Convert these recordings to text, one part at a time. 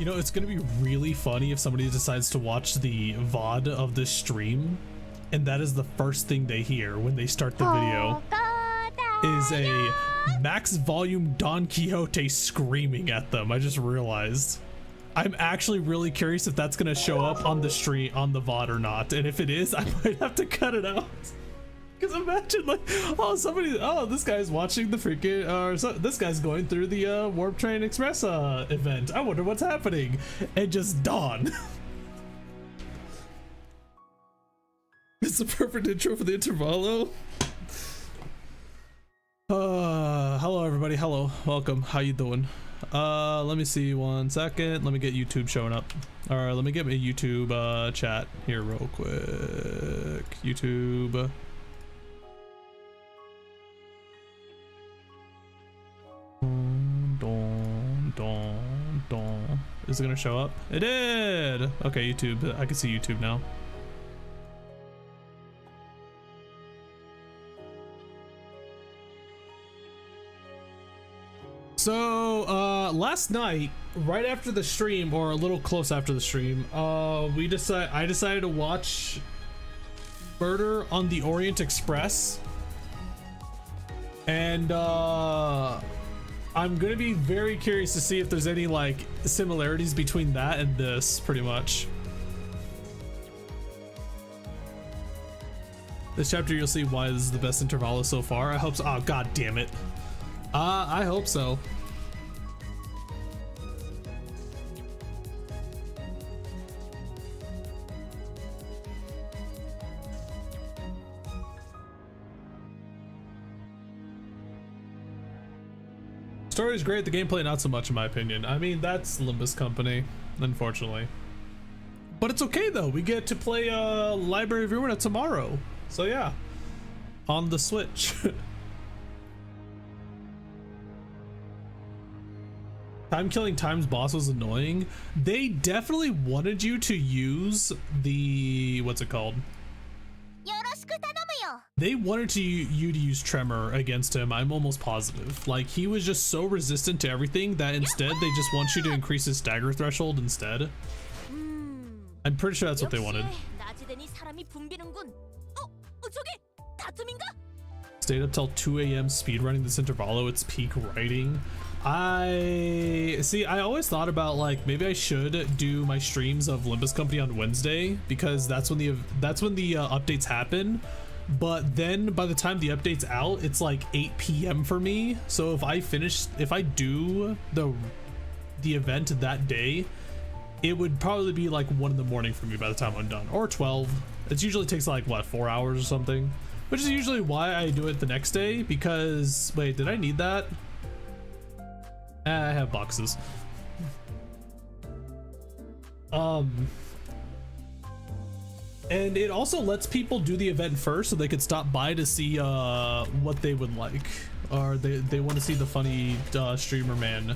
You know, it's gonna be really funny if somebody decides to watch the VoD of this stream, and that is the first thing they hear when they start the video, is a max volume Don Quixote screaming at them. I just realized. I'm actually really curious if that's gonna show up on the stream, on the VoD or not, and if it is, I might have to cut it out. Because imagine, like, oh, somebody, oh, this guy's watching the freaking, this guy's going through the Warp Train Express event. I wonder what's happening. And just Dawn. It's the perfect intro for the Intervalo. Hello everybody, hello, welcome, how you doing? Let me see 1 second, let me get YouTube showing up. Alright, let me get my YouTube chat here real quick. YouTube. Is it gonna show up? It did! Okay, YouTube, I can see YouTube now. So, last night, right after the stream, or a little close after the stream, I decided to watch Murder on the Orient Express. And, I'm gonna be very curious to see if there's any, like, similarities between that and this, pretty much. This chapter, you'll see why this is the best Intervalo so far. I hope so. Oh, god damn it. I hope so. Story's great, the gameplay not so much in my opinion. I mean, that's Limbus Company, unfortunately. But it's okay though, we get to play Library of Ruina tomorrow. So yeah, on the Switch. Time Killing Time's boss was annoying. They definitely wanted you to use the, what's it called? They wanted you to use Tremor against him, I'm almost positive. Like, he was just so resistant to everything that instead they just want you to increase his stagger threshold instead. I'm pretty sure that's what they wanted. Stayed up till 2 a.m. speedrunning this Intervalo, it's peak writing. I always thought about, like, maybe I should do my streams of Limbus Company on Wednesday, because that's when the updates happen. But then by the time the update's out, it's like 8 p.m. for me. So if I do the event that day, it would probably be like 1 in the morning for me by the time I'm done, or 12. It usually takes like, what, 4 hours or something, which is usually why I do it the next day. Because wait, did I need that? I have boxes. And it also lets people do the event first so they could stop by to see what they would like, or they want to see the funny streamer man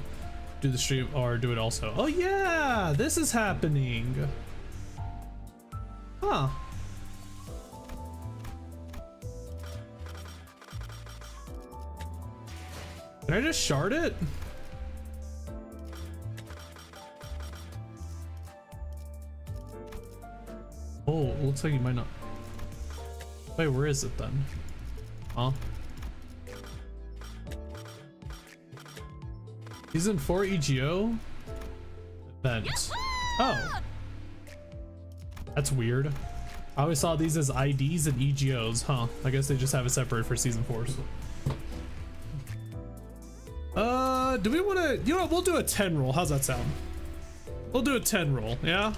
do the stream or do it also. Oh yeah, this is happening. Huh. Did I just shard it? Oh, it looks like you might not. Wait, where is it then? Huh? Season 4 EGO event. Oh, that's weird. I always saw these as IDs and EGOs, huh? I guess they just have it separate for season 4. Do we want to? You know what? We'll do a 10 roll. How's that sound? We'll do a 10 roll. Yeah.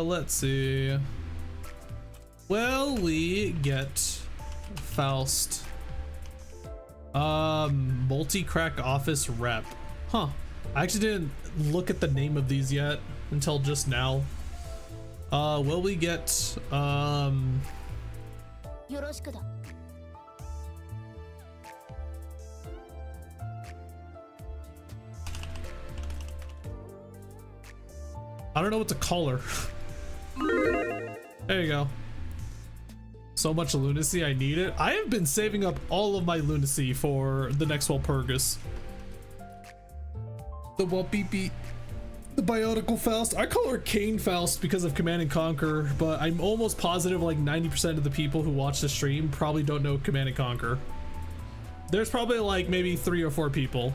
Let's see. Will we get Faust? Multi-crack office rep. Huh. I actually didn't look at the name of these yet until just now. Will we get, I don't know what to call her. There you go. So much lunacy, I need it. I have been saving up all of my lunacy for the next Walpurgis. The Walpeepee. The Biotical Faust. I call her Kane Faust because of Command and Conquer, but I'm almost positive like 90% of the people who watch the stream probably don't know Command and Conquer. There's probably like maybe 3 or 4 people.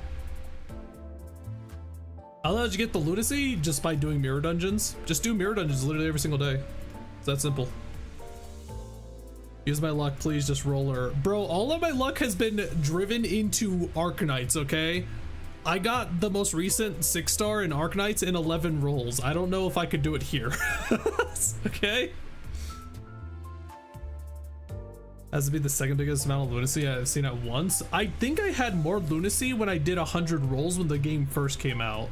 How did you get the lunacy? Just by doing mirror dungeons. Just do mirror dungeons literally every single day. It's that simple. Use my luck, please. Just roll her. Bro, all of my luck has been driven into Arknights, okay? I got the most recent 6-star in Arknights in 11 rolls. I don't know if I could do it here. Okay? Has to be the second biggest amount of lunacy I've seen at once. I think I had more lunacy when I did 100 rolls when the game first came out.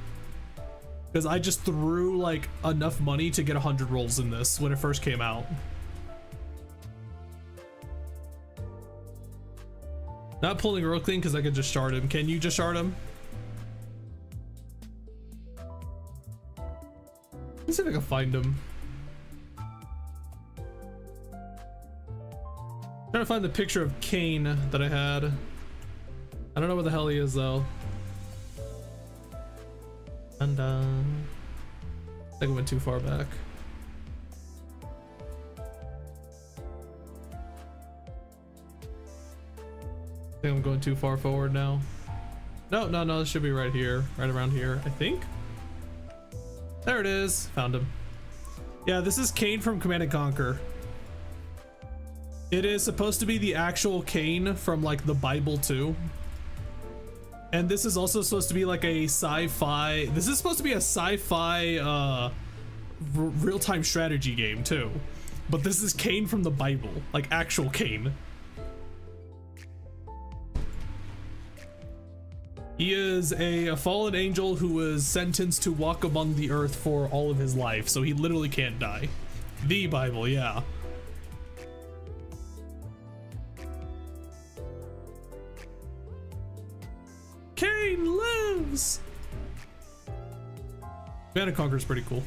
Because I just threw like enough money to get 100 rolls in this when it first came out. Not pulling Rookling because I could just shard him. Can you just shard him? Let's see if I can find him. Trying to find the picture of Kane that I had. I don't know where the hell he is though. And I think I went too far back. I think I'm going too far forward now. No, this should be right here, right around here, I think. There it is. Found him. Yeah, this is Kane from Command and Conquer. It is supposed to be the actual Kane from like the Bible too. And this is also supposed to be like a sci-fi. This is supposed to be a sci-fi real-time strategy game too. But this is Kane from the Bible, like actual Kane. He is a fallen angel who was sentenced to walk among the earth for all of his life, so he literally can't die. The Bible, yeah. Kane lives! Command and Conquer is pretty cool.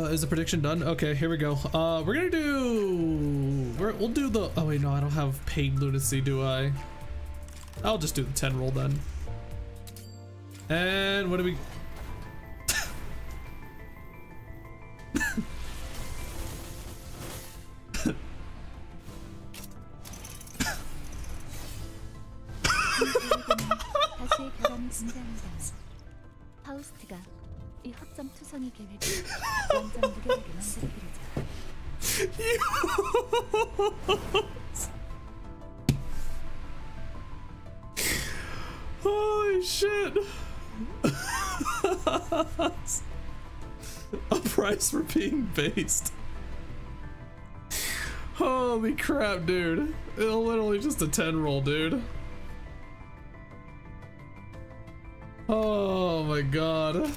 Is the prediction done? Okay, here we go. We're gonna do... We'll do the... Oh wait, no, I don't have paid lunacy, do I? I'll just do the 10 roll then. And what do we... Holy shit. A price for being based. Holy crap, dude. It's literally just a 10 roll, dude. Oh my god.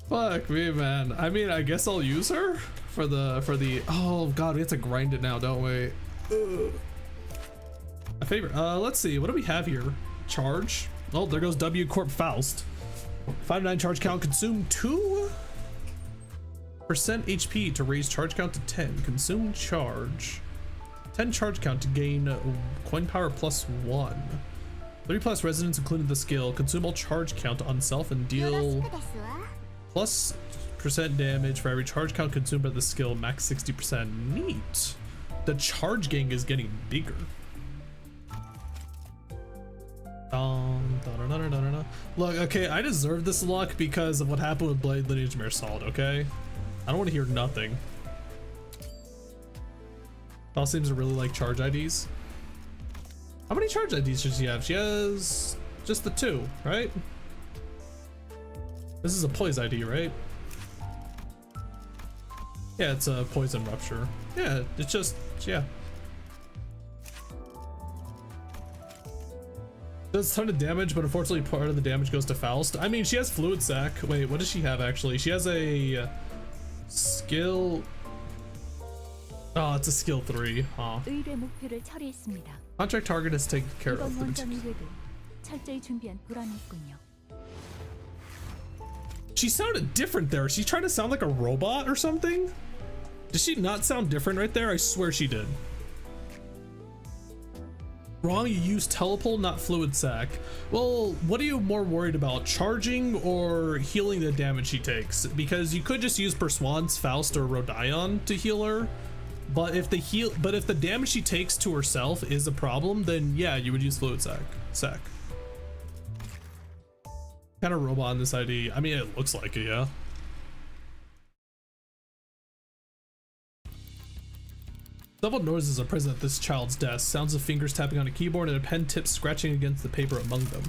Fuck me, man. I mean, I guess I'll use her for the oh god, we have to grind it now, don't we? Ugh. My favorite. Let's see, what do we have here? Charge. Oh, there goes W Corp Faust. 5-9 charge count, consume 2% HP to raise charge count to 10. Consume charge. 10 charge count to gain coin power +1. 30 plus resonance including the skill. Consume all charge count on self and deal +% damage for every charge count consumed by the skill. Max 60%. Neat. The charge gang is getting bigger. Look, okay, I deserve this luck because of what happened with Blade Lineage Mirror Solid, okay? I don't want to hear nothing. All seems to really like charge IDs. How many charge IDs does she have? She has just the 2, right? This is a poise ID, right? Yeah, it's a poison rupture. Yeah, it's just, yeah. Does a ton of damage, but unfortunately part of the damage goes to Faust. I mean, she has Fluid Sac. Wait, what does she have actually? She has a skill. Oh, it's a skill 3, huh? Contract target is taken care of. 철저히 준비한 불안이 있군요. She sounded different there. Is she trying to sound like a robot or something? Did she not sound different right there? I swear she did. Wrong, you used telepole, not fluid sac. Well, what are you more worried about, charging or healing the damage she takes? Because you could just use Persuance, Faust, or Rodion to heal her. But if the damage she takes to herself is a problem, then yeah, you would use fluid sac. Kind of robot in this ID. I mean, it looks like it, yeah. Several noises are present at this child's desk. Sounds of fingers tapping on a keyboard and a pen tip scratching against the paper among them.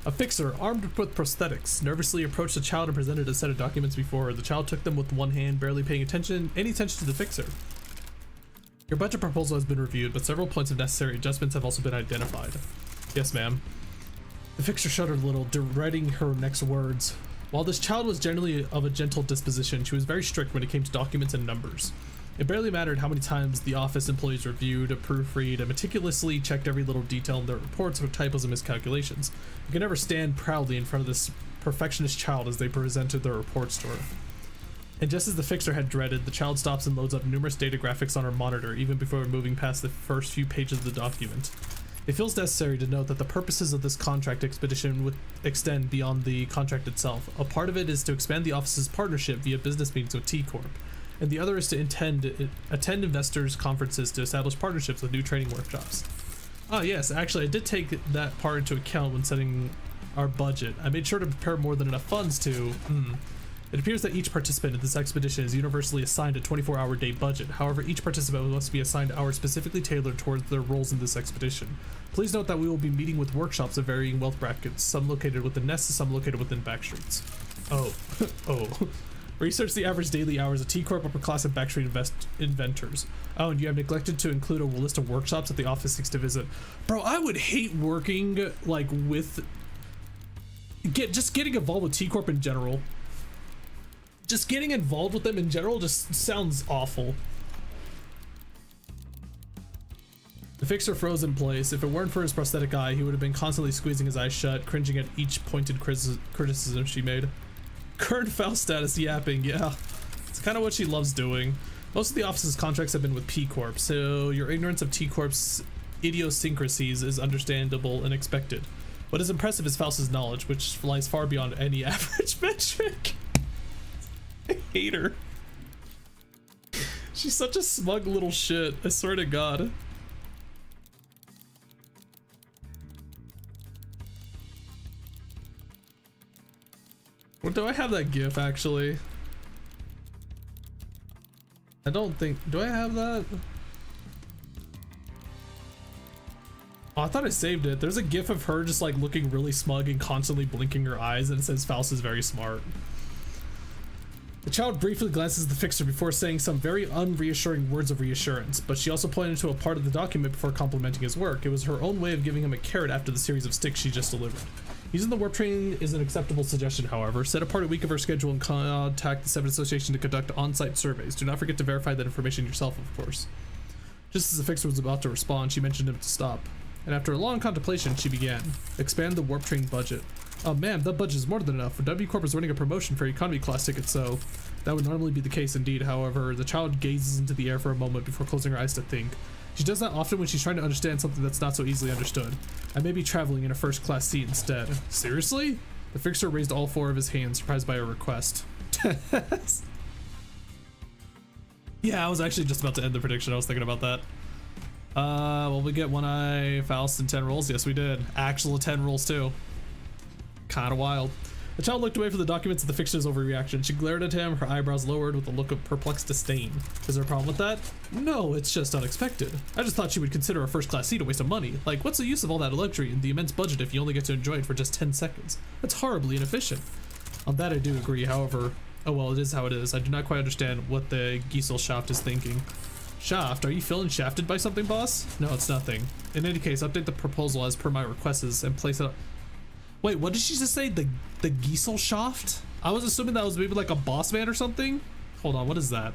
A fixer, armed with prosthetics, nervously approached the child and presented a set of documents before her. The child took them with one hand, barely paying any attention to the fixer. Your budget proposal has been reviewed, but several points of necessary adjustments have also been identified. Yes, ma'am. The fixer shuddered a little, dreading her next words. While this child was generally of a gentle disposition, she was very strict when it came to documents and numbers. It barely mattered how many times the office employees reviewed, proofread, and meticulously checked every little detail in their reports for typos and miscalculations. You could never stand proudly in front of this perfectionist child as they presented their reports to her. And just as the fixer had dreaded, the child stops and loads up numerous data graphics on her monitor, even before moving past the first few pages of the document. It feels necessary to note that the purposes of this contract expedition would extend beyond the contract itself. A part of it is to expand the office's partnership via business meetings with T Corp, and the other is to attend investors' conferences to establish partnerships with new training workshops. Oh yes, actually I did take that part into account when setting our budget. I made sure to prepare more than enough funds to... It appears that each participant in this expedition is universally assigned a 24-hour day budget. However, each participant must be assigned hours specifically tailored towards their roles in this expedition. Please note that we will be meeting with workshops of varying wealth brackets, some located within nests, some located within backstreets. Oh. Oh. Research the average daily hours of T Corp upper class and backstreet inventors. Oh, and you have neglected to include a list of workshops that the office seeks to visit. Bro, I would hate working like with... just getting involved with T Corp in general. Just getting involved with them in general just sounds awful. The fixer froze in place. If it weren't for his prosthetic eye, he would have been constantly squeezing his eyes shut, cringing at each pointed criticism she made. Current Faust status yapping, yeah. It's kind of what she loves doing. Most of the office's contracts have been with P Corp, so your ignorance of T Corp's idiosyncrasies is understandable and expected. What is impressive is Faust's knowledge, which lies far beyond any average metric. I hate her. She's such a smug little shit, I swear to God. Or do I have that GIF actually? I don't think, do I have that? Oh, I thought I saved it. There's a GIF of her just like looking really smug and constantly blinking her eyes, and it says Faust is very smart. The child briefly glances at the fixer before saying some very unreassuring words of reassurance, but she also pointed to a part of the document before complimenting his work. It was her own way of giving him a carrot after the series of sticks she just delivered. Using the warp train is an acceptable suggestion, however. Set apart a week of her schedule and contact the 7 Association to conduct on-site surveys. Do not forget to verify that information yourself, of course. Just as the fixer was about to respond, she mentioned him to stop. And after a long contemplation, she began. Expand the warp train budget. Oh man, that budget is more than enough. W Corp is running a promotion for economy class tickets, so that would normally be the case indeed. However, the child gazes into the air for a moment before closing her eyes to think. She does that often when she's trying to understand something that's not so easily understood. I may be traveling in a first-class seat instead. Seriously? The fixer raised all 4 of his hands, surprised by her request. Yeah, I was actually just about to end the prediction. I was thinking about that. Well, we get 1 eye, Faust, and 10 rolls. Yes, we did. Actual 10 rolls too. Kind of wild. The child looked away from the documents at the fixer's overreaction. She glared at him, her eyebrows lowered with a look of perplexed disdain. Is there a problem with that? No, it's just unexpected. I just thought she would consider a first-class seat a waste of money. Like, what's the use of all that luxury and the immense budget if you only get to enjoy it for just 10 seconds? That's horribly inefficient. On that I do agree, however, oh well, it is how it is. I do not quite understand what the Gesellschaft is thinking. Shaft, are you feeling shafted by something, boss? No, it's nothing. In any case, update the proposal as per my requests and place it... Wait, what did she just say? The Gesellschaft? I was assuming that was maybe like a boss man or something. Hold on, what is that?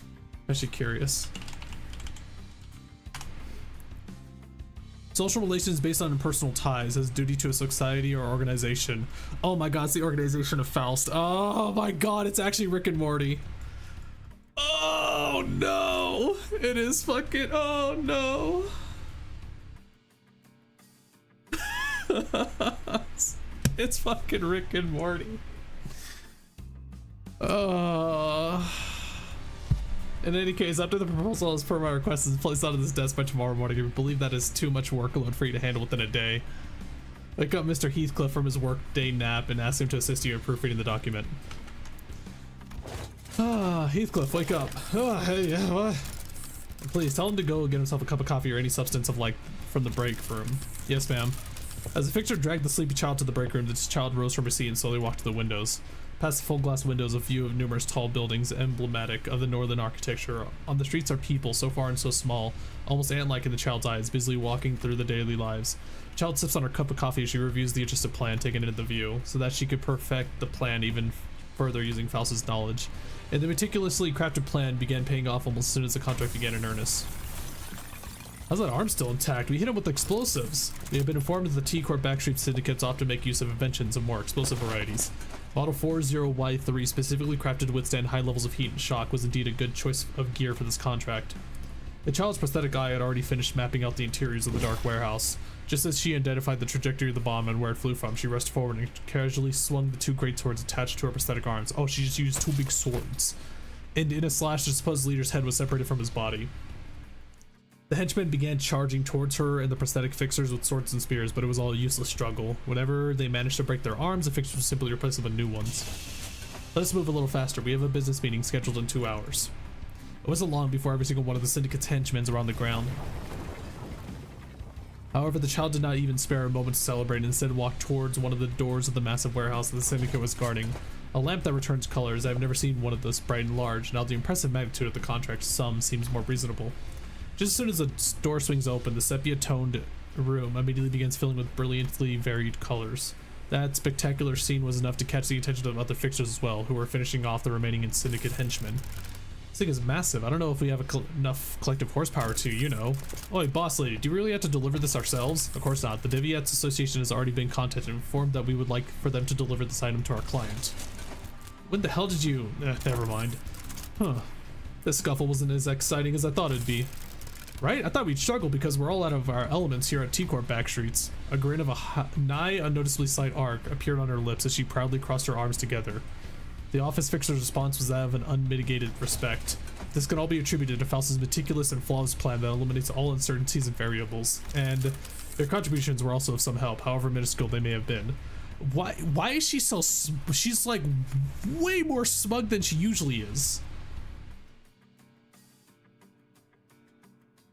I'm actually curious. Social relations based on impersonal ties as duty to a society or organization. Oh my god, it's the organization of Faust. Oh my god, it's actually Rick and Morty. Oh no, it is fucking, oh no. It's fucking Rick and Morty. In any case, after the proposal as per my request is placed onto this desk by tomorrow morning, I believe that is too much workload for you to handle within a day. Wake up Mr. Heathcliff from his workday nap and ask him to assist you in proofreading the document. Heathcliff, wake up. Hey, what? Please tell him to go get himself a cup of coffee or any substance of like from the break room. Yes, ma'am. As the fixture dragged the sleepy child to the break room, the child rose from her seat and slowly walked to the windows. Past the full glass windows, a view of numerous tall buildings emblematic of the northern architecture. On the streets are people, so far and so small, almost ant-like in the child's eyes, busily walking through their daily lives. The child sips on her cup of coffee as she reviews the interesting plan taken into the view, so that she could perfect the plan even further using Faust's knowledge. And the meticulously crafted plan began paying off almost as soon as the contract began in earnest. How's that arm still intact? We hit him with explosives. We have been informed that the T-Corp backstreet syndicates often make use of inventions of more explosive varieties. Model 40Y3, specifically crafted to withstand high levels of heat and shock, was indeed a good choice of gear for this contract. The child's prosthetic eye had already finished mapping out the interiors of the dark warehouse. Just as she identified the trajectory of the bomb and where it flew from, she rushed forward and casually swung the two great swords attached to her prosthetic arms. Oh, she just used two big swords. And in a slash, the supposed leader's head was separated from his body. The henchmen began charging towards her and the prosthetic fixers with swords and spears, but it was all a useless struggle. Whenever they managed to break their arms, the fixers would simply replace them with new ones. Let us move a little faster. We have a business meeting scheduled in 2 hours. It wasn't long before every single one of the syndicate's henchmen were on the ground. However, the child did not even spare a moment to celebrate and instead walked towards one of the doors of the massive warehouse that the syndicate was guarding. A lamp that returns colors. I have never seen one of this bright and large. Now the impressive magnitude of the contract sum seems more reasonable. Just as soon as the door swings open, the sepia-toned room immediately begins filling with brilliantly varied colors. That spectacular scene was enough to catch the attention of other fixers as well, who were finishing off the remaining syndicate henchmen. This thing is massive. I don't know if we have enough collective horsepower to, you know. Oi, boss lady, do you really have to deliver this ourselves? Of course not. The Diviettes Association has already been contacted and informed that we would like for them to deliver this item to our client. When the hell did you... never mind. Huh. This scuffle wasn't as exciting as I thought it'd be. Right? I thought we'd struggle because we're all out of our elements here at T-Corp Backstreets. A grin of a nigh unnoticeably slight arc appeared on her lips as she proudly crossed her arms together. The office fixer's response was that of an unmitigated respect. This can all be attributed to Faust's meticulous and flawless plan that eliminates all uncertainties and variables, and their contributions were also of some help, however minuscule they may have been. Why is she so... she's like way more smug than she usually is.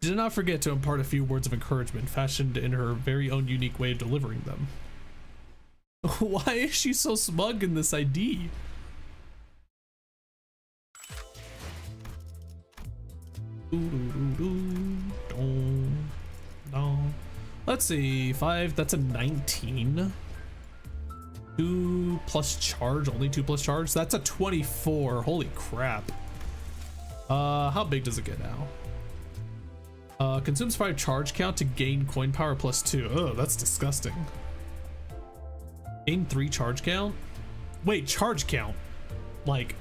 Did not forget to impart a few words of encouragement, fashioned in her very own unique way of delivering them. Why is she so smug in this ID? Let's see, 5, that's a 19. 2 plus charge, only 2 plus charge? That's a 24, holy crap. How big does it get now? Consumes 5 charge count to gain coin power plus 2. Oh, that's disgusting. Gain 3 charge count? Wait, charge count? Like...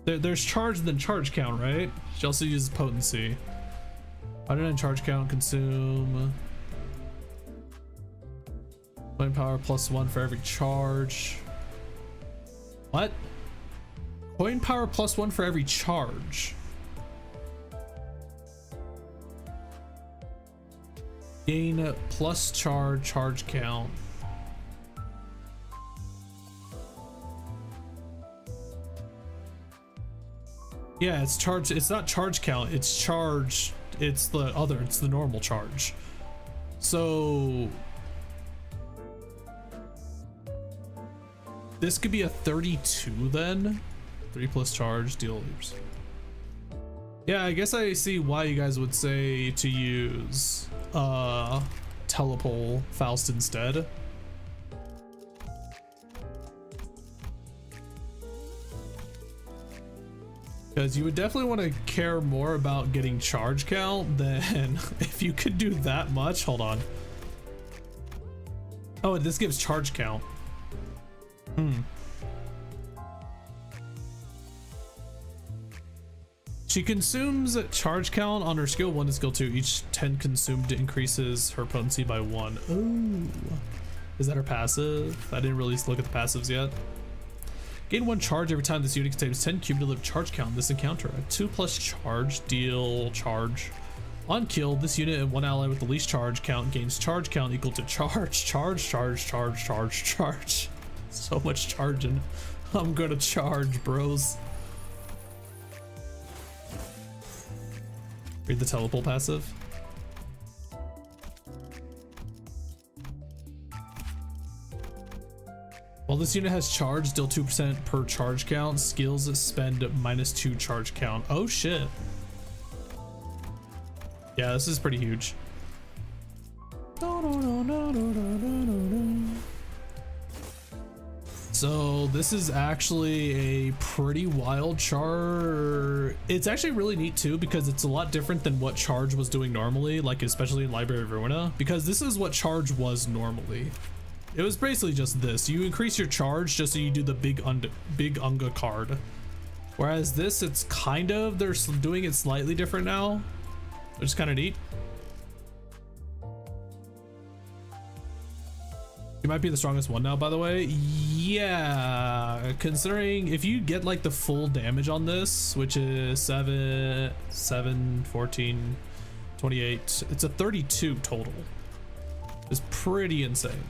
there's charge and then charge count, right? She also uses potency. 109 charge count, consume... coin power plus 1 for every charge. What? Coin power plus 1 for every charge. Gain plus charge count. Yeah, it's charge. It's not charge count. It's charge. It's the other. It's the normal charge. So this could be a 32 then. 3 plus charge dealers. Yeah, I guess I see why you guys would say to use telepole Faust instead. Because you would definitely want to care more about getting charge count than if you could do that much. Hold on. Oh, this gives charge count. She consumes charge count on her skill 1 to skill 2. Each 10 consumed increases her potency by 1. Oh, is that her passive? I didn't really look at the passives yet. Gain 1 charge every time this unit contains 10 cumulative charge count in this encounter. A 2+ charge deal charge. On kill, this unit and 1 ally with the least charge count gains charge count equal to charge. So much charging. I'm gonna charge, bros. Read the teleport passive. While this unit has charge, deal 2% per charge count. Skills spend -2 charge count. Oh shit. Yeah, this is pretty huge. So this is actually a pretty wild charge. It's actually really neat too, because it's a lot different than what charge was doing normally, like especially in Library of Ruina, because this is what charge was normally. It was basically just this. You increase your charge just so you do the big Unga card. Whereas this, it's kind of, they're doing it slightly different now, which is kind of neat. You might be the strongest one now, by the way. Yeah, considering if you get like the full damage on this, which is 7, 14, 28, it's a 32 total. It's pretty insane.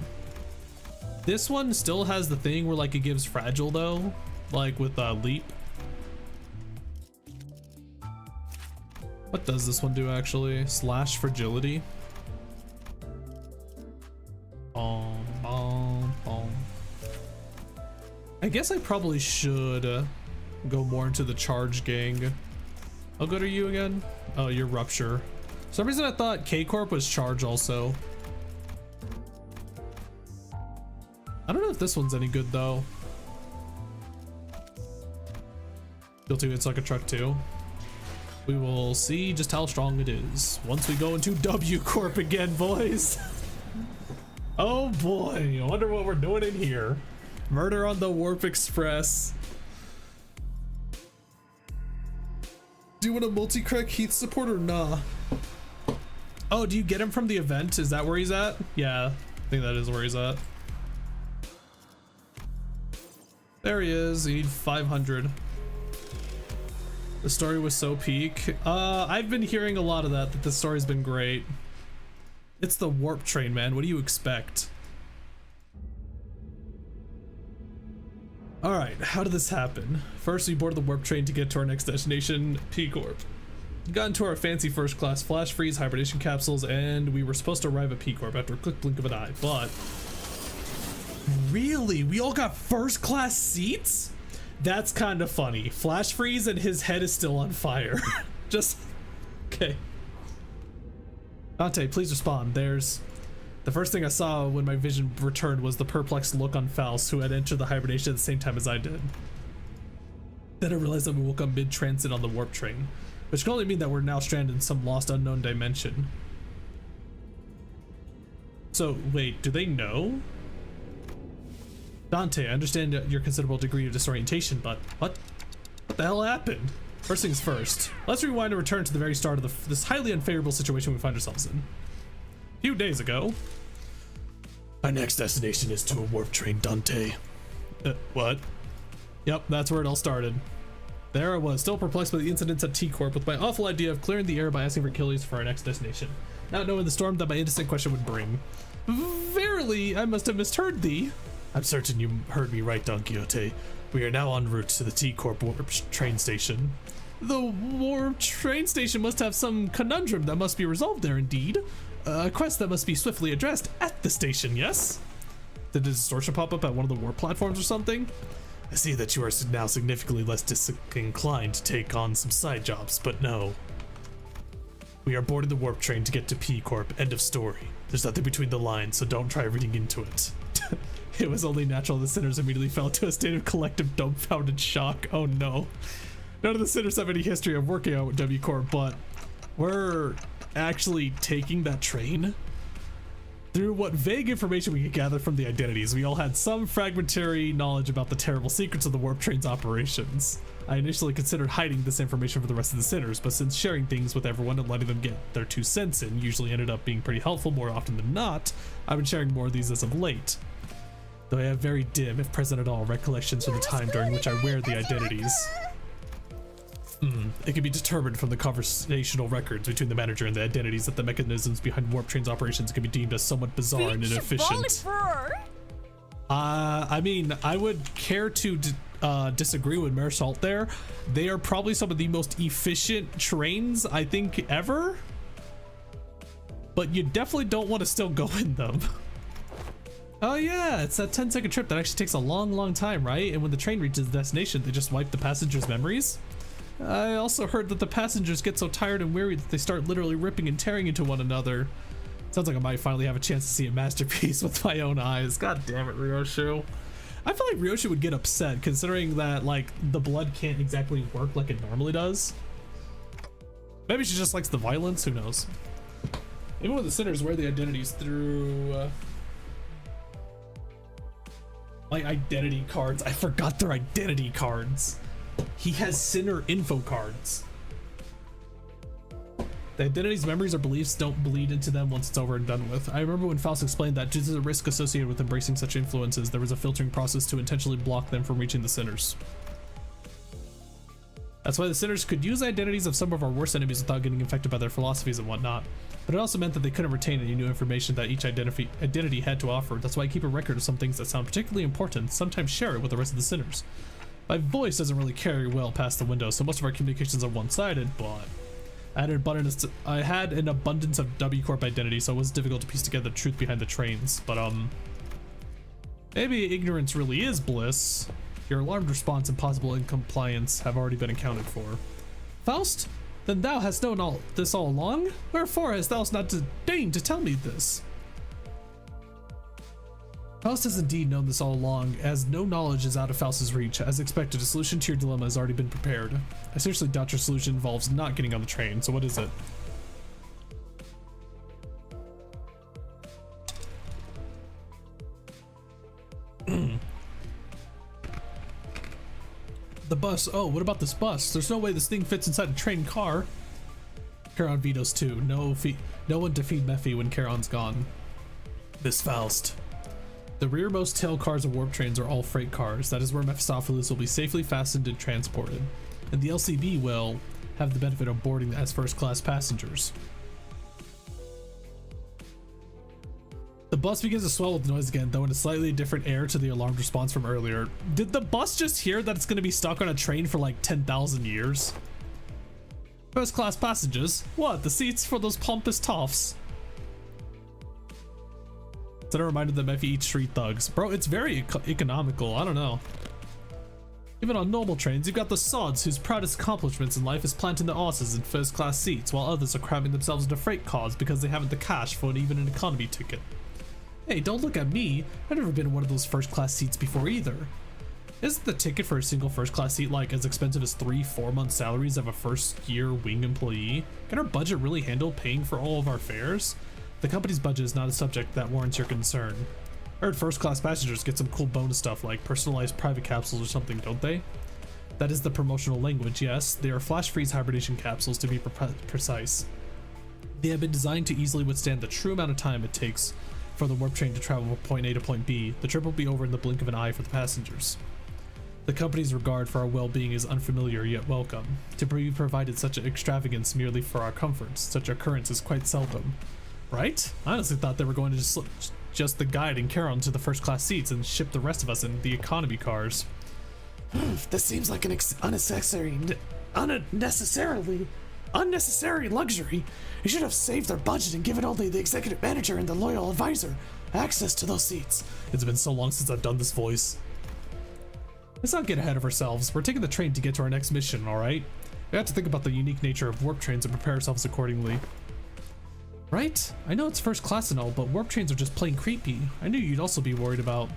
This one still has the thing where like it gives fragile though, like with leap. What does this one do actually? Slash fragility. I guess I probably should go more into the charge gang. How good are you again? Oh, you're rupture. For some reason I thought K-Corp was charge also. I don't know if this one's any good though. You'll do it's like a truck too. We will see just how strong it is once we go into W Corp again, boys. Oh boy, I wonder what we're doing in here. Murder on the Warp Express. Do you want a multi-crack Heath support or nah? Oh, do you get him from the event? Is that where he's at? Yeah, I think that is where he's at. There he is. You need 500. The story was so peak. I've been hearing a lot of that the story's been great. It's the warp train, man. What do you expect? All right, how did this happen? First, we boarded the warp train to get to our next destination, P-Corp. Got into our fancy first class flash freeze hibernation capsules, and we were supposed to arrive at P-Corp after a quick blink of an eye, but... Really? We all got first class seats? That's kind of funny. Flash freeze and his head is still on fire. Just... Okay. Dante, please respond. There's... The first thing I saw when my vision returned was the perplexed look on Faust, who had entered the hibernation at the same time as I did. Then I realized that we woke up mid-transit on the warp train, which can only mean that we're now stranded in some lost unknown dimension. So, wait, do they know? Dante, I understand your considerable degree of disorientation, but what the hell happened? First things first, let's rewind and return to the very start of this highly unfavorable situation we find ourselves in. A few days ago. Our next destination is to a warp train, Dante. What? Yep, that's where it all started. There I was, still perplexed by the incidents at T-Corp, with my awful idea of clearing the air by asking for Achilles for our next destination, not knowing the storm that my innocent question would bring. Verily, I must have misheard thee. I'm certain you heard me right, Don Quixote. We are now en route to the T-Corp warp train station. The warp train station must have some conundrum that must be resolved there, indeed. A quest that must be swiftly addressed at the station, yes? Did a distortion pop up at one of the warp platforms or something? I see that you are now significantly less disinclined to take on some side jobs, but no. We are boarding the warp train to get to P-Corp, end of story. There's nothing between the lines, so don't try reading into it. It was only natural the sinners immediately fell into a state of collective dumbfounded shock. Oh no. None of the sinners have any history of working out with W Corp, but we're actually taking that train. Through what vague information we could gather from the identities, we all had some fragmentary knowledge about the terrible secrets of the warp train's operations. I initially considered hiding this information for the rest of the sinners, but since sharing things with everyone and letting them get their 2 cents in usually ended up being pretty helpful more often than not, I've been sharing more of these as of late. Though I have very dim, if present at all, recollections from the time during which I wear the identities. It can be determined from the conversational records between the manager and the identities that the mechanisms behind Warp Train's operations can be deemed as somewhat bizarre and inefficient. I mean, I would care to disagree with Marisol there. They are probably some of the most efficient trains I think ever, but you definitely don't want to still go in them. Oh yeah, it's that 10-second trip that actually takes a long time, right? And when the train reaches the destination, they just wipe the passengers' memories. I also heard that the passengers get so tired and weary that they start literally ripping and tearing into one another. Sounds like I might finally have a chance to see a masterpiece with my own eyes. God damn it, Ryoshu. I feel like Ryoshu would get upset considering that, like, the blood can't exactly work like it normally does. Maybe she just likes the violence, who knows. Even when the sinners wear the identities through my identity cards. I forgot their identity cards. He has sinner info cards. The identities, memories, or beliefs don't bleed into them once it's over and done with. I remember when Faust explained that due to the risk associated with embracing such influences, there was a filtering process to intentionally block them from reaching the sinners. That's why the sinners could use identities of some of our worst enemies without getting infected by their philosophies and whatnot. But it also meant that they couldn't retain any new information that each identity had to offer. That's why I keep a record of some things that sound particularly important, sometimes share it with the rest of the sinners. My voice doesn't really carry well past the window, so most of our communications are one-sided, but I had an abundance of W Corp identity, so it was difficult to piece together the truth behind the trains. But maybe ignorance really is bliss. Your alarmed response and possible incompliance have already been accounted for. Faust, then thou hast known all this all along? Wherefore hast thou not deigned to tell me this? Faust has indeed known this all along, as no knowledge is out of Faust's reach. As expected, a solution to your dilemma has already been prepared. I seriously doubt your solution involves not getting on the train, so what is it? The bus. Oh, what about this bus? There's no way this thing fits inside a train car. Charon vetoes too. No one to feed Mephi when Charon's gone. This Faust. The rearmost tail cars of warp trains are all freight cars. That is where Mephistopheles will be safely fastened and transported. And the LCB will have the benefit of boarding as first-class passengers. The bus begins to swell with noise again, though in a slightly different air to the alarmed response from earlier. Did the bus just hear that it's going to be stuck on a train for like 10,000 years? First-class passengers? What, the seats for those pompous toffs? Then a reminder that Mephi eats street thugs. Bro, it's very economical. I don't know. Even on normal trains, you've got the sods whose proudest accomplishments in life is planting their asses in first-class seats, while others are cramming themselves into freight cars because they haven't the cash for even an economy ticket. Hey, don't look at me. I've never been in one of those first-class seats before either. Isn't the ticket for a single first-class seat like as expensive as 3-4 month salaries of a first-year wing employee? Can our budget really handle paying for all of our fares? The company's budget is not a subject that warrants your concern. I heard first-class passengers get some cool bonus stuff like personalized private capsules or something, don't they? That is the promotional language, yes. They are flash-freeze hibernation capsules to be precise. They have been designed to easily withstand the true amount of time it takes for the warp train to travel from point A to point B. The trip will be over in the blink of an eye for the passengers. The company's regard for our well-being is unfamiliar yet welcome. To be provided such an extravagance merely for our comforts, such occurrence is quite seldom. Right? I honestly thought they were going to just slip just the guide and Charon to the first-class seats and ship the rest of us in the economy cars. This seems like an unnecessary luxury. You should have saved their budget and given only the executive manager and the loyal advisor access to those seats. It's been so long since I've done this voice. Let's not get ahead of ourselves. We're taking the train to get to our next mission, alright? We have to think about the unique nature of warp trains and prepare ourselves accordingly. Right? I know it's first class and all, but warp trains are just plain creepy. I knew you'd also be worried about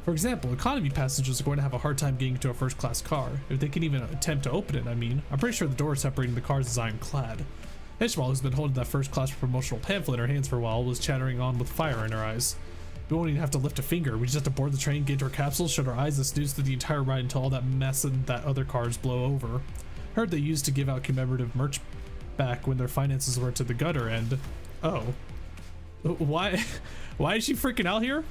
For example, economy passengers are going to have a hard time getting into a first-class car, if they can even attempt to open it. I mean, I'm pretty sure the door separating the cars is ironclad. Ishmael, who's been holding that first-class promotional pamphlet in her hands for a while, was chattering on with fire in her eyes. We won't even have to lift a finger. We just have to board the train, get into our capsules, shut our eyes, and snooze through the entire ride until all that mess and that other cars blow over. Heard they used to give out commemorative merch back when their finances were to the gutter, and oh, why is she freaking out here?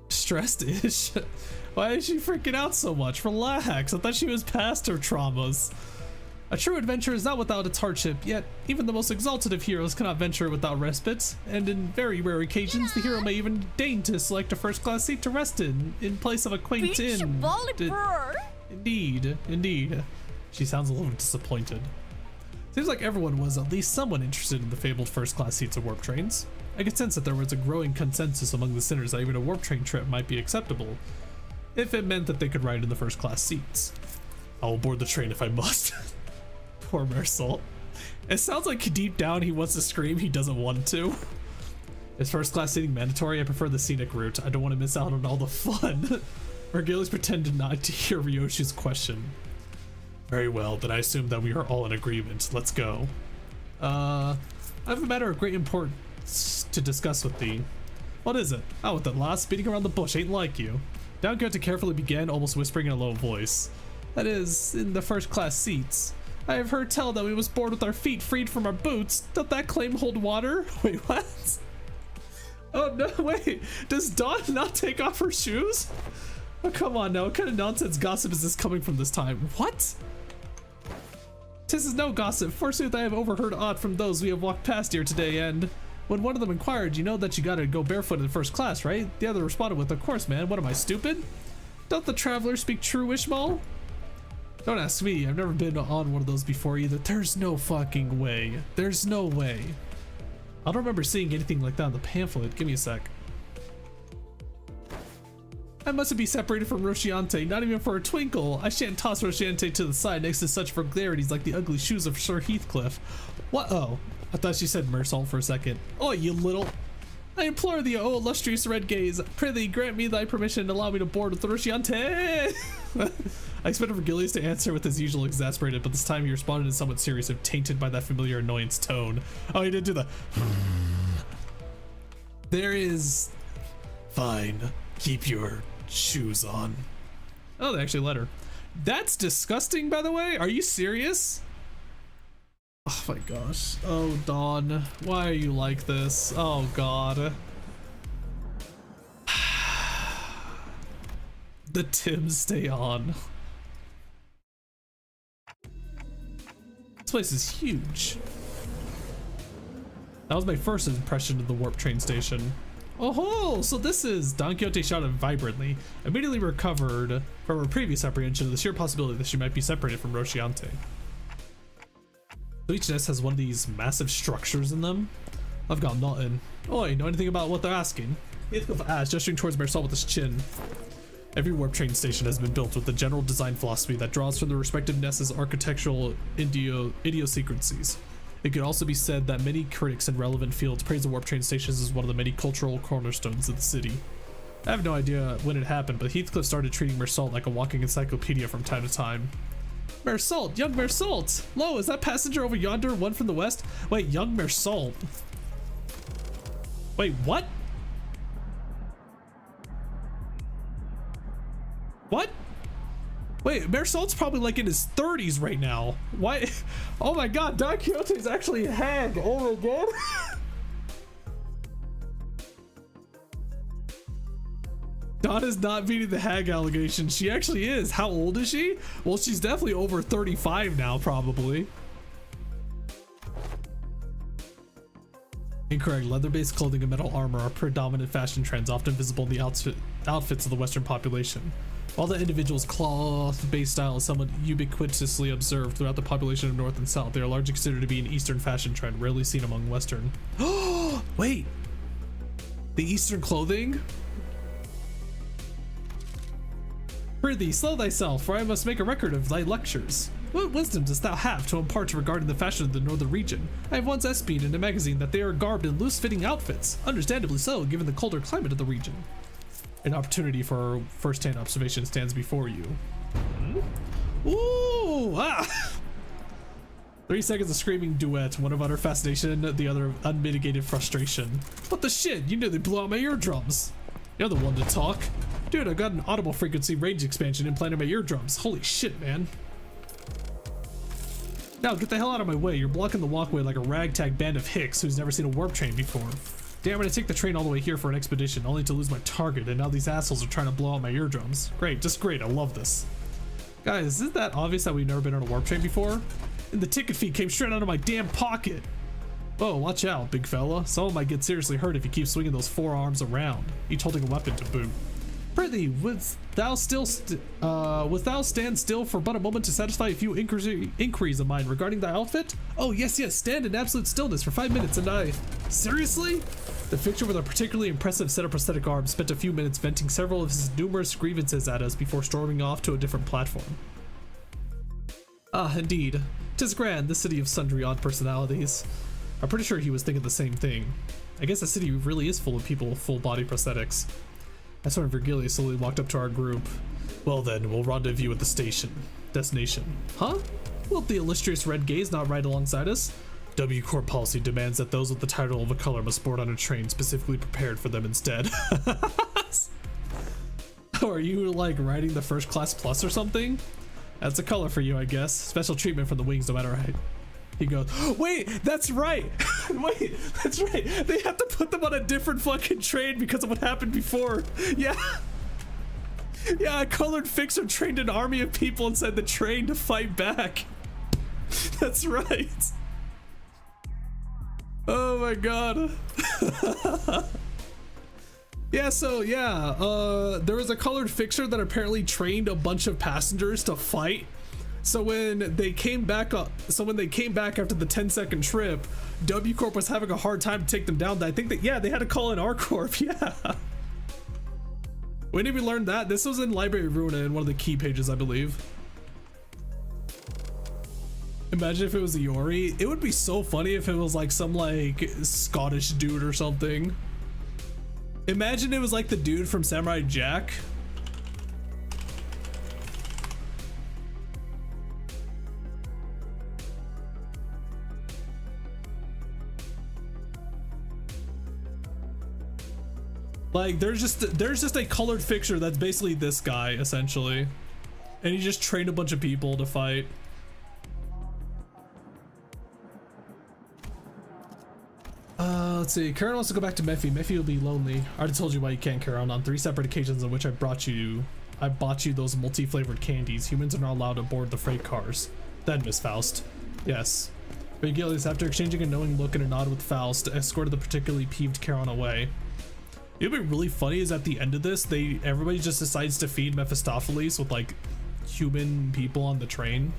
Stressed-ish. Why is she freaking out so much? Relax. I thought she was past her traumas. A true adventure is not without its hardship, yet even the most exalted of heroes cannot venture without respite, and in very rare occasions the hero may even deign to select a first-class seat to rest in place of a quaint inn. Indeed. She sounds a little disappointed. Seems like everyone was at least somewhat interested in the fabled first-class seats of warp trains. I could sense that there was a growing consensus among the sinners that even a warp train trip might be acceptable, if it meant that they could ride in the first-class seats. I will board the train if I must. Poor Mersault. It sounds like deep down he wants to scream, he doesn't want to. Is first-class seating mandatory? I prefer the scenic route. I don't want to miss out on all the fun. Vergilius pretended not to hear Ryoshi's question. Very well, then I assume that we are all in agreement. Let's go. I have a matter of great importance to discuss with thee. What is it? Oh, with that last beating around the bush ain't like you. Don Quixote carefully began, almost whispering in a low voice. That is, in the first-class seats. I have heard tell that we was bored with our feet freed from our boots. Doth that claim hold water? Wait, what? Oh no, wait. Does Dawn not take off her shoes? Oh, come on now. What kind of nonsense gossip is this coming from this time? What? This is no gossip. Forsooth, I have overheard aught from those we have walked past here today, and when one of them inquired, you know that you gotta go barefoot in first class, right? The other responded with, of course, man. What am I, stupid? Don't the travelers speak true, Ishmael? Don't ask me. I've never been on one of those before either. There's no fucking way. There's no way. I don't remember seeing anything like that in the pamphlet. Give me a sec. I mustn't be separated from Rosciante, not even for a twinkle. I shan't toss Rosciante to the side next to such vulgarities like the ugly shoes of Sir Heathcliff. What? Oh, I thought she said Mersault for a second. Oh, you little... I implore thee, oh illustrious red gaze, prithee grant me thy permission and allow me to board with Rosciante. I expected Vergilius to answer with his usual exasperated, but this time he responded in somewhat serious and tainted by that familiar annoyance tone. Oh, he didn't do the... There is... Fine. Keep your shoes on. Oh, they actually let her. That's disgusting, by the way. Are you serious? Oh my gosh. Oh, Dawn. Why are you like this? Oh, God. The Tims stay on. This place is huge. That was my first impression of the warp train station. Oh ho! So this is... Don Quixote shouted vibrantly, immediately recovered from her previous apprehension of the sheer possibility that she might be separated from Rosciante. So each nest has one of these massive structures in them. I've got nothing. Oi, know anything about what they're asking? Heathcliff asked, gesturing towards Mersault with his chin. Every warp train station has been built with the general design philosophy that draws from the respective nest's architectural idiosyncrasies. It could also be said that many critics in relevant fields praise the warp train stations as one of the many cultural cornerstones of the city. I have no idea when it happened, but Heathcliff started treating Mersault like a walking encyclopedia from time to time. Mersault! Young Mersault! Lo, is that passenger over yonder one from the west? Wait, young Mersault? Wait, what? What? Wait, Mersault's probably like in his 30s right now. Why? Oh my god, Don Quixote's actually a hag. Oh my god. Don is not beating the hag allegation. She actually is. How old is she? Well, she's definitely over 35 now, probably. Incorrect. Leather-based clothing and metal armor are predominant fashion trends, often visible in the outfits of the Western population. While the individual's cloth-based style is somewhat ubiquitously observed throughout the population of North and South, they are largely considered to be an Eastern fashion trend, rarely seen among Western. Oh, wait! The Eastern clothing? Prithee, slow thyself, for I must make a record of thy lectures. What wisdom dost thou have to impart regarding the fashion of the northern region? I have once espied in a magazine that they are garbed in loose-fitting outfits, understandably so, given the colder climate of the region. An opportunity for first-hand observation stands before you. Ooh! Ah! 3 seconds of screaming duet, one of utter fascination, the other of unmitigated frustration. What the shit? You nearly blew out my eardrums. You're the one to talk. Dude, I got an audible frequency range expansion implanted in my eardrums. Holy shit, man. Now, get the hell out of my way. You're blocking the walkway like a ragtag band of hicks who's never seen a warp train before. Damn, I'm gonna take the train all the way here for an expedition, only to lose my target, and now these assholes are trying to blow out my eardrums. Great, just great. I love this. Guys, isn't that obvious that we've never been on a warp train before? And the ticket fee came straight out of my damn pocket. Whoa, watch out, big fella. Someone might get seriously hurt if you keep swinging those forearms around, each holding a weapon to boot. Prithee, wouldst thou stand still for but a moment to satisfy a few inquiries of mine regarding thy outfit? Oh, yes, stand in absolute stillness for 5 minutes and I... Seriously? The fixture with a particularly impressive set of prosthetic arms spent a few minutes venting several of his numerous grievances at us before storming off to a different platform. Ah, indeed. 'Tis grand, the city of sundry odd personalities. I'm pretty sure he was thinking the same thing. I guess the city really is full of people with full body prosthetics. I saw Virgilia slowly walked up to our group. Well then, we'll rendezvous at the station. Destination. Huh? Will the illustrious Red Gaze not ride alongside us? W Corp policy demands that those with the title of a color must board on a train specifically prepared for them instead. Oh, are you like riding the first class plus or something? That's a color for you, I guess. Special treatment for the wings no matter what. He goes, wait, that's right. Wait, that's right. They have to put them on a different fucking train because of what happened before. Yeah. Yeah, a colored fixer trained an army of people inside the train to fight back. That's right. Oh my god. Yeah, so yeah, there was a colored fixer that apparently trained a bunch of passengers to fight. So when they came back after the 10-second trip, W Corp was having a hard time to take them down. I think that, yeah, they had to call in R Corp. Yeah. When did we learn that? This was in Library Runa in one of the key pages, I believe. Imagine if it was Iori. It would be so funny if it was like some like Scottish dude or something. Imagine it was like the dude from Samurai Jack. Like there's just a colored fixture that's basically this guy essentially, and he just trained a bunch of people to fight. Let's see. Karen wants to go back to Mephi. Mephi will be lonely. I already told you why you can't, Karen. On 3 separate occasions on which I bought you those multi-flavored candies. Humans are not allowed to board the freight cars. Then, Miss Faust. Yes. Vigilius, after exchanging a knowing look and a nod with Faust, escorted the particularly peeved Charon away. It would be really funny is at the end of this, everybody just decides to feed Mephistopheles with like human people on the train.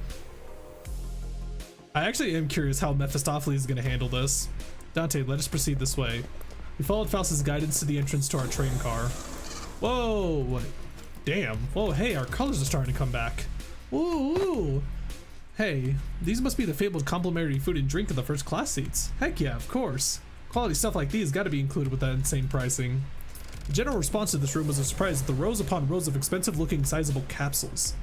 I actually am curious how Mephistopheles is going to handle this. Dante, let us proceed this way. We followed Faust's guidance to the entrance to our train car. Whoa! Damn. Whoa, hey, our colors are starting to come back. Woo! Hey, these must be the fabled complimentary food and drink in the first class seats. Heck yeah, of course. Quality stuff like these got to be included with that insane pricing. The general response to this room was a surprise at the rows upon rows of expensive-looking sizable capsules.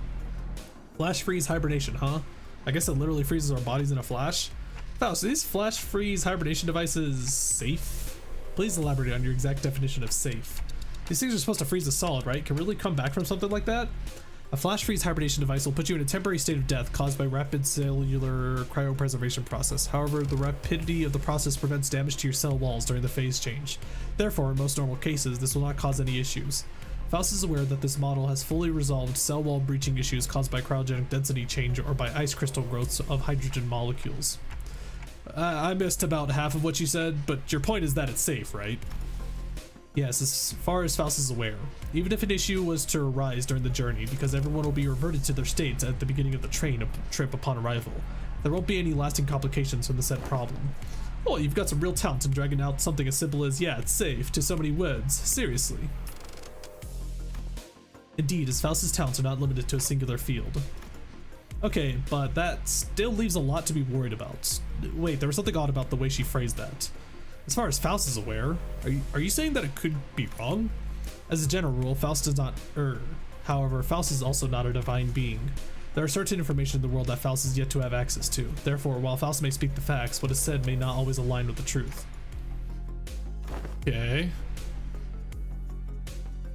Flash freeze hibernation, huh? I guess it literally freezes our bodies in a flash. Faust, are these flash freeze hibernation devices safe? Please elaborate on your exact definition of safe. These things are supposed to freeze a solid, right? Can really come back from something like that? A flash freeze hibernation device will put you in a temporary state of death caused by rapid cellular cryopreservation process. However, the rapidity of the process prevents damage to your cell walls during the phase change. Therefore, in most normal cases, this will not cause any issues. Faust is aware that this model has fully resolved cell wall breaching issues caused by cryogenic density change or by ice crystal growths of hydrogen molecules. I missed about half of what you said, but your point is that it's safe, right? Yes, as far as Faust is aware. Even if an issue was to arise during the journey, because everyone will be reverted to their states at the beginning of the train trip upon arrival, there won't be any lasting complications from the said problem. Well, you've got some real talent in dragging out something as simple as, yeah, it's safe, to so many words. Seriously. Indeed, as Faust's talents are not limited to a singular field. Okay, but that still leaves a lot to be worried about. Wait, there was something odd about the way she phrased that. As far as Faust is aware, are you saying that it could be wrong? As a general rule, Faust does not err. However, Faust is also not a divine being. There are certain information in the world that Faust is yet to have access to. Therefore, while Faust may speak the facts, what is said may not always align with the truth. Okay.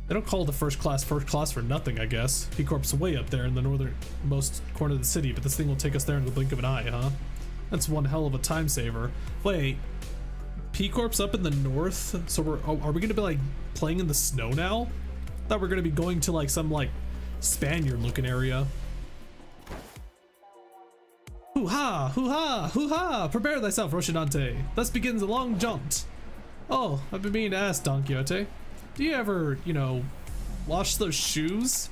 They don't call the first class for nothing, I guess. P-Corp's way up there in the northernmost corner of the city, but this thing will take us there in the blink of an eye, huh? That's one hell of a time saver. Wait, P-Corp's up in the north, so are we gonna be like playing in the snow now? I thought we're gonna be going to like some like Spaniard looking area. Hoo-ha, hoo-ha, hoo-ha, prepare thyself, Rocinante. Thus begins the long jaunt. Oh, I've been meaning to ask, Don Quixote. Do you ever, you know, wash those shoes?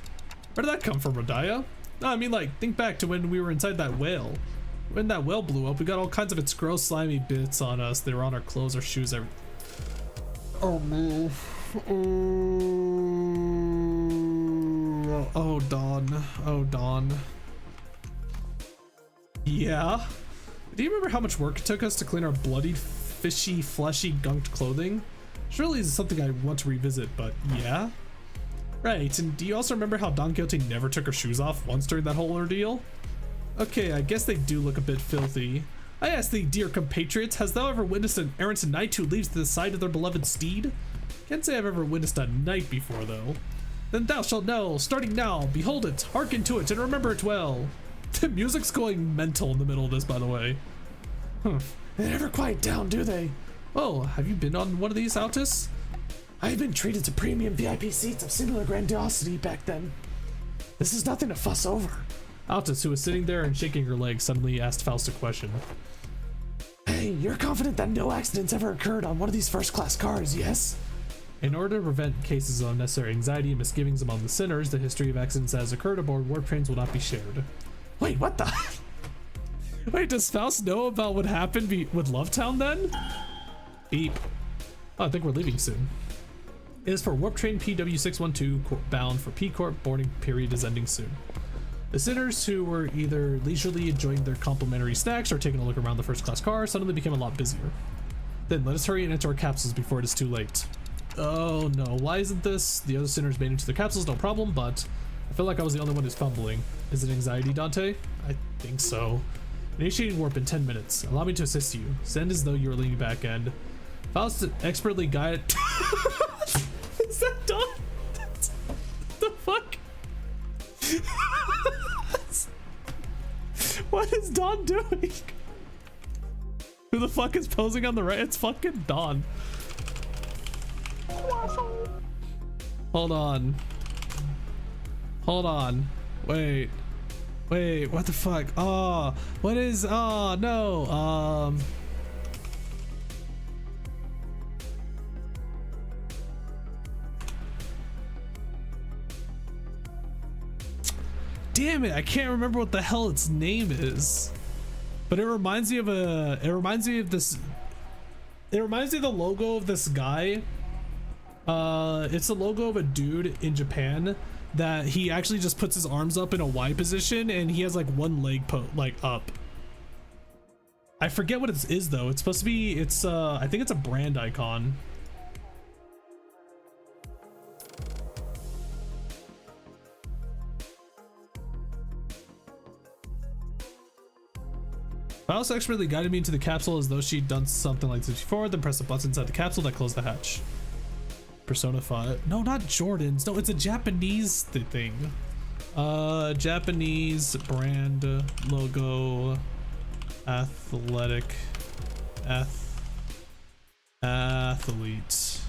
Where did that come from, Rodaya? No, I mean like, think back to when we were inside that whale. When that whale blew up, we got all kinds of its gross slimy bits on us. They were on our clothes, our shoes, everything. Oh no. Oh, Dawn. Oh, Dawn. Yeah? Do you remember how much work it took us to clean our bloodied, fishy, fleshy, gunked clothing? Surely is something I want to revisit, but yeah? Right, and do you also remember how Don Quixote never took her shoes off once during that whole ordeal? Okay, I guess they do look a bit filthy. I ask thee, dear compatriots, hast thou ever witnessed an errant knight who leaves the side of their beloved steed? Can't say I've ever witnessed a knight before, though. Then thou shalt know, starting now, behold it, hearken to it, and remember it well. The music's going mental in the middle of this, by the way. They never quiet down, do they? Oh, have you been on one of these, Altus? I've been treated to premium VIP seats of similar grandiosity back then. This is nothing to fuss over. Altus, who was sitting there and shaking her legs, suddenly asked Faust a question. Hey, you're confident that no accidents ever occurred on one of these first-class cars, yes? In order to prevent cases of unnecessary anxiety and misgivings among the sinners, the history of accidents that has occurred aboard warp trains will not be shared. Wait, what the? Wait, does Faust know about what happened with Lovetown then? Beep. Oh, I think we're leaving soon. It is for Warp Train PW612 bound for P-Corp. Boarding period is ending soon. The sinners who were either leisurely enjoying their complimentary snacks or taking a look around the first class car suddenly became a lot busier. Then let us hurry and enter our capsules before it is too late. Oh no, why isn't this? The other sinners made into their capsules, no problem, but I feel like I was the only one who's fumbling. Is it anxiety, Dante? I think so. Initiating warp in 10 minutes. Allow me to assist you. Send as though you are leaning back end. Faust expertly guided. Is that done? What the fuck? What is Dawn doing? Who the fuck is posing on the right? It's fucking Dawn. Hold on. Hold on. Wait. Wait, what the fuck? Oh, what is, oh no. Damn it, I can't remember what the hell its name is. But it reminds me of the logo of this guy. It's the logo of a dude in Japan that he actually just puts his arms up in a Y position and he has like one leg up. I forget what it is though. It's supposed to be, I think it's a brand icon. Faust expertly guided me into the capsule as though she'd done something like this before, then pressed a button inside the capsule that closed the hatch. Persona 5. No, not Jordan's. No, it's a Japanese thing. Japanese brand logo. Athletic. Athlete.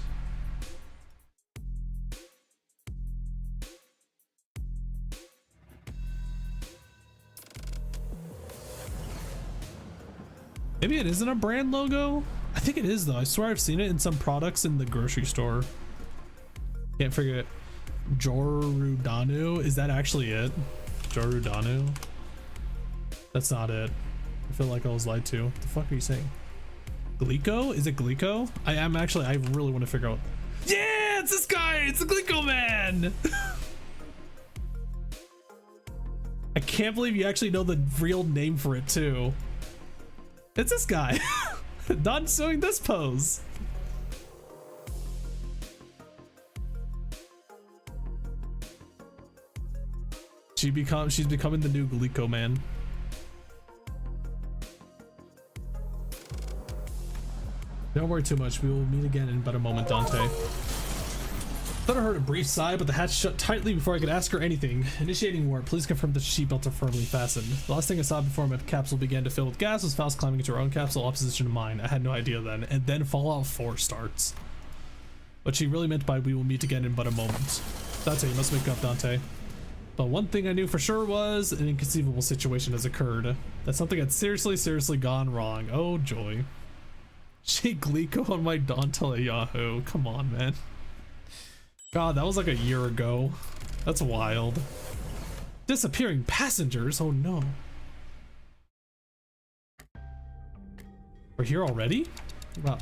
Maybe it isn't a brand logo? I think it is though. I swear I've seen it in some products in the grocery store. Can't figure it. Jorudanu? Is that actually it? Jorudanu? That's not it. I feel like I was lied to. What the fuck are you saying? Glico? Is it Glico? I really want to figure out. Yeah, it's this guy! It's the Glico man! can't believe you actually know the real name for it too. It's this guy. Not doing this pose. She's becoming the new Glico man. Don't worry too much. We will meet again in but a moment, Dante. Thought I heard a brief sigh, but the hatch shut tightly before I could ask her anything. Initiating warp. Please confirm that seatbelts are firmly fastened. The last thing I saw before my capsule began to fill with gas was Faust climbing into her own capsule opposition to mine. I had no idea then. And then Fallout 4 starts. What she really meant by we will meet again in but a moment. Dante, you must wake up, Dante. But one thing I knew for sure was an inconceivable situation has occurred. That something had seriously gone wrong. Oh joy. She Glico on my Dante Yahoo. Come on, man. God, that was like a year ago. That's wild. Disappearing passengers? Oh no. We're here already? Wow.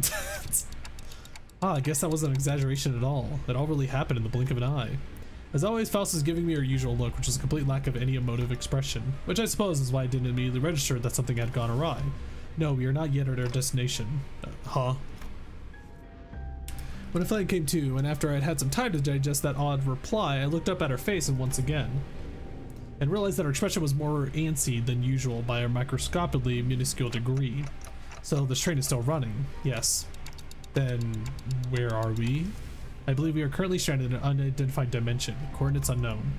I guess that wasn't an exaggeration at all. It all really happened in the blink of an eye. As always, Faust is giving me her usual look, which is a complete lack of any emotive expression, which I suppose is why I didn't immediately register that something had gone awry. No, we are not yet at our destination. Huh? When a flight came to, and after I'd had some time to digest that odd reply, I looked up at her face and once again, and realized that her expression was more antsy than usual by a microscopically minuscule degree. So this train is still running, yes. Then where are we? I believe we are currently stranded in an unidentified dimension, coordinates unknown.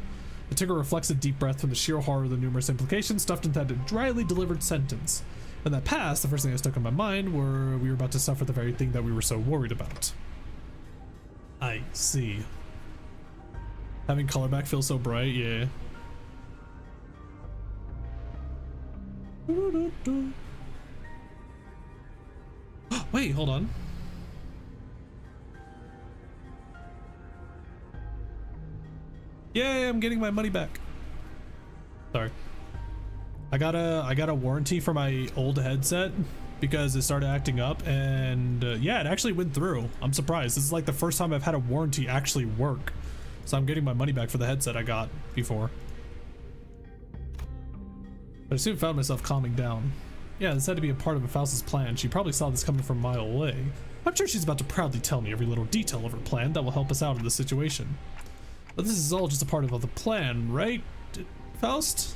I took a reflexive deep breath from the sheer horror of the numerous implications stuffed into that dryly delivered sentence. When that passed, the first thing that stuck in my mind were we were about to suffer the very thing that we were so worried about. I see. Having color back feels so bright, yeah. Wait, hold on. Yay, I'm getting my money back. Sorry. I got a warranty for my old headset because it started acting up, and yeah, it actually went through. I'm surprised. This is like the first time I've had a warranty actually work. So I'm getting my money back for the headset I got before. But I soon found myself calming down. Yeah, this had to be a part of Faust's plan. She probably saw this coming from a mile away. I'm sure she's about to proudly tell me every little detail of her plan that will help us out in this situation. But this is all just a part of the plan, right, Faust?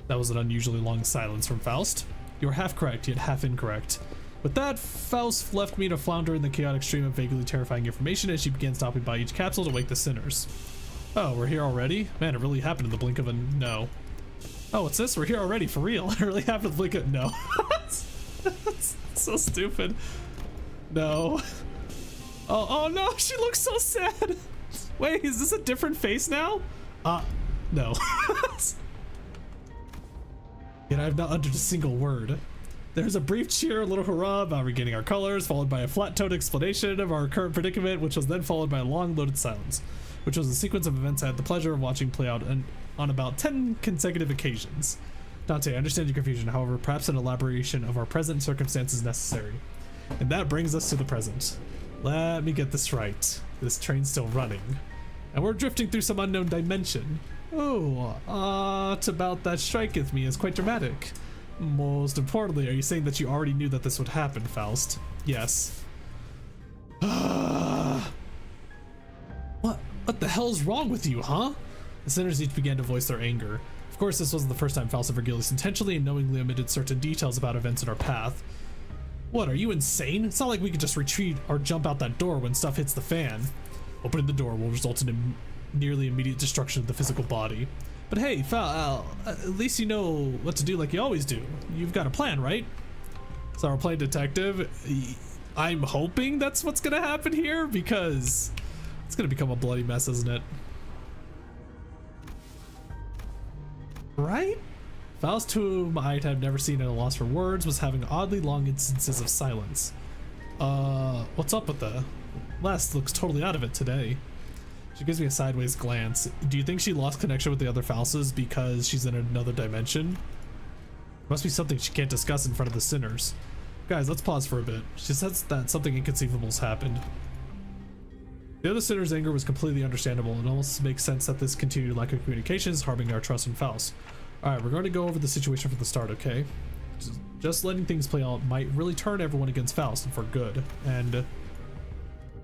That was an unusually long silence from Faust. You were half correct, yet half incorrect. With that, Faust left me to flounder in the chaotic stream of vaguely terrifying information as she began stopping by each capsule to wake the sinners. Oh, we're here already? Man, it really happened in the blink of a no. Oh, what's this? We're here already, for real. It really happened in the blink of no. That's so stupid. No. Oh no, she looks so sad. Wait, is this a different face now? No. Yet I have not uttered a single word. There's a brief cheer, a little hurrah about regaining our colors, followed by a flat-toned explanation of our current predicament, which was then followed by a long loaded silence, which was a sequence of events I had the pleasure of watching play out on about 10 consecutive occasions. Dante, I understand your confusion, however, perhaps an elaboration of our present circumstances is necessary. And that brings us to the present. Let me get this right. This train's still running, and we're drifting through some unknown dimension. Oh, about that striketh me as quite dramatic. Most importantly, are you saying that you already knew that this would happen, Faust? Yes. What the hell's wrong with you, huh? The sinners each began to voice their anger. Of course, this wasn't the first time Faust ever Gillies intentionally and knowingly omitted certain details about events in our path. What, are you insane? It's not like we could just retreat or jump out that door when stuff hits the fan. Opening the door will result in nearly immediate destruction of the physical body. But hey, at least you know what to do like you always do. You've got a plan, right? So we're playing detective. I'm hoping that's what's gonna happen here, because it's gonna become a bloody mess, isn't it? Right? Faust, whom I have never seen at a loss for words, was having oddly long instances of silence. What's up with the... Les looks totally out of it today. She gives me a sideways glance. Do you think she lost connection with the other Faustas because she's in another dimension? Must be something she can't discuss in front of the sinners. Guys, let's pause for a bit. She says that something inconceivable's happened. The other sinner's anger was completely understandable. It almost makes sense that this continued lack of communication is harming our trust in Faust. Alright, we're going to go over the situation from the start, okay? Just letting things play out might really turn everyone against Faust and for good. And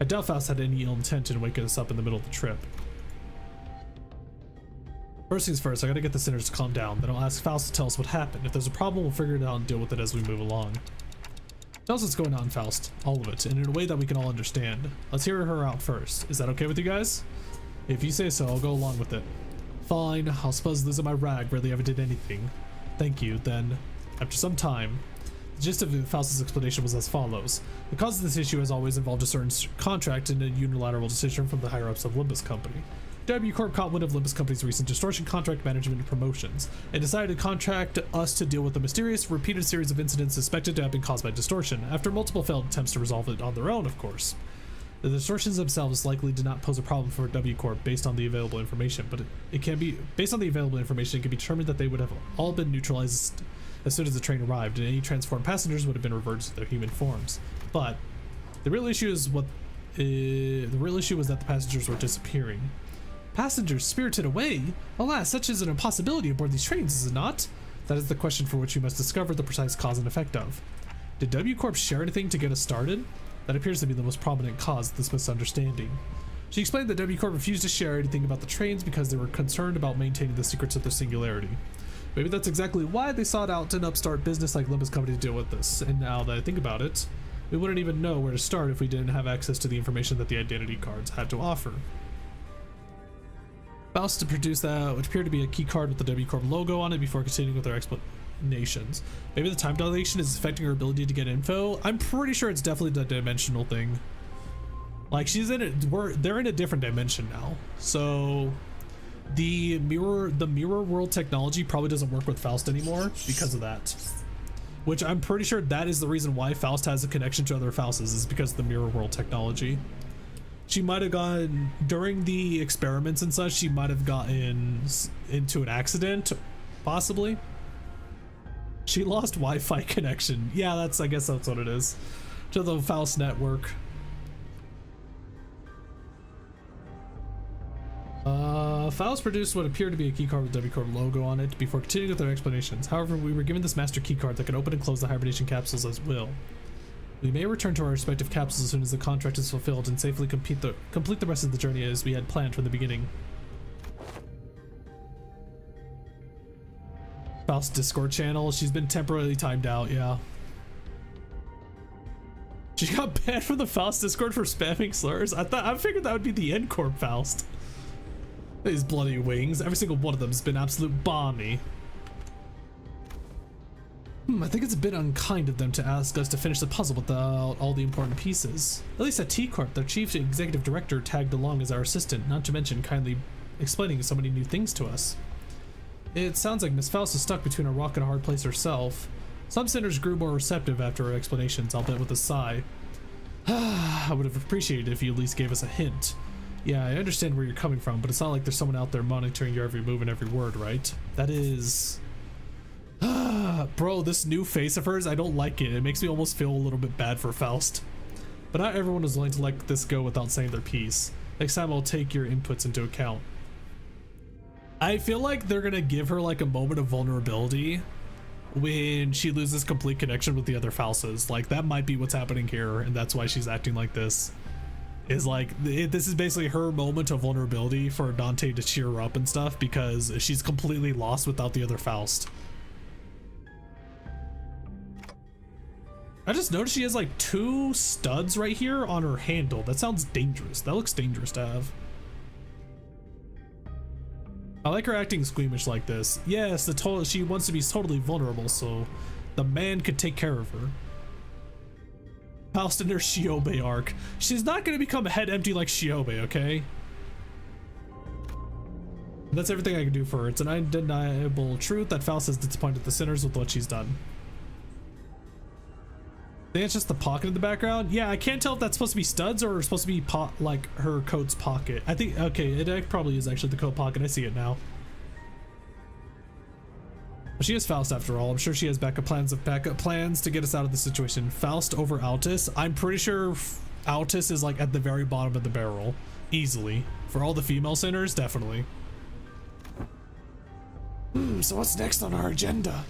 I doubt Faust had any ill intent in waking us up in the middle of the trip. First things first, I gotta get the sinners to calm down. Then I'll ask Faust to tell us what happened. If there's a problem, we'll figure it out and deal with it as we move along. Tell us what's going on, Faust. All of it, and in a way that we can all understand. Let's hear her out first. Is that okay with you guys? If you say so, I'll go along with it. Fine, I'll suppose losing my rag really ever did anything. Thank you, then. After some time, the gist of Faust's explanation was as follows. The cause of this issue has always involved a certain contract and a unilateral decision from the higher-ups of Limbus Company. W Corp caught wind of Limbus Company's recent distortion contract management and promotions, and decided to contract us to deal with the mysterious, repeated series of incidents suspected to have been caused by distortion, after multiple failed attempts to resolve it on their own, of course. The distortions themselves likely did not pose a problem for W Corp based on the available information, but it can be based on the available information. It can be determined that they would have all been neutralized as soon as the train arrived, and any transformed passengers would have been reverted to their human forms. But the real issue is was that the passengers were disappearing. Passengers spirited away? Alas, such is an impossibility aboard these trains, is it not? That is the question for which you must discover the precise cause and effect of. Did W Corp share anything to get us started? That appears to be the most prominent cause of this misunderstanding. She explained that W Corp refused to share anything about the trains because they were concerned about maintaining the secrets of their singularity. Maybe that's exactly why they sought out an upstart business like Limbus Company to deal with this, and now that I think about it, we wouldn't even know where to start if we didn't have access to the information that the identity cards had to offer. Faust to produce that which appeared to be a key card with the W Corp logo on it before continuing with their explanations. Maybe the time dilation is affecting her ability to get info. I'm pretty sure it's definitely the dimensional thing. Like she's in it, they're in a different dimension now. So the mirror world technology probably doesn't work with Faust anymore because of that. Which I'm pretty sure that is the reason why Faust has a connection to other Fausts, is because of the mirror world technology. She might have gotten, during the experiments and such, she might have gotten into an accident, possibly. She lost Wi-Fi connection. Yeah, I guess that's what it is. To the Faust network. Faust produced what appeared to be a keycard with W Corp logo on it before continuing with their explanations. However, we were given this master keycard that can open and close the hibernation capsules as will. We may return to our respective capsules as soon as the contract is fulfilled and safely complete the rest of the journey as we had planned from the beginning. Faust Discord channel. She's been temporarily timed out, yeah. She got banned from the Faust Discord for spamming slurs. I figured that would be the N Corp Faust. These bloody wings. Every single one of them has been absolute balmy. I think it's a bit unkind of them to ask us to finish the puzzle without all the important pieces. At least at T-Corp, their chief executive director tagged along as our assistant, not to mention kindly explaining so many new things to us. It sounds like Miss Faust is stuck between a rock and a hard place herself. Some sinners grew more receptive after her explanations, albeit with a sigh. I would have appreciated it if you at least gave us a hint. Yeah, I understand where you're coming from, but it's not like there's someone out there monitoring your every move and every word, right? That is... Bro, this new face of hers, I don't like it. It makes me almost feel a little bit bad for Faust. But not everyone is willing to let this go without saying their piece. Next time I'll take your inputs into account. I feel like they're gonna give her like a moment of vulnerability when she loses complete connection with the other Faustas. Like that might be what's happening here, and that's why she's acting like this. Is like, this is basically her moment of vulnerability for Dante to cheer her up and stuff, because she's completely lost without the other Faust. I just noticed she has like 2 studs right here on her handle. That sounds dangerous. That looks dangerous to have. I like her acting squeamish like this. Yes, she wants to be totally vulnerable so the man could take care of her. Faust in her Shiobe arc. She's not going to become head empty like Shiobe, okay? That's everything I can do for her. It's an undeniable truth that Faust has disappointed the sinners with what she's done. I think it's just the pocket in the background. Yeah, I can't tell if that's supposed to be studs or supposed to be like her coat's pocket. I think, okay, it probably is actually the coat pocket. I see it now. But she is Faust after all. I'm sure she has backup plans to get us out of the situation. Faust over Altus. I'm pretty sure Altus is like at the very bottom of the barrel. Easily. For all the female sinners, definitely. So what's next on our agenda?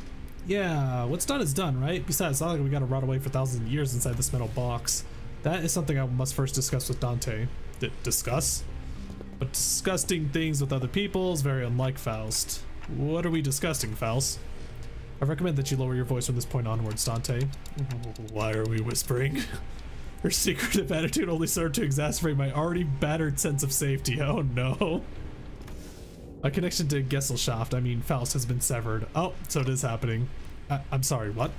Yeah, what's done is done, right? Besides, it's not like we gotta rot away for thousands of years inside this metal box. That is something I must first discuss with Dante. Discuss? But discussing things with other people is very unlike Faust. What are we discussing, Faust? I recommend that you lower your voice from this point onwards, Dante. Why are we whispering? Her secretive attitude only served to exacerbate my already battered sense of safety. Oh no. My connection to Gesellschaft, I mean Faust, has been severed. Oh, so it is happening. I'm sorry, what?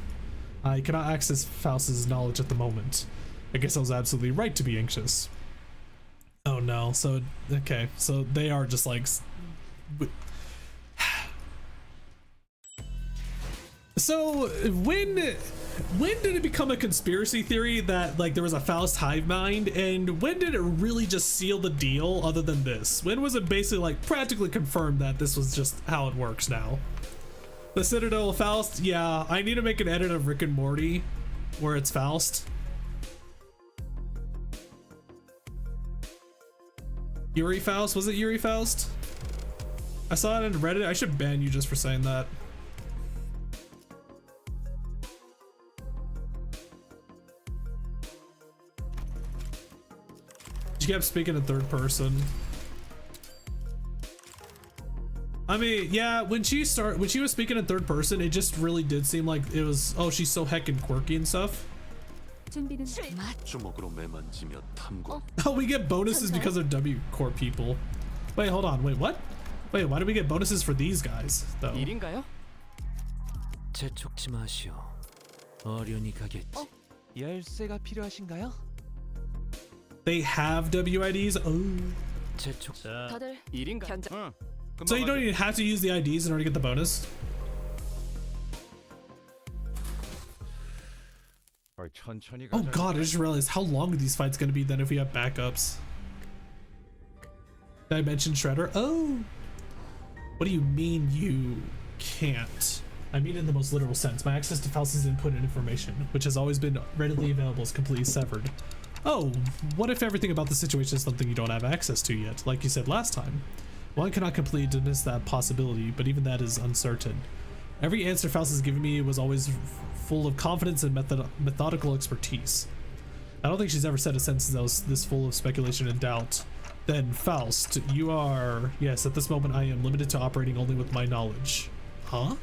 I cannot access Faust's knowledge at the moment. I guess I was absolutely right to be anxious. Oh no, so, okay, so they are just like... So, when did it become a conspiracy theory that, like, there was a Faust hive mind, and when did it really just seal the deal other than this? When was it basically, like, practically confirmed that this was just how it works now? The Citadel of Faust? Yeah, I need to make an edit of Rick and Morty where it's Faust. Yuri Faust? Was it Yuri Faust? I saw it in Reddit. I should ban you just for saying that. She kept speaking in third person. I mean, yeah, when she was speaking in third person, it just really did seem like it was, oh, she's so heckin' quirky and stuff. Oh, we get bonuses because of W Core people. Wait, hold on. Wait, what? Wait, why do we get bonuses for these guys, though? They have WIDs? Oh. So you don't even have to use the IDs in order to get the bonus? Oh god, I just realized how long are these fights gonna be then if we have backups. Did I mention Shredder? Oh! What do you mean you can't? I mean in the most literal sense. My access to Faust's input and information, which has always been readily available, is completely severed. Oh, what if everything about the situation is something you don't have access to yet, like you said last time? One cannot completely dismiss that possibility, but even that is uncertain. Every answer Faust has given me was always full of confidence and methodical expertise. I don't think she's ever said a sentence that was this full of speculation and doubt. Then, Faust, you are... Yes, at this moment I am limited to operating only with my knowledge. Huh?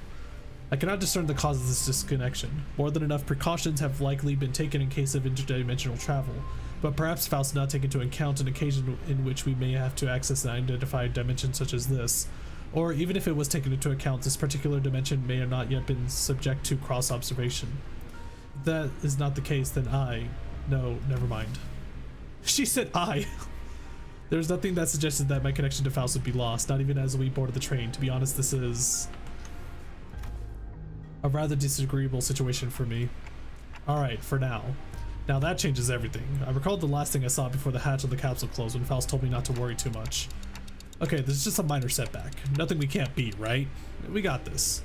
I cannot discern the cause of this disconnection. More than enough precautions have likely been taken in case of interdimensional travel, but perhaps Faust did not take into account an occasion in which we may have to access an identified dimension such as this. Or even if it was taken into account, this particular dimension may have not yet been subject to cross-observation. If that is not the case, then no, never mind. She said I. There's nothing that suggested that my connection to Faust would be lost, not even as we boarded the train. To be honest, this is a rather disagreeable situation for me. Alright, for now. Now that changes everything. I recalled the last thing I saw before the hatch of the capsule closed when Faust told me not to worry too much. Okay, this is just a minor setback. Nothing we can't beat, right? We got this.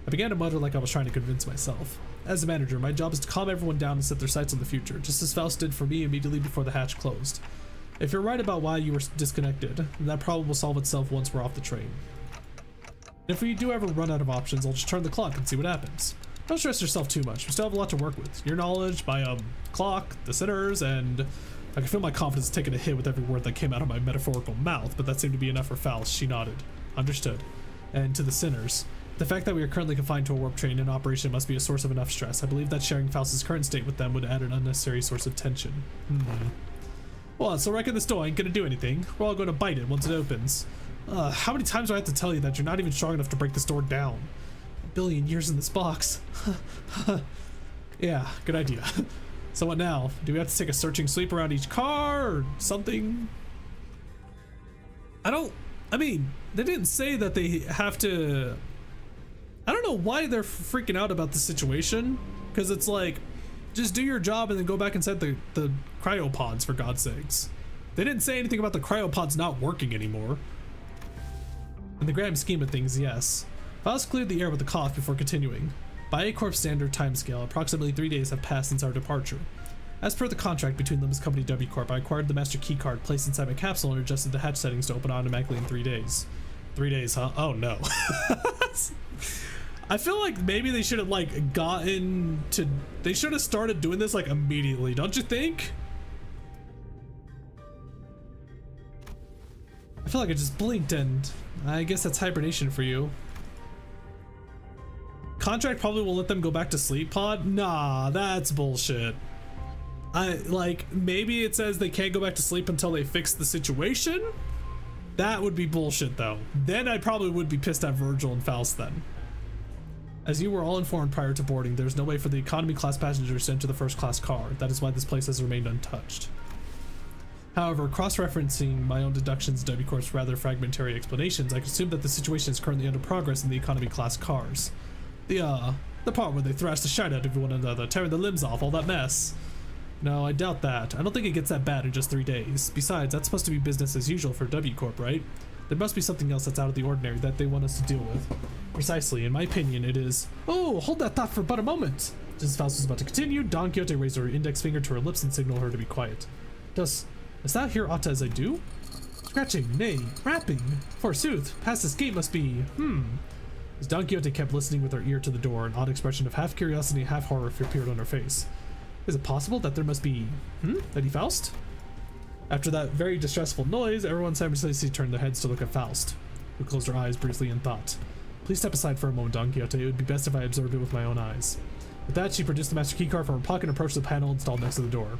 I began to mutter like I was trying to convince myself. As a manager, my job is to calm everyone down and set their sights on the future, just as Faust did for me immediately before the hatch closed. If you're right about why you were disconnected, then that problem will solve itself once we're off the train. If we do ever run out of options, I'll just turn the clock and see what happens. Don't stress yourself too much. We still have a lot to work with. Your knowledge, my clock, the sinners, and I can feel my confidence taking a hit with every word that came out of my metaphorical mouth, but that seemed to be enough for Faust. She nodded. Understood. And to the sinners, the fact that we are currently confined to a warp train in operation must be a source of enough stress. I believe that sharing Faust's current state with them would add an unnecessary source of tension. Well, so wrecking this door ain't gonna do anything. We're all gonna bite it once it opens. How many times do I have to tell you that you're not even strong enough to break this door down? A billion years in this box. Yeah, good idea. So what now? Do we have to take a searching sweep around each car or something? I mean, they didn't say that they have to... I don't know why they're freaking out about the situation, because it's like, just do your job and then go back inside the cryopods, for God's sakes. They didn't say anything about the cryopods not working anymore. In the grand scheme of things, yes. Faust cleared the air with a cough before continuing. By A Corp standard timescale, approximately 3 days have passed since our departure. As per the contract between Limbus Company W Corp, I acquired the master key card, placed inside my capsule, and adjusted the hatch settings to open automatically in 3 days. 3 days, huh? Oh no. I feel like maybe they should have like they should have started doing this like immediately, don't you think? I feel like I just blinked and I guess that's hibernation for you. Contract probably will let them go back to sleep pod? Nah, that's bullshit. Maybe it says they can't go back to sleep until they fix the situation? That would be bullshit though. Then I probably would be pissed at Virgil and Faust then. As you were all informed prior to boarding, there's no way for the economy class passengers to enter the first class car. That is why this place has remained untouched. However, cross-referencing my own deductions and W Corp's rather fragmentary explanations, I can assume that the situation is currently under progress in the economy class cars. The part where they thrash the shit out of one another, tearing the limbs off, all that mess. No, I doubt that. I don't think it gets that bad in just 3 days. Besides, that's supposed to be business as usual for W Corp, right? There must be something else that's out of the ordinary that they want us to deal with. Precisely, in my opinion, it is... Oh, hold that thought for but a moment! Just as Faust was about to continue, Don Quixote raised her index finger to her lips and signaled her to be quiet. Does thou hear aught as I do? Scratching, nay, rapping. Forsooth, past this gate must be... As Don Quixote kept listening with her ear to the door, an odd expression of half curiosity and half horror appeared on her face. Is it possible that there must be... Lady Faust? After that very distressful noise, everyone simultaneously turned their heads to look at Faust, who closed her eyes briefly in thought. Please step aside for a moment, Don Quixote. It would be best if I observed it with my own eyes. With that, she produced the master keycard from her pocket and approached the panel installed next to the door.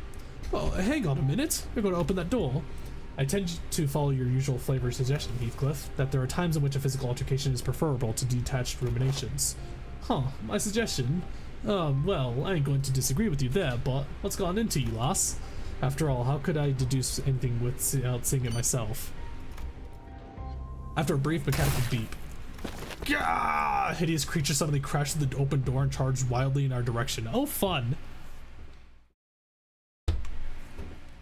Oh, hang on a minute. You're going to open that door. I tend to follow your usual flavor suggestion, Heathcliff, that there are times in which a physical altercation is preferable to detached ruminations. Huh, my suggestion? Well, I ain't going to disagree with you there, but what's gone into you, lass? After all, how could I deduce anything without seeing it myself? After a brief mechanical beep, Gah! A hideous creature suddenly crashed through the open door and charged wildly in our direction. Oh, fun!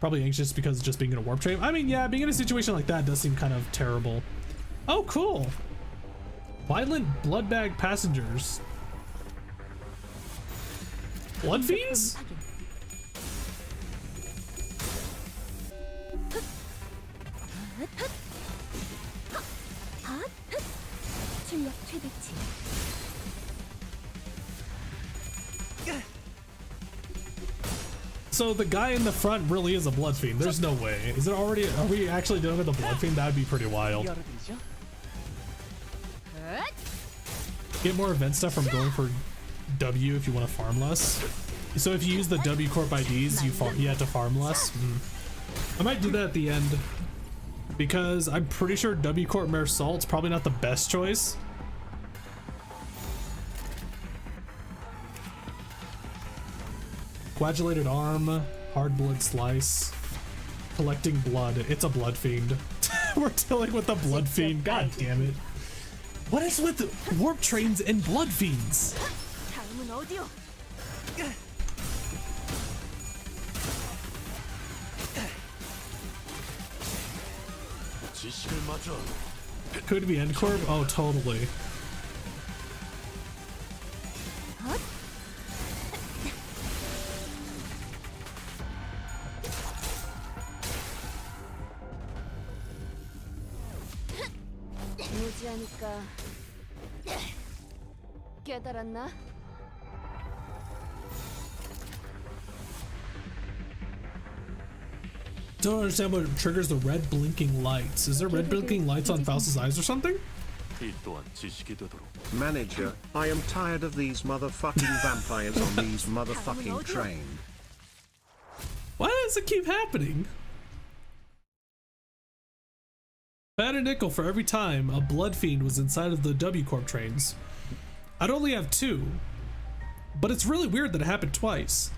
Probably anxious because just being in a warp train. I mean, yeah, being in a situation like that does seem kind of terrible. Oh, cool! Violent bloodbag passengers. Blood fiends? So the guy in the front really is a blood fiend. There's no way. Is it already? Are we actually dealing with a blood fiend? That would be pretty wild. Get more event stuff from going for W if you want to farm less. So if you use the W Corp IDs, you have to farm less. I might do that at the end because I'm pretty sure W Corp Mare Salt's probably not the best choice. Coagulated arm, hard blood slice, collecting blood. It's a blood fiend. We're dealing with a blood fiend. God damn it. What is with warp trains and blood fiends? Could be End Corp? Oh, totally. Don't understand what triggers the red blinking lights. Is there red blinking lights on Faust's eyes or something? Manager, I am tired of these motherfucking vampires on these motherfucking train. Why does it keep happening? Bet a nickel for every time a blood fiend was inside of the W Corp trains. I'd only have 2, but it's really weird that it happened twice.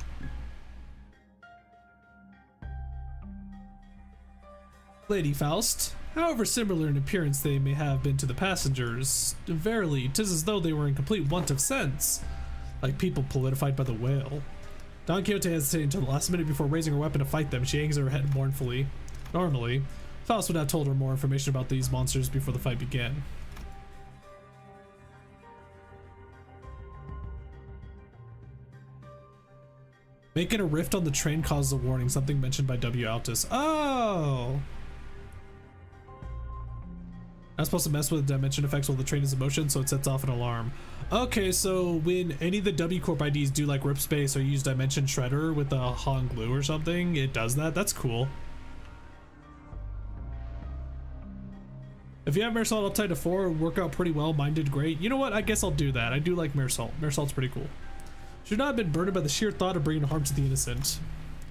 Lady Faust, however similar in appearance they may have been to the passengers, verily, 'tis as though they were in complete want of sense, like people politified by the whale. Don Quixote hesitated until the last minute before raising her weapon to fight them. She hangs her head mournfully. Normally, Faust would have told her more information about these monsters before the fight began. Making a rift on the train causes a warning, something mentioned by W. Altus. Oh! Not supposed to mess with dimension effects while the train is in motion, so it sets off an alarm. Okay, so when any of the W Corp IDs do like rip space or use dimension shredder with a Hong glue or something, it does that. That's cool. If you have Marisol uptight to 4, work out pretty well. Mine did great. You know what? I guess I'll do that. I do like Marisol. Marisol's pretty cool. Should not have been burdened by the sheer thought of bringing harm to the innocent.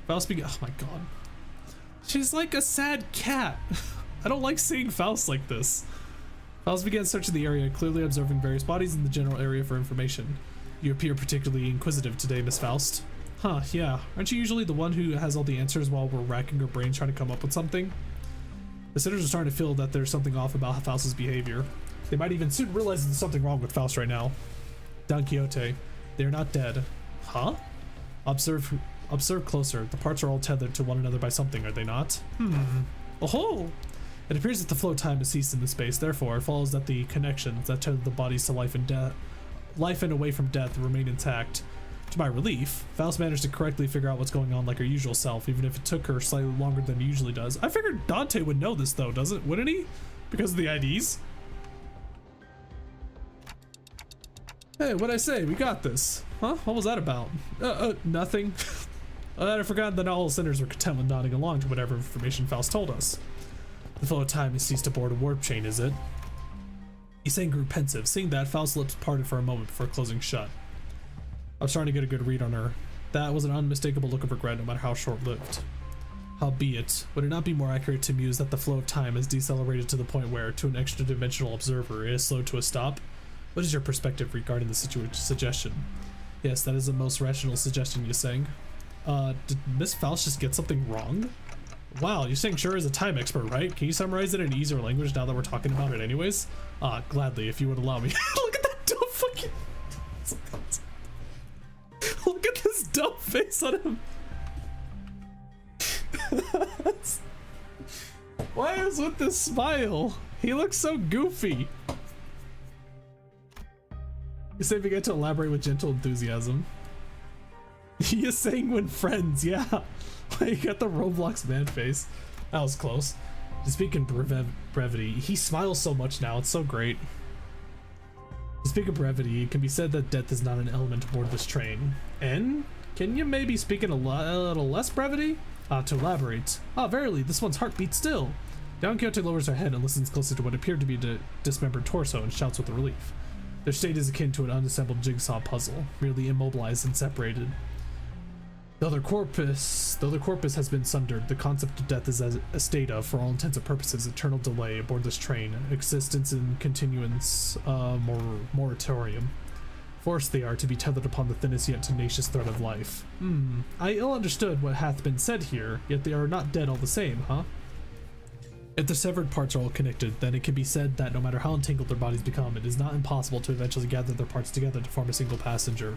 Faust began. Oh my god. She's like a sad cat. I don't like seeing Faust like this. Faust began searching the area, clearly observing various bodies in the general area for information. You appear particularly inquisitive today, Miss Faust. Huh, yeah. Aren't you usually the one who has all the answers while we're racking our brains trying to come up with something? The sitters are starting to feel that there's something off about Faust's behavior. They might even soon realize there's something wrong with Faust right now. Don Quixote. They are not dead. Huh? Observe closer. The parts are all tethered to one another by something, are they not? Oh! It appears that the flow of time has ceased in this space. Therefore, it follows that the connections that tether the bodies to life and away from death remain intact. To my relief, Faust managed to correctly figure out what's going on like her usual self, even if it took her slightly longer than it usually does. I figured Dante would know this though, wouldn't he? Because of the IDs? Hey, what'd I say? We got this. Huh? What was that about? Nothing. I forgot that all sinners were content with nodding along to whatever information Faust told us. The flow of time has ceased aboard a warp chain, is it? Isang grew pensive. Seeing that, Faust's lips parted for a moment before closing shut. I was trying to get a good read on her. That was an unmistakable look of regret, no matter how short-lived. Howbeit, would it not be more accurate to muse that the flow of time has decelerated to the point where, to an extra-dimensional observer, it is slowed to a stop? What is your perspective regarding the suggestion? Yes, that is the most rational suggestion, Isang. Did Miss Faust just get something wrong? Wow, Isang sure is a time expert, right? Can you summarize it in easier language now that we're talking about it anyways? Gladly, if you would allow me. Look at that dumb fucking... Look at this dumb face on him. Why is with this smile? He looks so goofy. You say we get to elaborate with gentle enthusiasm. He is saying when friends, yeah. You got the Roblox man face. That was close. To speak in brevity, he smiles so much now, it's so great. To speak of brevity, it can be said that death is not an element aboard this train. And can you maybe speak in a little less brevity? To elaborate. Verily, this one's heart beats still. Don Quixote lowers her head and listens closely to what appeared to be a dismembered torso and shouts with relief. Their state is akin to an unassembled jigsaw puzzle, merely immobilized and separated. Though their corpus has been sundered, the concept of death is as a state of, for all intents and purposes, eternal delay aboard this train, existence in continuance, moratorium. Forced they are to be tethered upon the thinnest yet tenacious thread of life. I ill understood what hath been said here, yet they are not dead all the same, huh? If the severed parts are all connected, then it can be said that no matter how entangled their bodies become, it is not impossible to eventually gather their parts together to form a single passenger.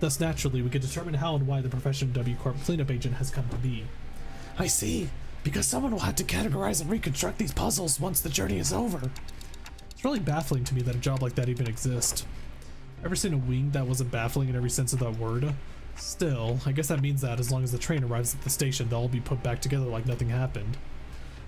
Thus, naturally, we can determine how and why the profession W Corp cleanup agent has come to be. I see. Because someone will have to categorize and reconstruct these puzzles once the journey is over. It's really baffling to me that a job like that even exists. Ever seen a wing that wasn't baffling in every sense of that word? Still, I guess that means that as long as the train arrives at the station, they'll all be put back together like nothing happened.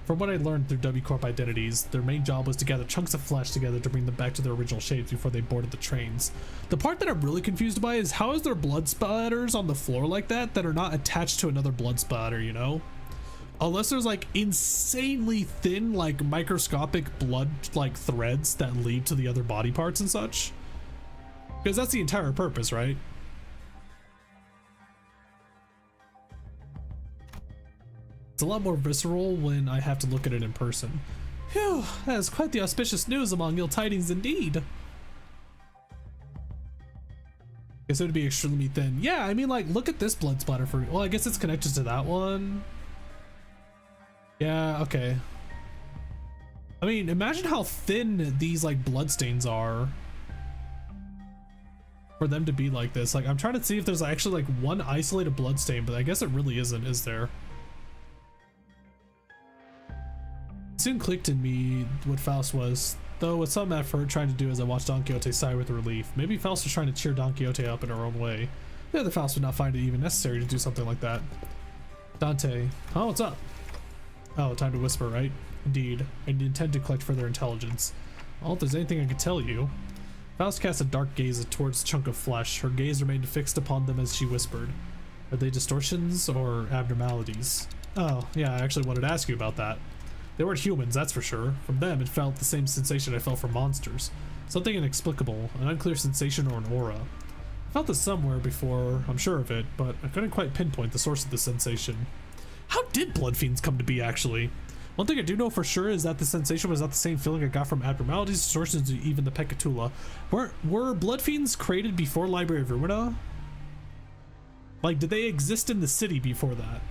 From what I learned through W Corp identities, their main job was to gather chunks of flesh together to bring them back to their original shapes before they boarded the trains. The part that I'm really confused by is how is there blood splatters on the floor like that are not attached to another blood splatter, you know? Unless there's like insanely thin, like microscopic blood like threads that lead to the other body parts and such. Because that's the entire purpose, right? It's a lot more visceral when I have to look at it in person. Phew, that is quite the auspicious news among ill tidings indeed. Guess it would be extremely thin. Yeah, I mean, like, look at this blood splatter for. Well, I guess it's connected to that one. Yeah, okay. I mean, imagine how thin these like blood stains are for them to be like this. Like, I'm trying to see if there's actually like one isolated blood stain, but I guess it really isn't, is there? It soon clicked in me what Faust was, though with some effort trying to do as I watched Don Quixote sigh with relief. Maybe Faust was trying to cheer Don Quixote up in her own way. The other Faust would not find it even necessary to do something like that. Dante. Oh, what's up? Oh, time to whisper, right? Indeed. I intend to collect further intelligence. Well, if there's anything I could tell you. Faust cast a dark gaze towards the chunk of flesh. Her gaze remained fixed upon them as she whispered. Are they distortions or abnormalities? Oh, yeah, I actually wanted to ask you about that. They weren't humans, that's for sure. From them, it felt the same sensation I felt from monsters. Something inexplicable, an unclear sensation or an aura. I felt this somewhere before, I'm sure of it, but I couldn't quite pinpoint the source of the sensation. How did blood fiends come to be, actually? One thing I do know for sure is that the sensation was not the same feeling I got from abnormalities, distortions, or even the Pecatula. Were blood fiends created before Library of Rumina? Like, did they exist in the city before that?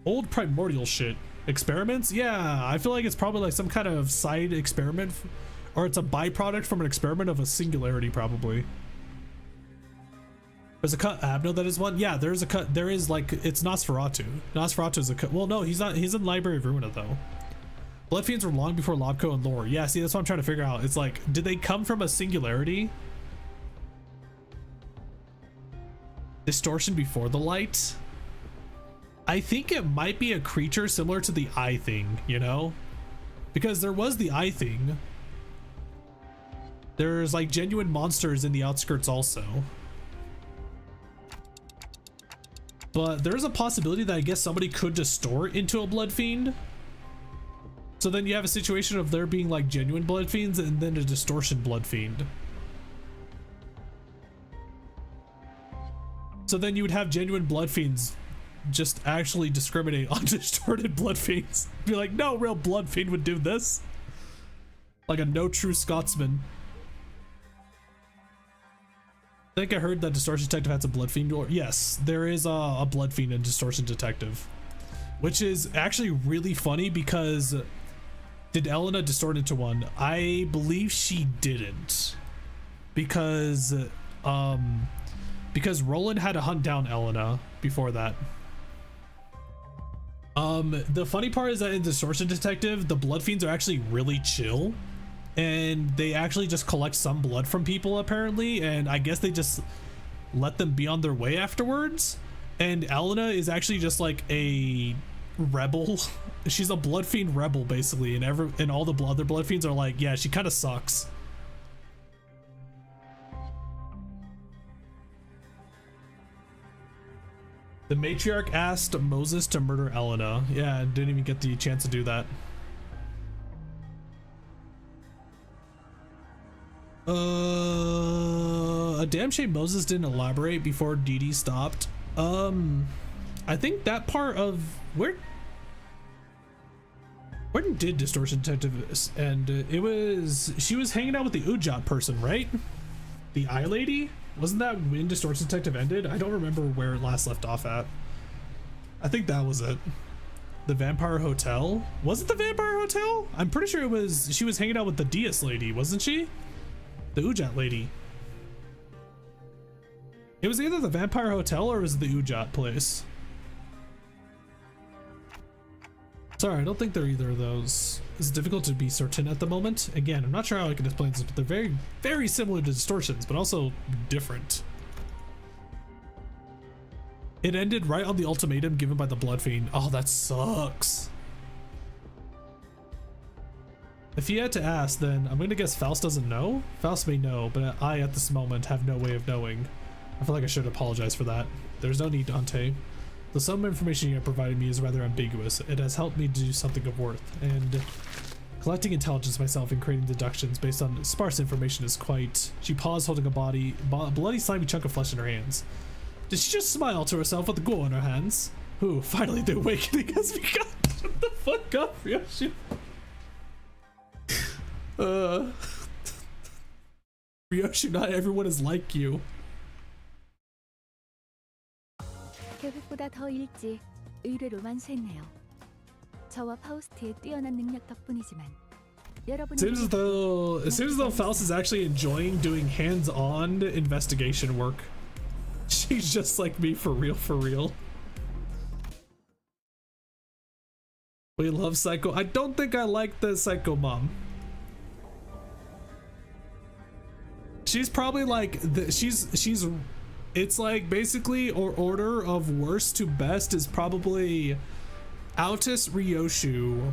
Old primordial shit. Experiments? Yeah, I feel like it's probably like some kind of side experiment, or it's a byproduct from an experiment of a singularity, probably. There's a cut. Abno, that is one. Yeah, there's a cut. There is like, it's Nosferatu. Nosferatu is a cut. Well, no, he's not. He's in Library of Rumina though. Blood fiends were long before Lobco and Lore. Yeah, see, that's what I'm trying to figure out. It's like, did they come from a singularity? Distortion before the light? I think it might be a creature similar to the eye thing, you know? Because there was the eye thing. There's like genuine monsters in the outskirts also. But there's a possibility that I guess somebody could distort into a blood fiend. So then you have a situation of there being like genuine blood fiends and then a distortion blood fiend. So then you would have genuine blood fiends just actually discriminate on distorted blood fiends. Be like, no real blood fiend would do this. Like a no true Scotsman. I think I heard that Distortion Detective has a blood fiend. Or yes, there is a blood fiend in Distortion Detective, which is actually really funny because did Elena distort into one? I believe she didn't, because Roland had to hunt down Elena before that. The funny part is that in Distortion Detective, the blood fiends are actually really chill. And they actually just collect some blood from people apparently, and I guess they just let them be on their way afterwards. And Elena is actually just like a rebel. She's a blood fiend rebel basically, and all the other blood fiends are like, yeah, she kind of sucks. The matriarch asked Moses to murder Elena. Yeah, didn't even get the chance to do that. A damn shame Moses didn't elaborate before Dee Dee stopped. I think that part of where did Distortion Detective end? She was hanging out with the Ujat person, right? The eye lady? Wasn't that when Distortion Detective ended? I don't remember where it last left off at. I think that was it. The Vampire Hotel? Was it the Vampire Hotel? I'm pretty sure it was. She was hanging out with the Diaz lady, wasn't she? The Ujat lady. It was either the Vampire Hotel or was it the Ujat place. Sorry, I don't think they're either of those. It's difficult to be certain at the moment. Again, I'm not sure how I can explain this, but they're very, very similar to Distortions, but also different. It ended right on the ultimatum given by the Blood Fiend. Oh, that sucks. If you had to ask, then I'm gonna guess Faust doesn't know. Faust may know, but I at this moment have no way of knowing. I feel like I should apologize for that. There's no need, Dante. Though some information you have provided me is rather ambiguous, it has helped me to do something of worth, and collecting intelligence myself and creating deductions based on sparse information is quite... She paused, holding a bloody slimy chunk of flesh in her hands. Did she just smile to herself with the ghoul in her hands? Ooh, finally the awakening has begun. Shut the fuck up, Yoshi. Yoshi, not everyone is like you. 계획보다 더 일찍 의뢰로만 샜네요. 저와 파우스트의 뛰어난 능력 덕분이지만 여러분이 It seems as though Faust is actually enjoying doing hands-on investigation work. She's just like me, for real, for real. We love Psycho. I don't think I like the Psycho Mom. She's probably like she's it's like basically order of worst to best is probably Altus Ryoshu.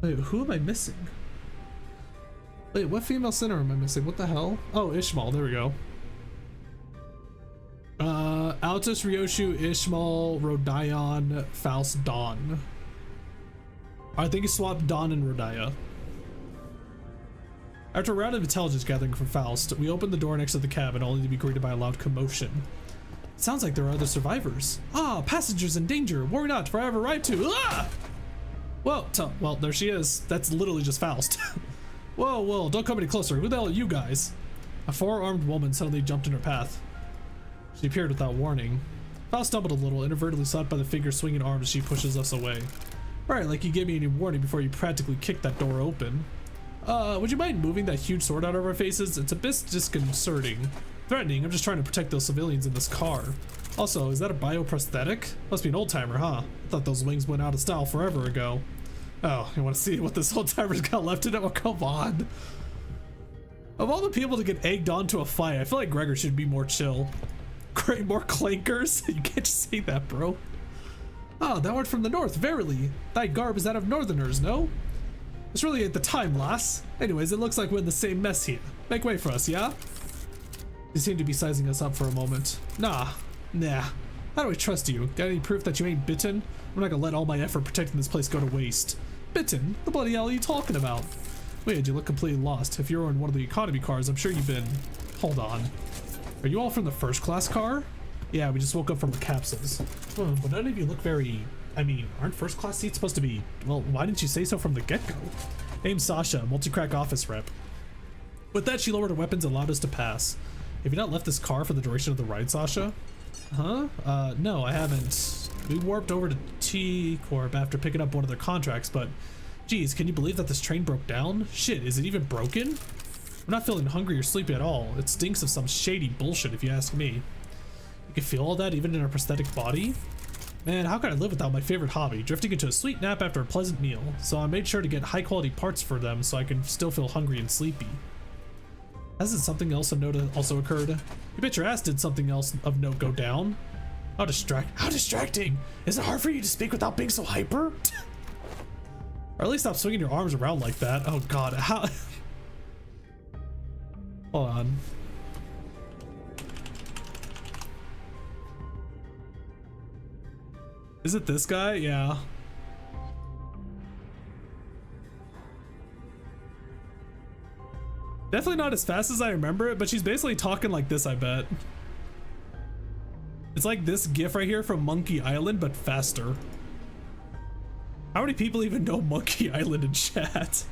Wait, who am I missing? Wait, what female center am I missing? What the hell? Oh, Ishmael, there we go. Altus, Ryoshu, Ishmael, Rodion, Faust, Dawn. I think he swapped Dawn and Rodaya. After a round of intelligence gathering from Faust, we opened the door next to the cabin only to be greeted by a loud commotion. It sounds like there are other survivors. Ah, passengers in danger. Worry not, for I have a right to. Ah! Whoa, well, there she is. That's literally just Faust. Whoa, don't come any closer. Who the hell are you guys? A four-armed woman suddenly jumped in her path. She appeared without warning. Faust stumbled a little, inadvertently slapped by the figure's swinging arm as she pushes us away. Right, like you gave me any warning before you practically kicked that door open. Would you mind moving that huge sword out of our faces? It's a bit disconcerting. Threatening, I'm just trying to protect those civilians in this car. Also, is that a bioprosthetic? Must be an old-timer, huh? I thought those wings went out of style forever ago. Oh, you want to see what this old-timer's got left in it? Oh, come on. Of all the people to get egged onto a fight, I feel like Gregor should be more chill. Great, more clankers? You can't just say that, bro. Ah, thou art from the north, verily. Thy garb is that of northerners, no? This really ain't the time, lass. Anyways, it looks like we're in the same mess here. Make way for us, yeah? You seem to be sizing us up for a moment. Nah. How do I trust you? Got any proof that you ain't bitten? I'm not gonna let all my effort protecting this place go to waste. Bitten? The bloody hell are you talking about? Wait, you look completely lost. If you're in one of the economy cars, I'm sure you've been... Hold on. Are you all from the first class car? Yeah, we just woke up from the capsules. But none of you look very... I mean, aren't first class seats supposed to be... Well, why didn't you say so from the get-go? Name's Sasha, multi-crack office rep. With that, she lowered her weapons and allowed us to pass. Have you not left this car for the duration of the ride, Sasha? Huh? No, I haven't. We warped over to T-Corp after picking up one of their contracts, but... Geez, can you believe that this train broke down? Shit, is it even broken? I'm not feeling hungry or sleepy at all. It stinks of some shady bullshit if you ask me. You can feel all that even in a prosthetic body? Man, how could I live without my favorite hobby, drifting into a sweet nap after a pleasant meal? So I made sure to get high quality parts for them so I can still feel hungry and sleepy. Hasn't something else of note also occurred? You bet your ass did something else of note go down. How distracting! Is it hard for you to speak without being so hyper? Or at least stop swinging your arms around like that. Oh god, how... Hold on. Is it this guy? Yeah. Definitely not as fast as I remember it, but she's basically talking like this, I bet. It's like this gif right here from Monkey Island, but faster. How many people even know Monkey Island in chat?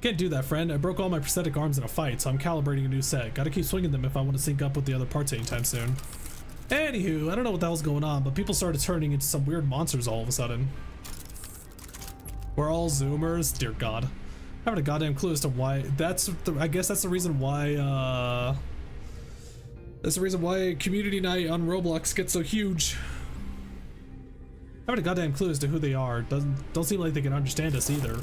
Can't do that, friend. I broke all my prosthetic arms in a fight, so I'm calibrating a new set. Gotta keep swinging them if I want to sync up with the other parts anytime soon. Anywho, I don't know what the hell's going on, but people started turning into some weird monsters all of a sudden. We're all Zoomers? Dear God. I haven't a goddamn clue as to why. I guess that's the reason why, that's the reason why community night on Roblox gets so huge. I haven't a goddamn clue as to who they are. Don't seem like they can understand us either.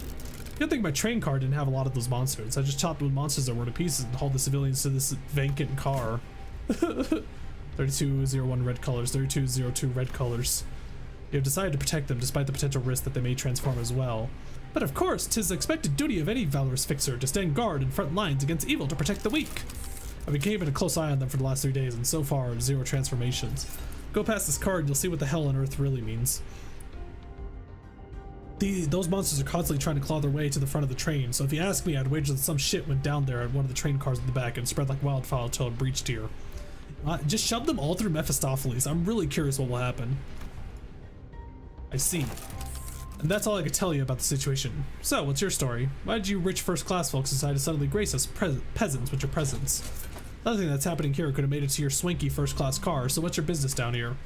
Good thing my train car didn't have a lot of those monsters. I just chopped the monsters that were to pieces and hauled the civilians to this vacant car. 3201 red colors, 3202 red colors. You have decided to protect them despite the potential risk that they may transform as well. But of course, 'tis the expected duty of any valorous fixer to stand guard in front lines against evil to protect the weak. I've been keeping a close eye on them for the last 3 days, and so far, 0 transformations. Go past this card and you'll see what the hell on earth really means. Those monsters are constantly trying to claw their way to the front of the train, so if you ask me, I'd wager that some shit went down there at one of the train cars in the back and spread like wildfire until it breached here. Just shove them all through Mephistopheles. I'm really curious what will happen. I see. And that's all I could tell you about the situation. So, what's your story? Why did you rich first-class folks decide to suddenly grace us peasants with your presence? Nothing that's happening here could have made it to your swanky first-class car, so what's your business down here?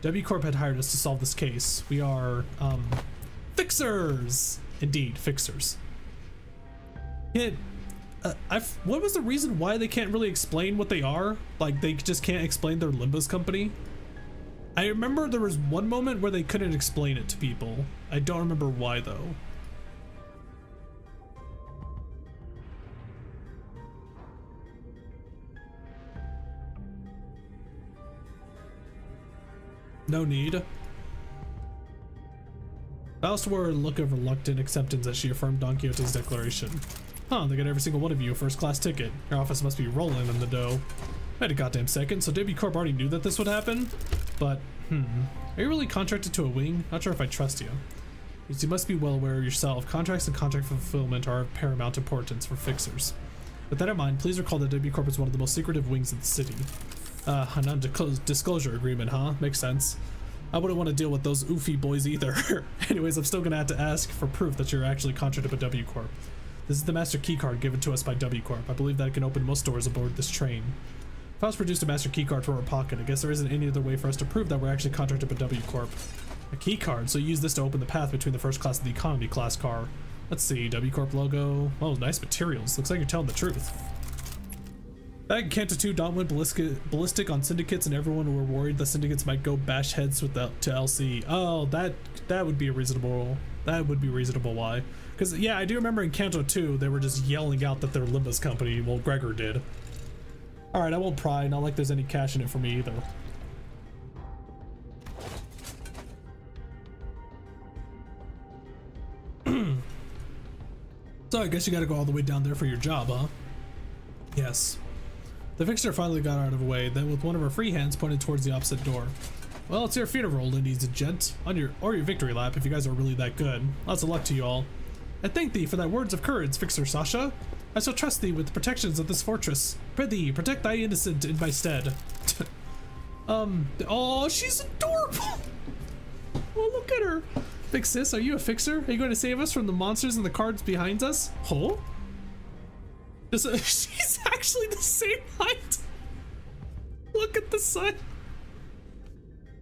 W Corp had hired us to solve this case. We are, Fixers! Indeed, fixers. It, what was the reason why they can't really explain what they are? Like, they just can't explain their Limbus company? I remember there was one moment where they couldn't explain it to people. I don't remember why, though. No need. Faust wore a look of reluctant acceptance as she affirmed Don Quixote's declaration. Huh, they got every single one of you a first class ticket. Your office must be rolling in the dough. Wait a goddamn second, so W Corp already knew that this would happen? But, are you really contracted to a wing? Not sure if I trust you. As you must be well aware yourself, contracts and contract fulfillment are of paramount importance for fixers. With that in mind, please recall that W Corp is one of the most secretive wings of the city. A non-disclosure agreement, huh? Makes sense. I wouldn't want to deal with those oofy boys either. Anyways, I'm still gonna have to ask for proof that you're actually contracted with W Corp. This is the master key card given to us by W Corp. I believe that it can open most doors aboard this train. Faust produced a master key card from her pocket. I guess there isn't any other way for us to prove that we're actually contracted with W Corp. A key card, so use this to open the path between the first class and the economy class car. Let's see, W Corp logo. Oh, nice materials. Looks like you're telling the truth. Back in Canto 2, Dom went ballistic on syndicates, and everyone were worried the syndicates might go bash heads with to LC. Oh, that would be reasonable. That would be reasonable. Why? Because yeah, I do remember in Canto 2 they were just yelling out that they're Limbus company. Well, Gregor did. All right, I won't pry. Not like there's any cash in it for me either. So I guess you got to go all the way down there for your job, huh? Yes. The fixer finally got out of the way, then with one of her free hands pointed towards the opposite door. Well, it's your funeral, ladies and gents, or your victory lap if you guys are really that good. Lots of luck to you all. I thank thee for thy words of courage, Fixer Sasha. I shall trust thee with the protections of this fortress. Prithee, protect thy innocent in my stead. Oh, she's adorable. Oh, look at her. Big sis, are you a fixer? Are you going to save us from the monsters and the cards behind us? Oh? She's actually the same height. Look at the side.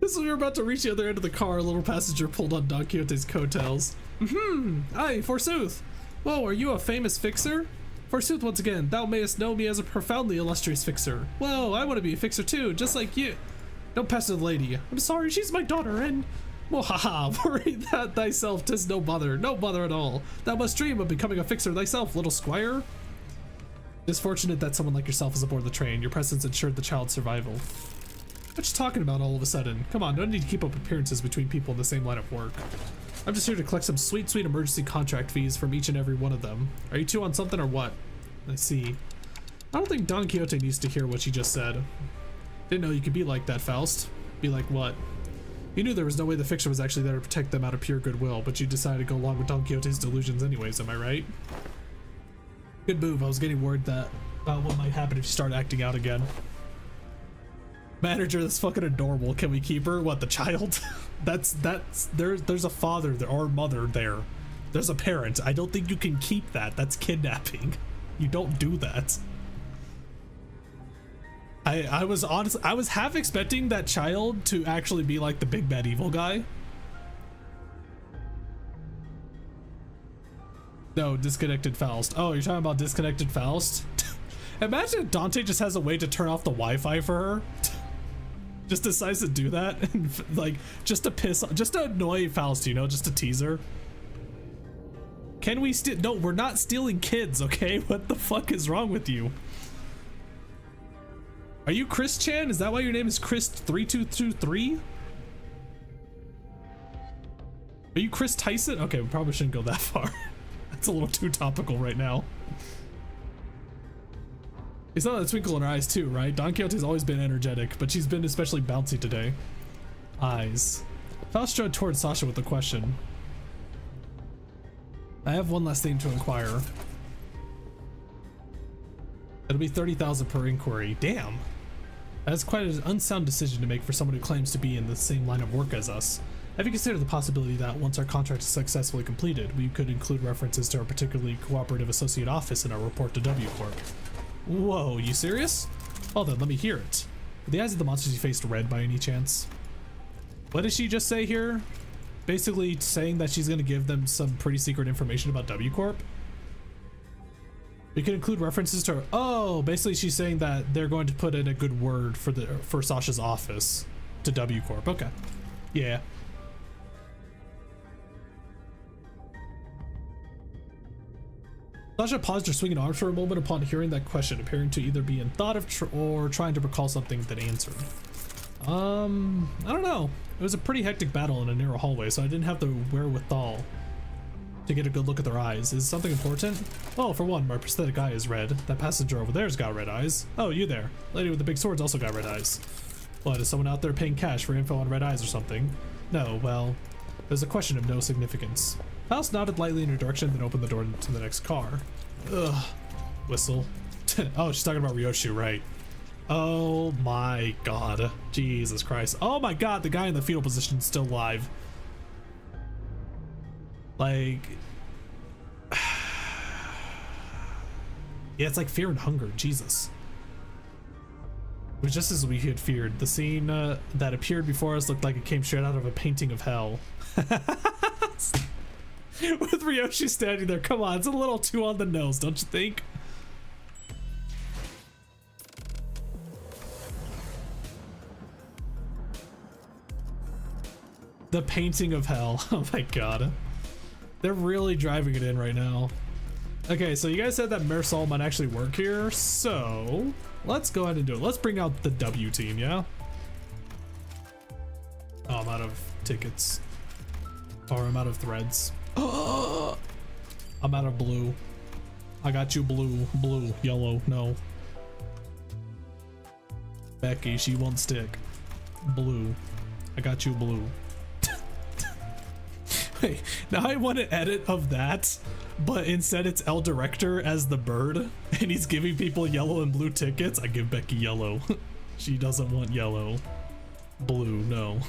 This is when we were about to reach the other end of the car. A little passenger pulled on Don Quixote's coattails. Aye, forsooth. Whoa, are you a famous fixer? Forsooth, once again, thou mayest know me as a profoundly illustrious fixer. Whoa, I want to be a fixer too, just like you. Don't pass to the lady. I'm sorry, she's my daughter, and... Well, haha, worry that thyself, 'tis no bother at all. Thou must dream of becoming a fixer thyself, little squire. It is fortunate that someone like yourself is aboard the train. Your presence ensured the child's survival. What you talking about all of a sudden? Come on, don't need to keep up appearances between people in the same line of work. I'm just here to collect some sweet emergency contract fees from each and every one of them. Are you two on something or what? I see. I don't think Don Quixote needs to hear what she just said. Didn't know you could be like that, Faust. Be like what? You knew there was no way the fixer was actually there to protect them out of pure goodwill, but you decided to go along with Don Quixote's delusions anyways, am I right? Good move. I was getting worried that about what might happen if you start acting out again. Manager, that's fucking adorable. Can we keep her? What, the child? there's a father there or mother there. There's a parent. I don't think you can keep that. That's kidnapping. You don't do that. I was half expecting that child to actually be like the big bad evil guy. No, disconnected Faust. Oh, you're talking about disconnected Faust? Imagine if Dante just has a way to turn off the Wi-Fi for her. Just decides to do that, and like just to annoy Faust, you know, just to tease her. Can we steal? No, we're not stealing kids, okay? What the fuck is wrong with you? Are you Chris Chan? Is that why your name is Chris 3223? Are you Chris Tyson? Okay, we probably shouldn't go that far. That's a little too topical right now. It's not that twinkle in her eyes too, right? Don Quixote's always been energetic, but she's been especially bouncy today. Eyes. Faust strode towards Sasha with a question. I have one last thing to inquire. It'll be 30,000 per inquiry. Damn. That's quite an unsound decision to make for someone who claims to be in the same line of work as us. Have you considered the possibility that once our contract is successfully completed, we could include references to our particularly cooperative associate office in our report to W Corp? Whoa, you serious? Well then, let me hear it. Were the eyes of the monsters you faced red by any chance? What did she just say here? basically saying that she's going to give them some pretty secret information about W Corp. We can include references to her. Oh, basically she's saying that they're going to put in a good word for Sasha's office to W Corp. Okay. Yeah. Sasha paused her swinging arms for a moment upon hearing that question, appearing to either be in thought of or trying to recall something that answered. I don't know. It was a pretty hectic battle in a narrow hallway, so I didn't have the wherewithal to get a good look at their eyes. Is something important? Well, for one, my prosthetic eye is red. That passenger over there's got red eyes. Oh, you there. Lady with the big sword's also got red eyes. What, is someone out there paying cash for info on red eyes or something? No, well, there's a question of no significance. Faust nodded lightly in her direction, then opened the door to the next car. Ugh. Whistle. Oh, she's talking about Ryoshu, right? Oh my god. Jesus Christ. Oh my god, the guy in the fetal position is still alive. Like... yeah, it's like Fear and Hunger. Jesus. It was just as we had feared. The scene that appeared before us looked like it came straight out of a painting of hell. With Ryoshu standing there. Come on, it's a little too on the nose, don't you think? The painting of hell. Oh my god. They're really driving it in right now. Okay, so you guys said that Marisol might actually work here, so let's go ahead and do it. Let's bring out the W team, yeah? Oh, I'm out of tickets. Or I'm out of threads. Oh, I'm out of blue. I got you blue, blue, yellow, no. Becky, she won't stick. Blue. I got you blue. Wait, now I want an edit of that, but instead it's El Director as the bird, and he's giving people yellow and blue tickets. I give Becky yellow. She doesn't want yellow. Blue, no.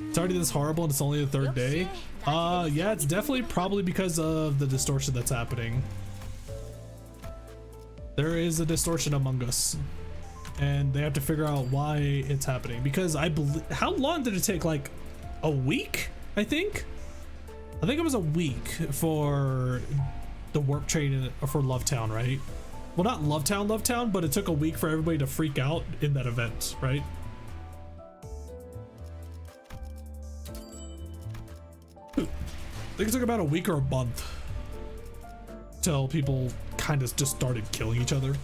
It's already this horrible and it's only the third day. Yeah, it's definitely probably because of the distortion that's happening. There is a distortion among us, and they have to figure out why it's happening, because I believe, how long did it take? Like a week, I think it was a week for the warp train for Lovetown, right? Well, not Lovetown, but it took a week for everybody to freak out in that event, right? I think it took about a week or a month till people kind of just started killing each other.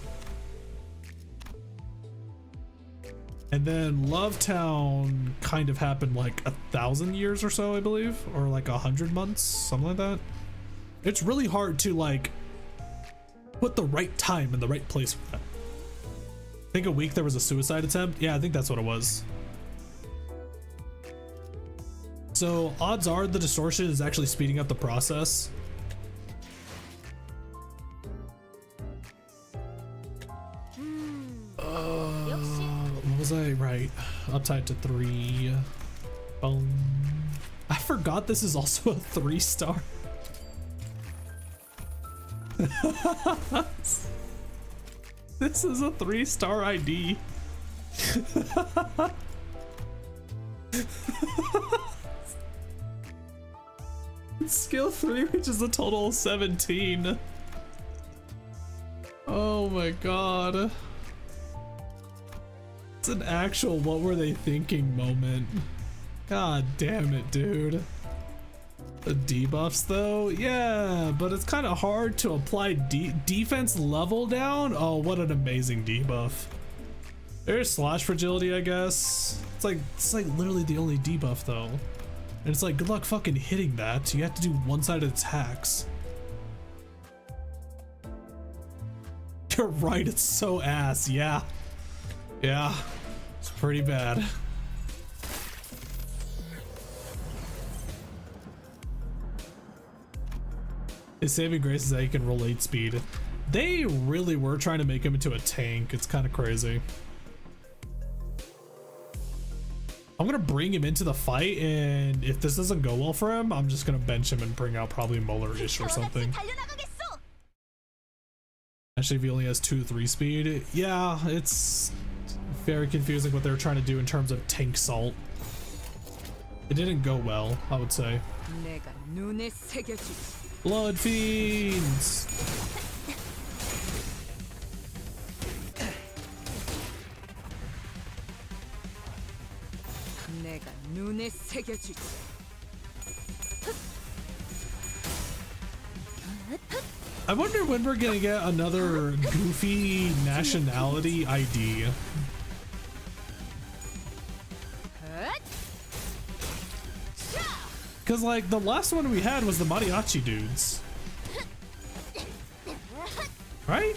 And then Lovetown kind of happened like 1,000 years or so, I believe, or like 100 months, something like that. It's really hard to like put the right time in the right place with that. I think a week there was a suicide attempt. Yeah, I think that's what it was. So odds are the distortion is actually speeding up the process. Was I right? Uptight to 3. Boom. I forgot this is also a 3-star. This is a 3-star ID. Skill 3, which is a total of 17. Oh my god. It's an actual what were they thinking moment. God damn it, dude. The debuffs though? Yeah, but it's kind of hard to apply defense level down. Oh, what an amazing debuff. There's slash fragility, I guess. It's like literally the only debuff though. And it's like, good luck fucking hitting that. You have to do one-sided attacks. You're right, it's so ass. Yeah. Yeah. It's pretty bad. His saving grace is that he can roll 8 speed. They really were trying to make him into a tank. It's kind of crazy. I'm gonna bring him into the fight, and if this doesn't go well for him, I'm just gonna bench him and bring out probably Muller-ish or something. Actually, if he only has 2-3 speed, yeah, it's Very confusing what they were trying to do in terms of tank salt. It didn't go well, I would say. Blood fiends! I wonder when we're gonna get another goofy nationality ID. Because, like, the last one we had was the mariachi dudes. Right?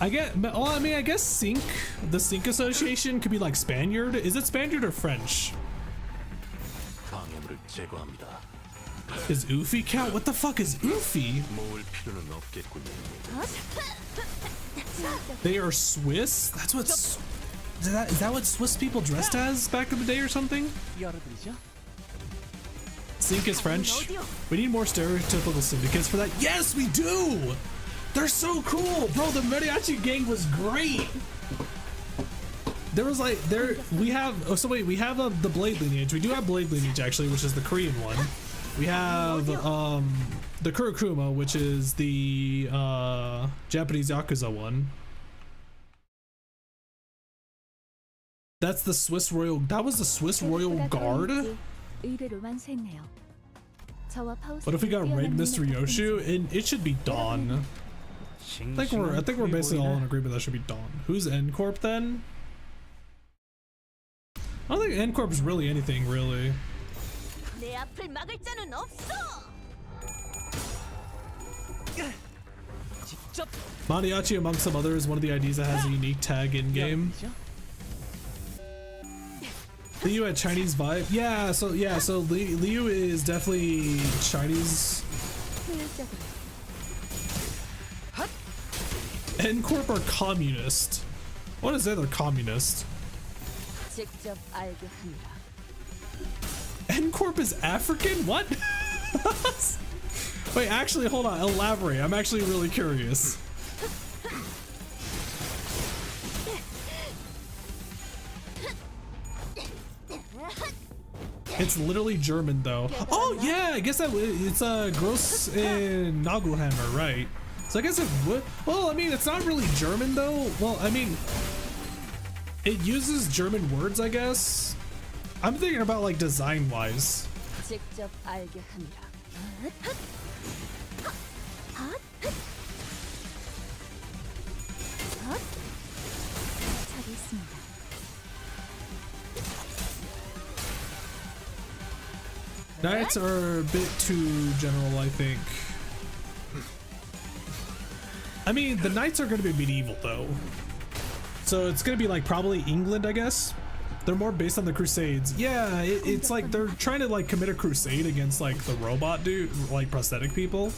I get, well, I mean, I guess Sync, the Sync Association could be like Spaniard. Is it Spaniard or French? Is Oofy count? What the fuck is Oofy? They are Swiss? That's what's... Is that what Swiss people dressed as back in the day or something? Sync is French. We need more stereotypical syndicates for that. Yes, we do! They're so cool! Bro, the mariachi gang was great! There was like, we have, oh, so wait, we have the Blade lineage. We do have Blade lineage actually, which is the Korean one. We have the Kurokuma, which is the Japanese Yakuza one. That's the Swiss Royal, that was the Swiss Royal Guard? What if we got Red Mr. Yoshu? And it should be Dawn. I think we're basically all in agreement that should be Dawn. Who's N Corp then? I don't think N Corp is really anything, really. Mariachi, among some others, one of the IDs that has a unique tag in game. Liu had Chinese vibe. Yeah, so Liu is definitely Chinese. N Corp are communist. What is that? They're communist. N Corp is African? What? Wait, actually, hold on. Elaborate. I'm actually really curious. It's literally German though. Oh yeah, I guess that it's Gross in Nagelhammer, right? So I guess it would. Well, I mean, it's not really German though. Well, I mean, it uses German words, I guess. I'm thinking about like design wise. Knights are a bit too general, I think. I mean, the Knights are going to be medieval though. So it's going to be like probably England, I guess. They're more based on the Crusades. Yeah, it's like they're trying to like commit a crusade against like the robot dude, like prosthetic people.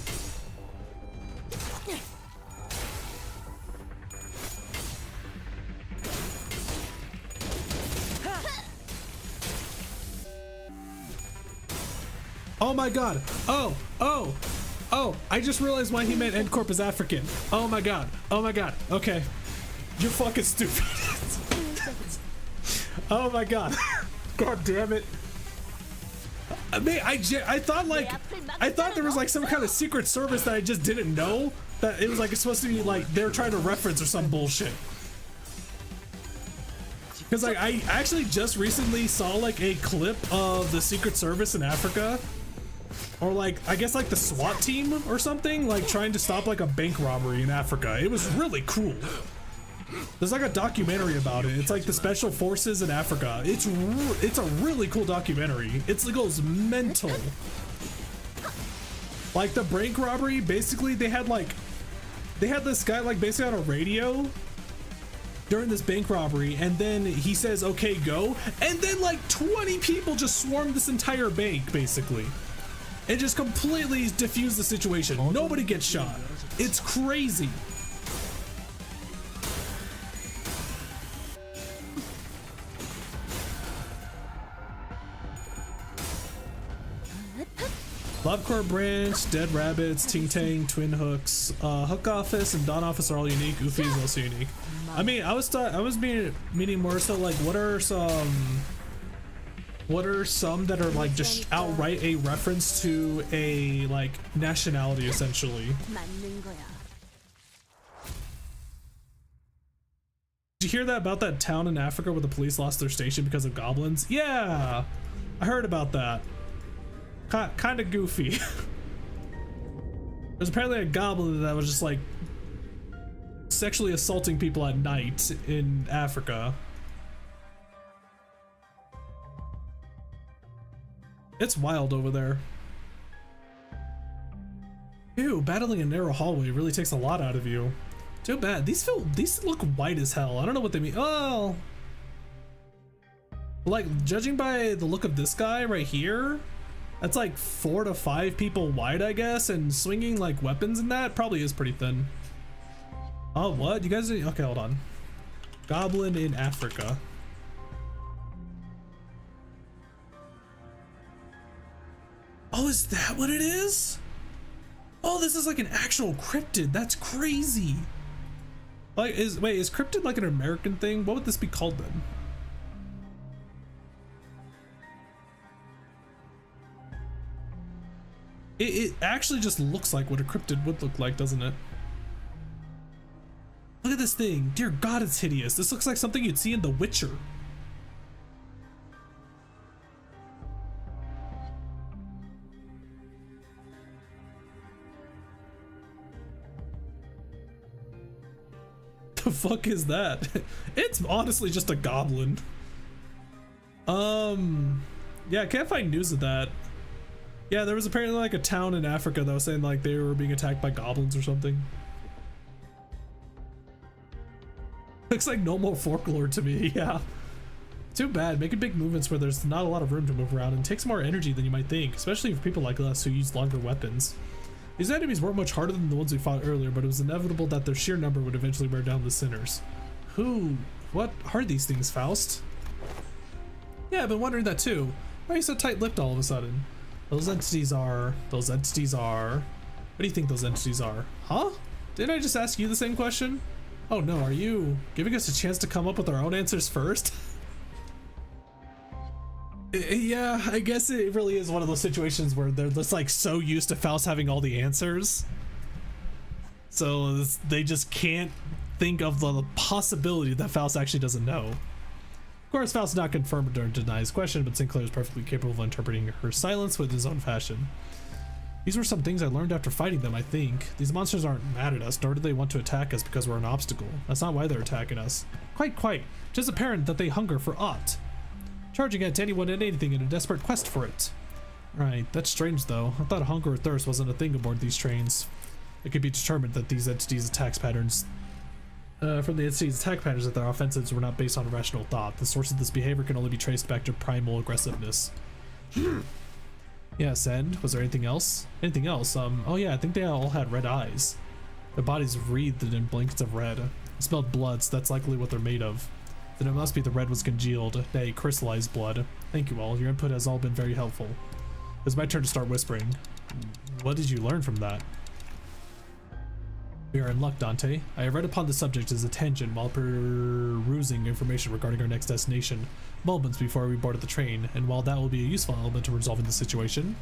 Oh my god. Oh, I just realized why he meant N Corp is African. Oh my god. Okay. You're fucking stupid. Oh my god. God damn it. I mean, I thought there was like some kind of secret service that I just didn't know. That it was like it's supposed to be like they're trying to reference or some bullshit. Because like I actually just recently saw like a clip of the Secret Service in Africa. Or like, I guess like the SWAT team or something, like trying to stop like a bank robbery in Africa. It was really cool. There's like a documentary about it. It's like the special forces in Africa. It's a really cool documentary. It goes mental. Like the bank robbery, basically they had this guy like basically on a radio during this bank robbery, and then he says, okay, go. And then like 20 people just swarmed this entire bank basically. It just completely diffused the situation. Nobody gets shot. It's crazy. Bobcore Branch, Dead Rabbits, Ting Tang, Twin Hooks, Hook Office, and Dawn Office are all unique. Goofy is also unique. I mean, I was meaning more so like what are some that are like just outright a reference to a like nationality essentially. Did you hear that about that town in Africa where the police lost their station because of goblins? Yeah, I heard about that. Kind of goofy. There's apparently a goblin that was just like sexually assaulting people at night in Africa. It's wild over there. Ew, battling a narrow hallway really takes a lot out of you. Too bad. These look white as hell. I don't know what they mean. Oh, like judging by the look of this guy right here, that's like 4 to 5 people wide, I guess, and swinging like weapons and that probably is pretty thin. Oh, what? You guys? Okay, hold on. Goblin in Africa. Oh, is that what it is? Oh, this is like an actual cryptid. That's crazy. Like, is cryptid like an American thing? What would this be called then? It actually just looks like what a cryptid would look like, doesn't it? Look at this thing. Dear God, it's hideous. This looks like something you'd see in The Witcher. The fuck is that? It's honestly just a goblin. Yeah, I can't find news of that. Yeah, there was apparently like a town in Africa that was saying like they were being attacked by goblins or something. Looks like no more folklore to me. Yeah, too bad. Making big movements where there's not a lot of room to move around and takes more energy than you might think, especially for people like us who use longer weapons. These enemies weren't much harder than the ones we fought earlier, but it was inevitable that their sheer number would eventually wear down the sinners. What are these things, Faust? Yeah, I've been wondering that too. Why are you so tight-lipped all of a sudden? Those entities are... What do you think those entities are? Huh? Didn't I just ask you the same question? Oh no, are you giving us a chance to come up with our own answers first? Yeah, I guess it really is one of those situations where they're just like so used to Faust having all the answers, so they just can't think of the possibility that Faust actually doesn't know. Of course, Faust did not confirm or deny his question, but Sinclair is perfectly capable of interpreting her silence with his own fashion. These were some things I learned after fighting them, I think. These monsters aren't mad at us, nor do they want to attack us because we're an obstacle. That's not why they're attacking us. Quite. Just apparent that they hunger for aught. Charging at anyone and anything in a desperate quest for it. Right, that's strange though. I thought hunger or thirst wasn't a thing aboard these trains. It could be determined that these entities' attack patterns that their offensives were not based on rational thought. The source of this behavior can only be traced back to primal aggressiveness. Yes, and was there anything else? Oh yeah, I think they all had red eyes. Their bodies wreathed in blankets of red. I smelled blood, so that's likely what they're made of. Then it must be the red was congealed, nay, crystallized blood. Thank you all, your input has all been very helpful. It's my turn to start whispering. What did you learn from that? We are in luck, Dante. I have read upon the subject as a tangent while perusing information regarding our next destination, moments before we boarded the train, and while that will be a useful element in resolving the situation,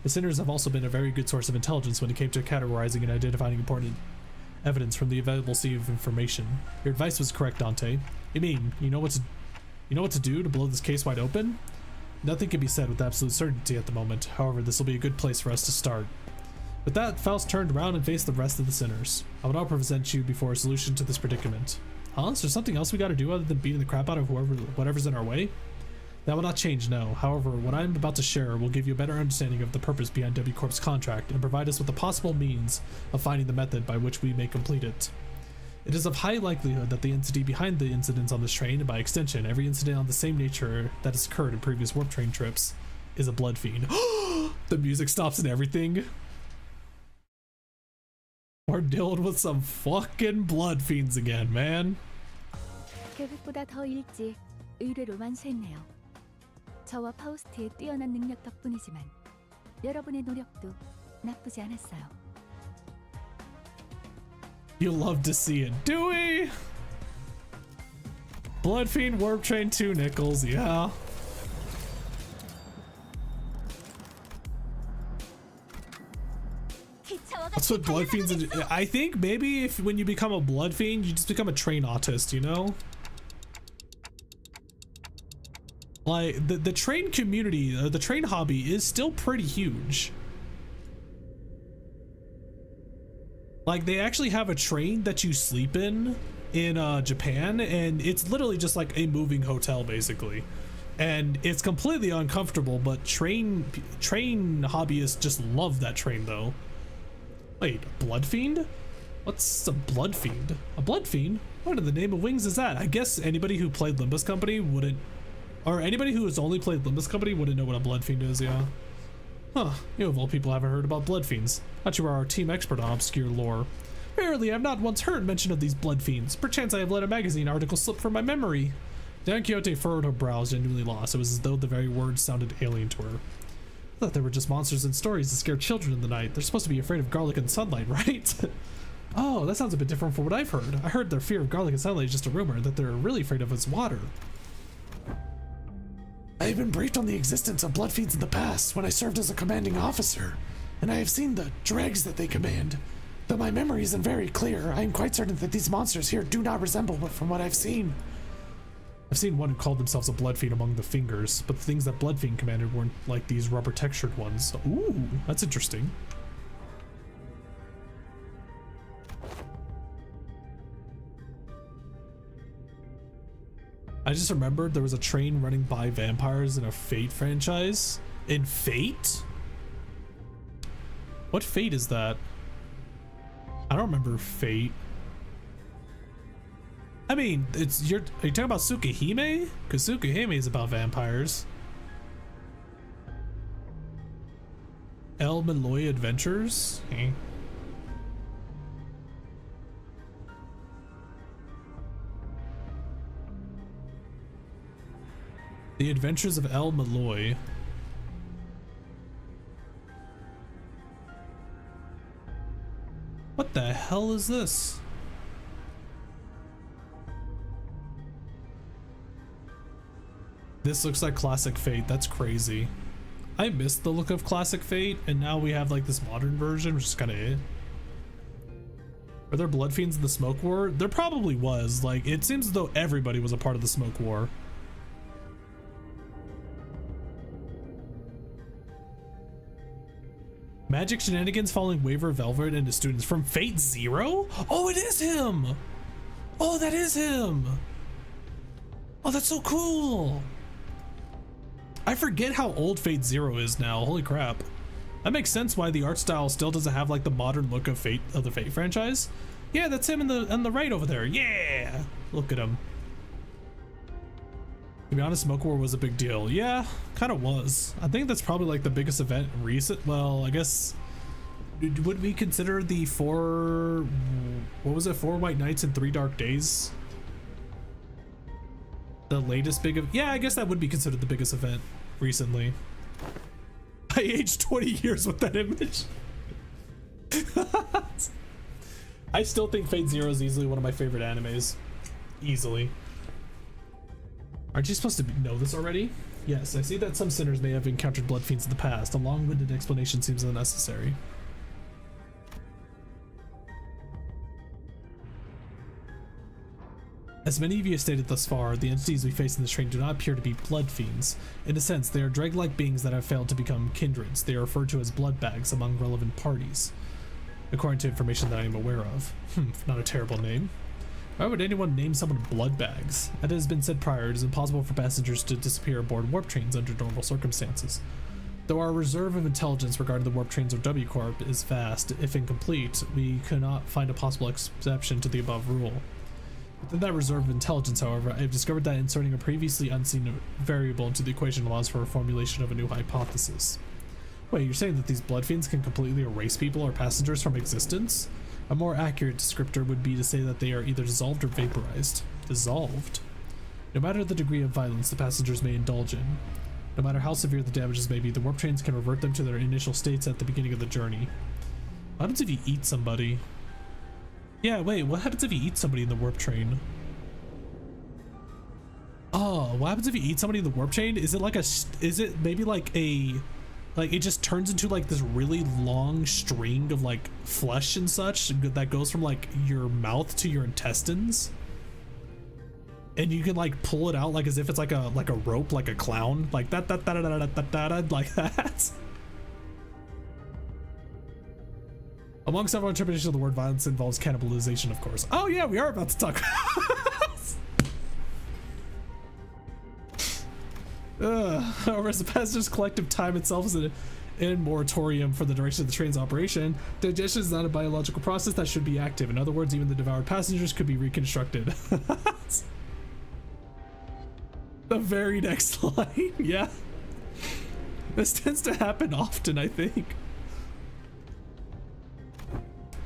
the sinners have also been a very good source of intelligence when it came to categorizing and identifying important evidence from the available sea of information. Your advice was correct, Dante. You mean, you know what to do to blow this case wide open? Nothing can be said with absolute certainty at the moment. However, this will be a good place for us to start. With that, Faust turned around and faced the rest of the sinners. I will now present you before a solution to this predicament. Huh? Is there something else we gotta do other than beating the crap out of whatever's in our way? That will not change, no. However, what I am about to share will give you a better understanding of the purpose behind W Corp's contract and provide us with the possible means of finding the method by which we may complete it. It is of high likelihood that the entity behind the incidents on this train, and by extension, every incident on the same nature that has occurred in previous warp train trips, is a blood fiend. The music stops and everything. We're dealing with some fucking blood fiends again, man. 계획보다 더 일찍 의뢰로 완수했네요. 저와 파우스트의 뛰어난 능력 덕분이지만 여러분의 노력도 나쁘지 않았어요. You love to see it, do we? Blood Fiend, Warp Train, 2 nickels, yeah. That's what Blood Fiends. I think maybe if when you become a Blood Fiend, you just become a train autist, you know? Like the train community, the train hobby is still pretty huge. Like they actually have a train that you sleep in Japan, and it's literally just like a moving hotel basically. And it's completely uncomfortable, but train hobbyists just love that train though. Wait, a Blood Fiend? What's a Blood Fiend? A Blood Fiend? What in the name of wings is that? I guess anybody who played Limbus Company wouldn't, or anybody who has only played Limbus Company wouldn't know what a Blood Fiend is, yeah. Huh, you of all people haven't heard about Blood Fiends. Thought you were our team expert on obscure lore. Verily, I've not once heard mention of these Blood Fiends. Perchance I have let a magazine article slip from my memory. Don Quixote furrowed her brows, genuinely lost. It was as though the very words sounded alien to her. I thought they were just monsters in stories to scare children in the night. They're supposed to be afraid of garlic and sunlight, right? Oh, that sounds a bit different from what I've heard. I heard their fear of garlic and sunlight is just a rumor, that they're really afraid of its water. I have been briefed on the existence of blood fiends in the past when I served as a commanding officer, and I have seen the dregs that they command. Though my memory isn't very clear, I am quite certain that these monsters here do not resemble from what I've seen. I've seen one who called themselves a blood fiend among the fingers, but the things that blood fiend commanded weren't like these rubber textured ones. Ooh, that's interesting. I just remembered there was a train running by vampires in a Fate franchise. In Fate? What Fate is that? I don't remember Fate. I mean, are you talking about Tsukihime? Because Tsukihime is about vampires. El Malloy Adventures? Eh. The Adventures of El Malloy. What the hell is this? This looks like classic Fate. That's crazy. I missed the look of classic Fate, and now we have like this modern version, which is kind of it. Are there blood fiends in the Smoke War? There probably was. Like, it seems as though everybody was a part of the Smoke War. Magic Shenanigans following Waver Velvet and his students from Fate Zero? Oh, it is him! Oh, that is him! Oh, that's so cool! I forget how old Fate Zero is now. Holy crap. That makes sense why the art style still doesn't have like the modern look of Fate, of the Fate franchise. Yeah, that's him on the right over there. Yeah! Look at him. To be honest, Smoke War was a big deal. Yeah, kind of was. I think that's probably like the biggest event recent. Well, I guess, would we consider the four White Nights and 3 Dark Days the latest big event? Yeah, I guess that would be considered the biggest event recently. I aged 20 years with that image. I still think Fate Zero is easily one of my favorite animes. Easily. Aren't you supposed to know this already? Yes, I see that some sinners may have encountered blood fiends in the past. A long-winded explanation seems unnecessary. As many of you have stated thus far, the entities we face in this train do not appear to be blood fiends. In a sense, they are dreg-like beings that have failed to become kindreds. They are referred to as blood bags among relevant parties, according to information that I am aware of. Not a terrible name. Why would anyone name someone blood bags? As has been said prior, it is impossible for passengers to disappear aboard warp trains under normal circumstances. Though our reserve of intelligence regarding the warp trains or W Corp is vast, if incomplete, we could not find a possible exception to the above rule. Within that reserve of intelligence, however, I have discovered that inserting a previously unseen variable into the equation allows for a formulation of a new hypothesis. Wait, you're saying that these blood fiends can completely erase people or passengers from existence? A more accurate descriptor would be to say that they are either dissolved or vaporized. Dissolved? No matter the degree of violence the passengers may indulge in, No matter how severe the damages may be, the warp trains can revert them to their initial states at the beginning of the journey. What happens if you eat somebody? Yeah, wait, what happens if you eat somebody in the warp train? Oh, what happens if you eat somebody in the warp train? Is it like is it maybe like a, like it just turns into like this really long string of like flesh and such that goes from like your mouth to your intestines? And you can like pull it out like as if it's like a rope, like a clown, like that like that. Among several interpretations of the word, violence involves cannibalization, of course. Oh yeah, we are about to talk. However, as the passenger's collective time itself is in moratorium for the duration of the train's operation, digestion is not a biological process that should be active. In other words, even the devoured passengers could be reconstructed. The very next line, yeah. This tends to happen often, I think.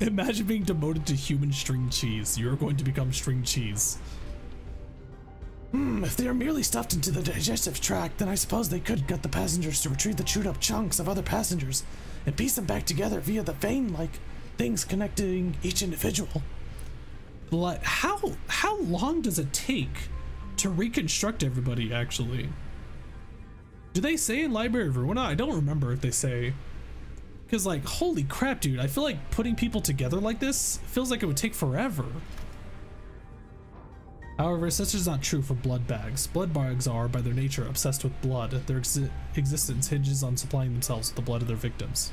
Imagine being demoted to human string cheese. You're going to become string cheese. If they are merely stuffed into the digestive tract, then I suppose they could gut the passengers to retrieve the chewed up chunks of other passengers and piece them back together via the vein-like things connecting each individual. Like, how long does it take to reconstruct everybody, actually? Do they say in Library of Ruina? I don't remember if they say. Because, like, holy crap, dude, I feel like putting people together like this feels like it would take forever. However, such is not true for blood bags. Blood bags are, by their nature, obsessed with blood. Their existence hinges on supplying themselves with the blood of their victims.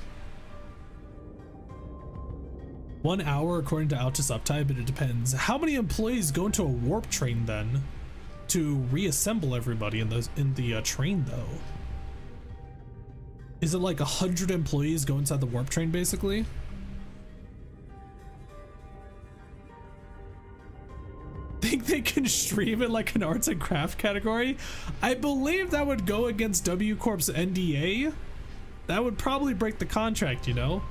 1 hour according to Altus Uptime, but it depends. How many employees go into a warp train then to reassemble everybody in the train though? Is it like 100 employees go inside the warp train basically? Think they can stream it like an arts and craft category? I believe that would go against W Corp's NDA. That would probably break the contract, you know?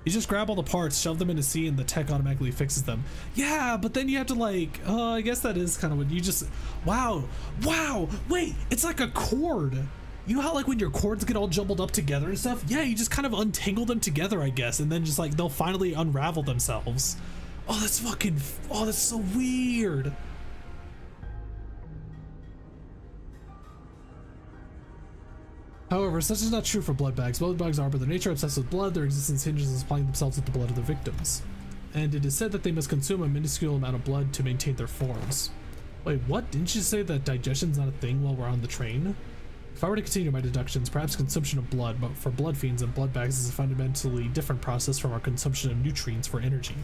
You just grab all the parts, shove them in a C, and the tech automatically fixes them. Yeah, but then you have to like, I guess that is kind of what you just, wow, wait, it's like a cord. You know how like when your cords get all jumbled up together and stuff? Yeah, you just kind of untangle them together, I guess, and then just like they'll finally unravel themselves. Oh, that's fucking, oh, that's so weird. However, such is not true for blood bags. Blood bags are by their nature obsessed with blood. Their existence hinges on supplying themselves with the blood of their victims. And it is said that they must consume a minuscule amount of blood to maintain their forms. Wait, what? Didn't you say that digestion's not a thing while we're on the train? If I were to continue my deductions, perhaps consumption of blood, but for blood fiends and blood bags is a fundamentally different process from our consumption of nutrients for energy.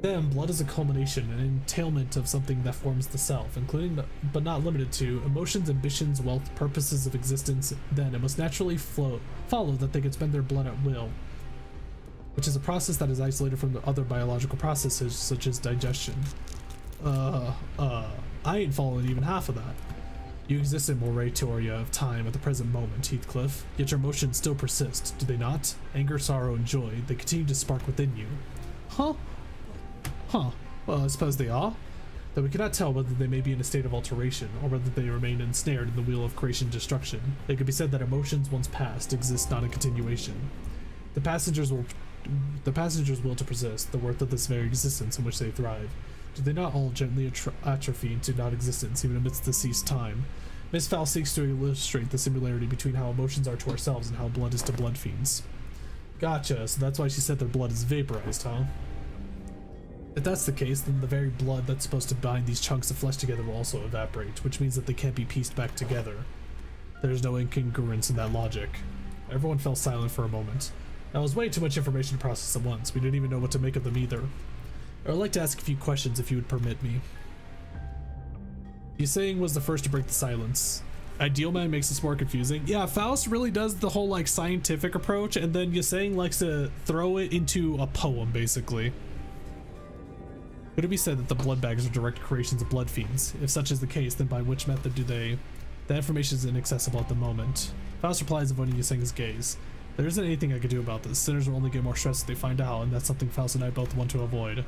Then, blood is a culmination, an entailment of something that forms the self, including, but not limited to, emotions, ambitions, wealth, purposes of existence. Then, it must naturally follow that they can spend their blood at will, which is a process that is isolated from the other biological processes, such as digestion. I ain't following even half of that. You exist in moratoria of time at the present moment, Heathcliff, yet your emotions still persist, do they not? Anger, sorrow, and joy, they continue to spark within you. Huh? Well, I suppose they are. Though we cannot tell whether they may be in a state of alteration, or whether they remain ensnared in the wheel of creation and destruction. It could be said that emotions once past exist not in continuation. The passengers' will to persist, the worth of this very existence in which they thrive. Do they not all gently atrophy into non-existence even amidst the ceased time? Miss Fowl seeks to illustrate the similarity between how emotions are to ourselves and how blood is to blood fiends. Gotcha, so that's why she said their blood is vaporized, huh? If that's the case, then the very blood that's supposed to bind these chunks of flesh together will also evaporate, which means that they can't be pieced back together. There's no incongruence in that logic. Everyone fell silent for a moment. That was way too much information to process at once. We didn't even know what to make of them either. I would like to ask a few questions if you would permit me. Yasang was the first to break the silence. Ideal Man makes this more confusing. Yeah, Faust really does the whole like scientific approach, and then Yasang likes to throw it into a poem, basically. Could it be said that the blood bags are direct creations of blood fiends? If such is the case, then by which method do they? The information is inaccessible at the moment. Faust replies, avoiding Yasang's gaze. There isn't anything I could do about this. Sinners will only get more stressed if they find out, and that's something Faust and I both want to avoid.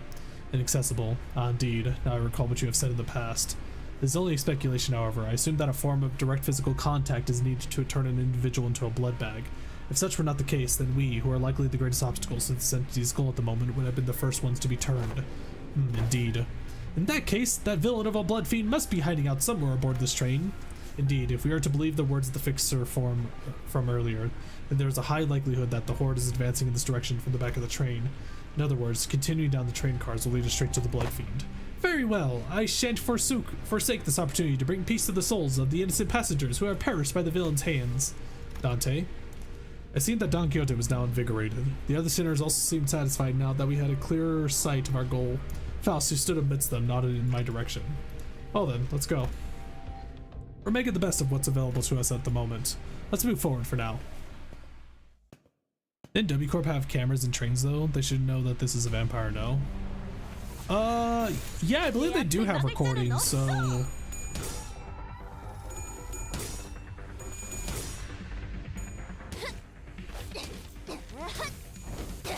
Inaccessible. Ah, indeed. Now I recall what you have said in the past. This is only a speculation, however. I assume that a form of direct physical contact is needed to turn an individual into a blood bag. If such were not the case, then we, who are likely the greatest obstacles to this entity's goal at the moment, would have been the first ones to be turned. Indeed. In that case, that villain of a blood fiend must be hiding out somewhere aboard this train. Indeed, if we are to believe the words of the fixer from earlier, then there is a high likelihood that the horde is advancing in this direction from the back of the train. In other words, continuing down the train cars will lead us straight to the blood fiend. Very well, I shan't forsake this opportunity to bring peace to the souls of the innocent passengers who have perished by the villain's hands. Dante. It seemed that Don Quixote was now invigorated. The other sinners also seemed satisfied now that we had a clearer sight of our goal. Faust, who stood amidst them, nodded in my direction. Well then, let's go. We're making the best of what's available to us at the moment. Let's move forward for now. Didn't W Corp have cameras in trains though? They should know that this is a vampire, no? Yeah, I believe they do have recordings, so...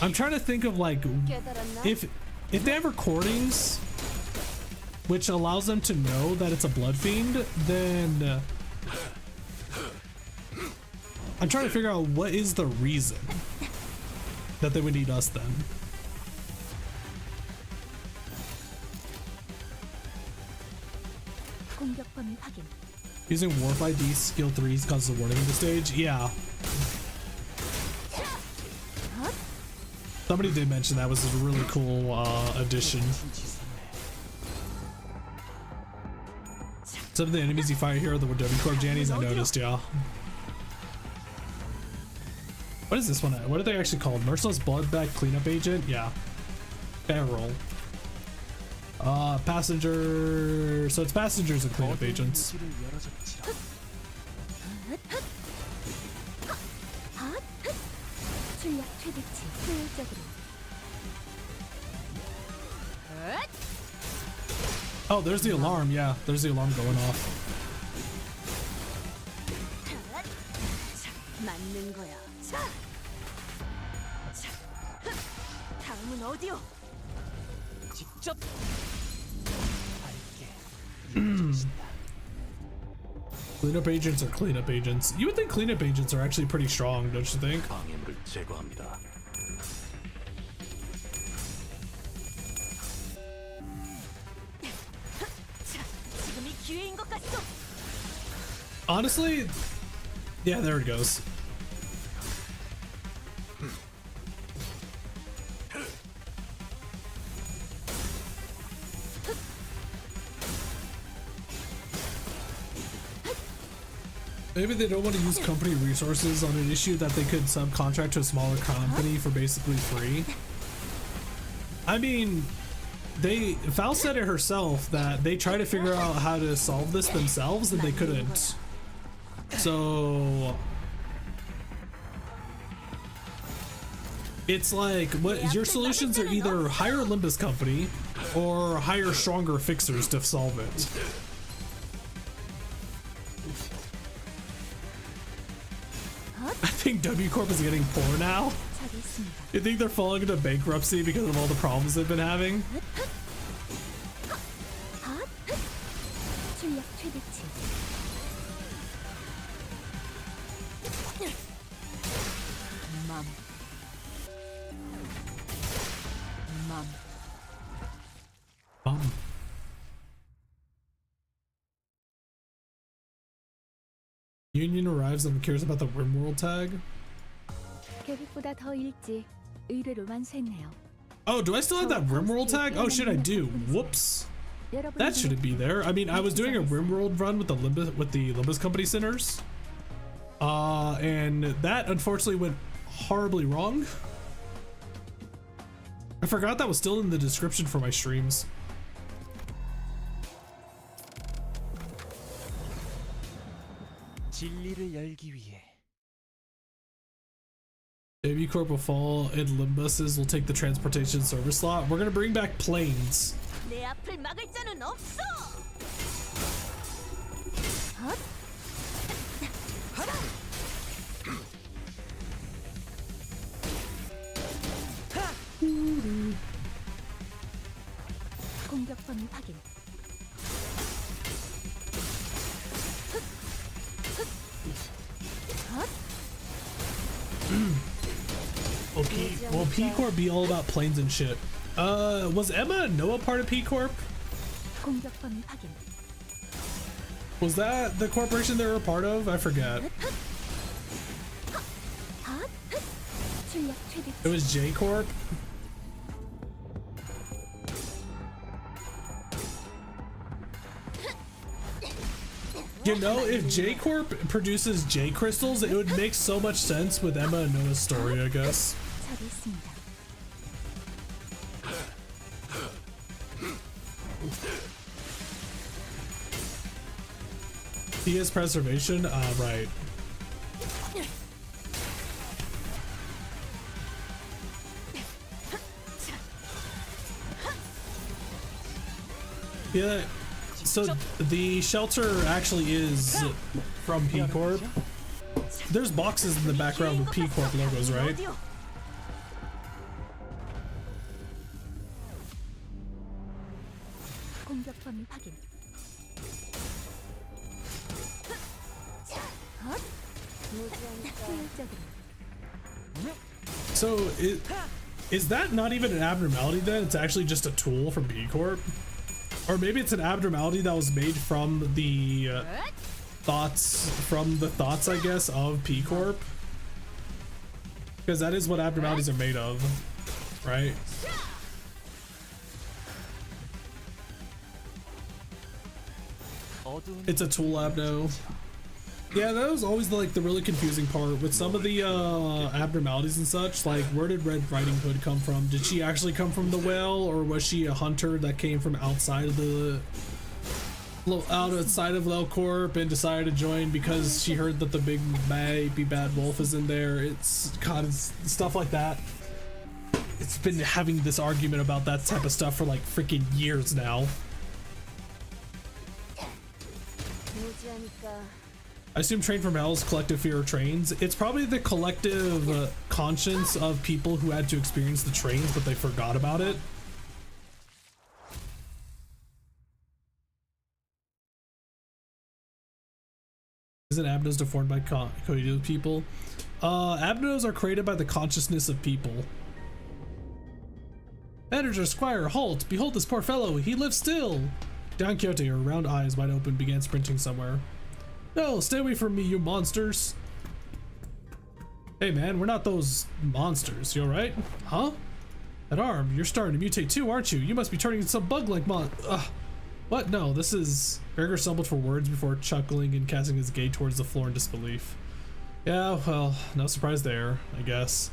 I'm trying to think of like, if they have recordings which allows them to know that it's a blood fiend, then I'm trying to figure out what is the reason that they would need us then. Using Warp ID skill 3 causes a warning in the stage? Yeah. Somebody did mention that was a really cool addition. Some of the enemies you fight here are the W Corp Jannies, I noticed, yeah. What is this one? What are they actually called? Merciless Bloodback Cleanup Agent? Yeah. Barrel. Passenger. So it's passengers and cleanup agents. Oh, there's the alarm. Yeah, there's the alarm going off. Cleanup agents are cleanup agents. You would think cleanup agents are actually pretty strong, don't you think? Honestly, yeah, there it goes. Maybe they don't want to use company resources on an issue that they could subcontract to a smaller company for basically free. I mean, Val said it herself that they tried to figure out how to solve this themselves and they couldn't. So it's like, what your solutions are either hire a Limbus company or hire stronger fixers to solve it. I think W Corp is getting poor now. You think they're falling into bankruptcy because of all the problems they've been having? Union arrives and cares about the Rimworld tag. Oh, do I still have that Rimworld tag? Oh shit, I do. Whoops. That shouldn't be there. I mean, I was doing a Rimworld run with the Limbus Company Sinners. And that unfortunately went horribly wrong. I forgot that was still in the description for my streams. W Corp will fall and Limbuses will take the transportation service slot. We're gonna bring back planes. Will P Corp be all about planes and shit? Was Emma and Noah part of P Corp? 공격 범위 확인. Was that the corporation they were a part of? I forget. 출력 최대. It was J Corp. You know, if J Corp produces J crystals, it would make so much sense with Emma and Noah's story, I guess. 처리했습니다. He is preservation? Right. Yeah, so the shelter actually is from P Corp. There's boxes in the background with P Corp logos, right? 공격 범위 확인. So is that not even an abnormality then? It's actually just a tool from P Corp? Or maybe it's an abnormality that was made from the thoughts, I guess, of P Corp? Because that is what abnormalities are made of, right? It's a tool abno. Yeah, that was always like the really confusing part with some of the abnormalities and such. Like, where did Red Riding Hood come from? Did she actually come from the whale, or was she a hunter that came from outside of the LeCorp and decided to join because she heard that the big bad wolf is in there? It's stuff like that. It's been having this argument about that type of stuff for like freaking years now. I assume Train from Hell's collective fear of trains. It's probably the collective conscience of people who had to experience the trains, but they forgot about it. Isn't abnos deformed by coitus people? Abnos are created by the consciousness of people. Manager Squire, halt! Behold this poor fellow, he lives still! Don Quixote, her round eyes wide open, began sprinting somewhere. No, stay away from me, you monsters! Hey man, we're not those monsters, you alright? Huh? That arm, you're starting to mutate too, aren't you? You must be turning into some bug-like What? No, this is... Gregor stumbled for words before chuckling and casting his gaze towards the floor in disbelief. Yeah, well, no surprise there, I guess.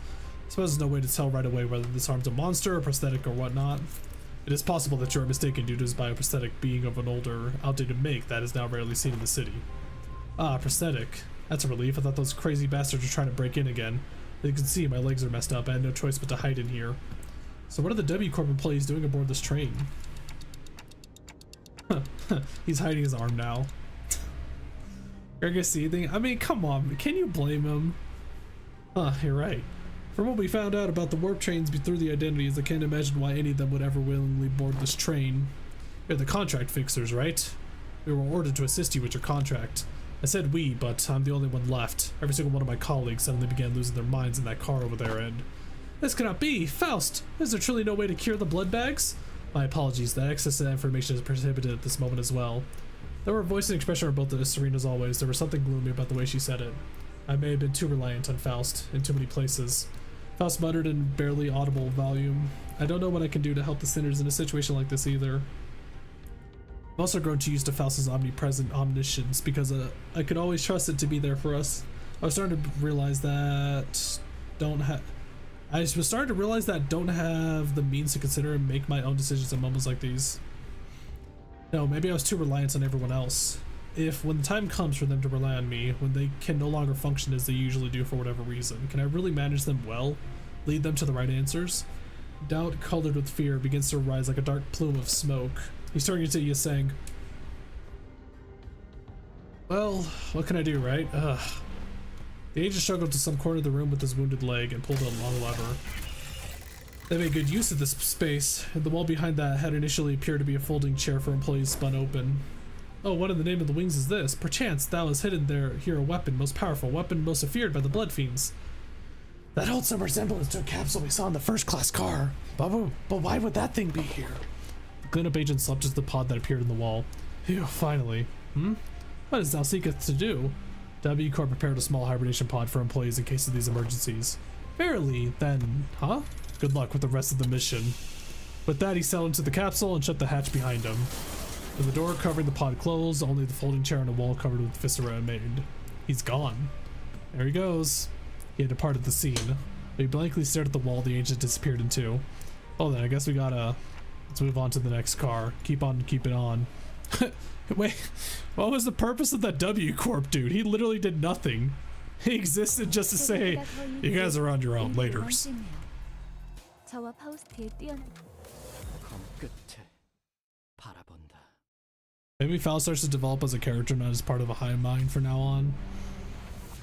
I suppose there's no way to tell right away whether this arm's a monster, a prosthetic, or whatnot. It is possible that you are mistaken due to his bioprosthetic being of an older, outdated make that is now rarely seen in the city. Ah, prosthetic. That's a relief. I thought those crazy bastards were trying to break in again. As you can see, my legs are messed up. I had no choice but to hide in here. So what are the W Corp employees doing aboard this train? He's hiding his arm now. Gregor seething. I mean, come on. Can you blame him? Huh, you're right. From what we found out about the warp trains through the identities, I can't imagine why any of them would ever willingly board this train. You're the contract fixers, right? We were ordered to assist you with your contract. I said we, but I'm the only one left. Every single one of my colleagues suddenly began losing their minds in that car over there, and... This cannot be! Faust! Is there truly no way to cure the blood bags? My apologies, that excess of information is prohibited at this moment as well. Though her voice and expression are both as serene as always, there was something gloomy about the way she said it. I may have been too reliant on Faust, in too many places. Faust muttered in barely audible volume. I don't know what I can do to help the sinners in a situation like this either. I've also grown too used to Faust's omnipresent omniscience because I could always trust it to be there for us. I was starting to realize that don't have the means to consider and make my own decisions in moments like these. No, maybe I was too reliant on everyone else. If, when the time comes for them to rely on me, when they can no longer function as they usually do for whatever reason, can I really manage them well? Lead them to the right answers? Doubt, colored with fear, begins to rise like a dark plume of smoke. He's turning to you saying, well, what can I do, right? Ugh. The agent struggled to some corner of the room with his wounded leg and pulled a long lever. They made good use of this space. The wall behind that had initially appeared to be a folding chair for employees spun open. Oh, what in the name of the wings is this? Perchance thou hast hidden here a weapon, most powerful, weapon most feared by the blood fiends. That holds some resemblance to a capsule we saw in the first class car. But why would that thing be here? The cleanup agent slept as the pod that appeared in the wall. Phew, finally. What does thou seeketh to do? W Corp prepared a small hibernation pod for employees in case of these emergencies. Verily, then, huh? Good luck with the rest of the mission. With that, he settled into the capsule and shut the hatch behind him. With the door covering the pod closed, only the folding chair and a wall covered with viscera remained. He's gone. There he goes. He had departed the scene. He blankly stared at the wall the agent disappeared into. Oh, then I guess we gotta... Let's move on to the next car. Keep on keeping on. Wait, what was the purpose of that W Corp dude? He literally did nothing. He existed just to say, you guys are on your own, laters. 저와 파우스트의 뛰어난 검 끝에 바라본다. Maybe Foul starts to develop as a character, not as part of a hive mind from now on.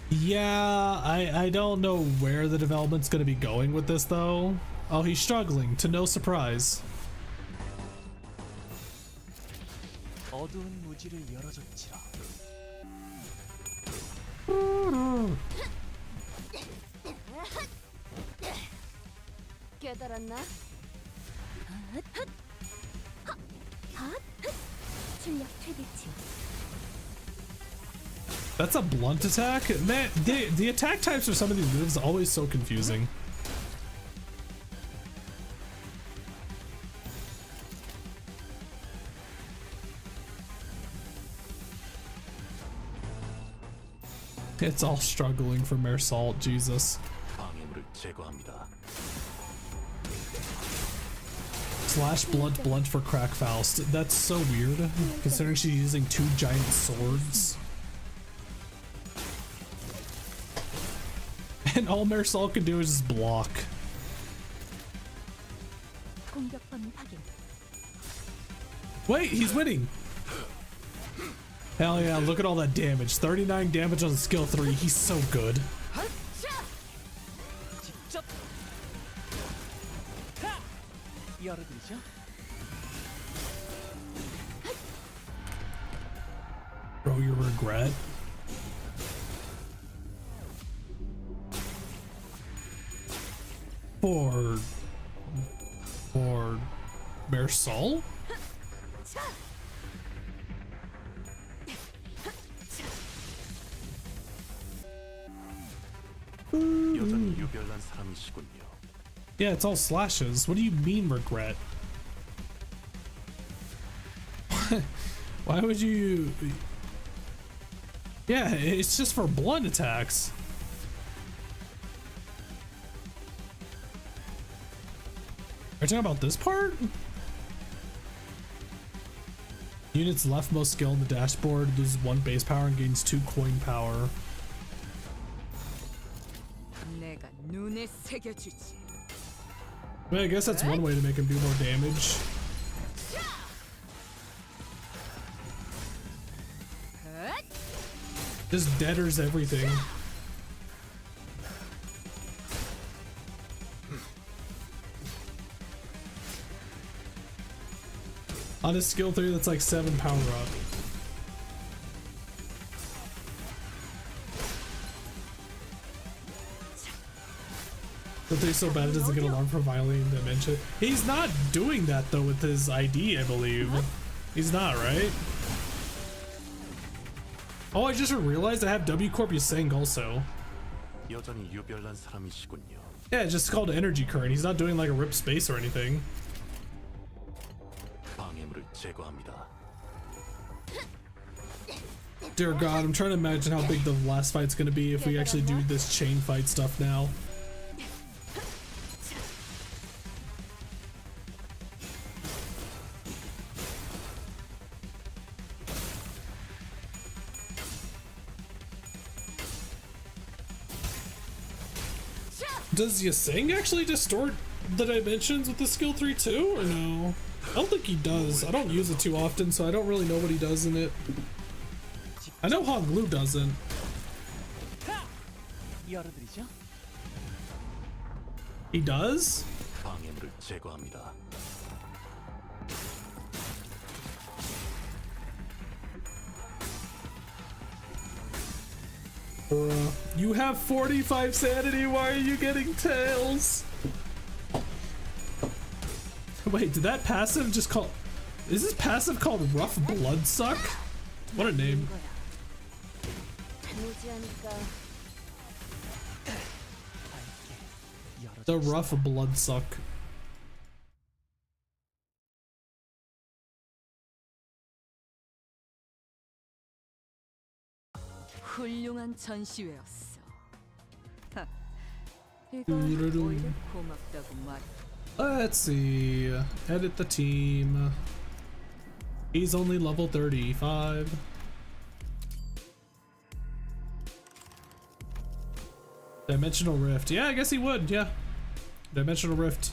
Yeah, I don't know where the development's gonna be going with this though. Oh, he's struggling, to no surprise. 어두운 무지를 열어줬지라. 깨달았나? 출력 최대치. That's a blunt attack? Man, the attack types for some of these moves are always so confusing. It's all struggling for Mare Salt, Jesus. 방해물을 제거합니다. Slash blunt for Crack Faust. That's so weird, considering she's using two giant swords. And all Mare Salt can do is just block. 공격 범위 확인. Wait, he's winning! Hell yeah, look at all that damage. 39 damage on skill 3, he's so good. 직접 열어드리죠. Bro, you regret? For Mare Salt? 여전히 유별난 사람이시군요. Yeah, it's all slashes. What do you mean regret? Why would you... Yeah, it's just for blunt attacks. Are you talking about this part? Unit's leftmost skill in the dashboard loses 1 base power and gains 2 coin power. 내가 눈에 새겨주지. I mean, I guess that's one way to make him do more damage. Just deaders everything. On his skill 3, that's like 7 power up. Skill 3 is so bad it doesn't get alarmed for violating dimension. He's not doing that though with his ID, I believe. He's not, right? Oh, I just realized I have W Corp Yuseng also. 여전히 유별난 사람이시군요. Yeah, it's just called energy current. He's not doing like a rip space or anything. 방해물을 제거합니다. Dear God, I'm trying to imagine how big the last fight's gonna be if we actually do this chain fight stuff now. Does Yaseng actually distort the dimensions with the skill 3 too, or no? I don't think he does. I don't use it too often, so I don't really know what he does in it. I know Hoglu doesn't. 열어드리죠. He does? 방해물을 제거합니다. You have 45 sanity. Why are you getting tails? Wait, did that passive just call? Is this passive called Rough Bloodsuck? What a name. The Rough Bloodsuck. 훌륭한 전시회였어. 이건 오히려 고맙다고 말. Let's see. Edit the team. He's only level 35. Dimensional Rift. Yeah, I guess he would. Yeah. Dimensional Rift.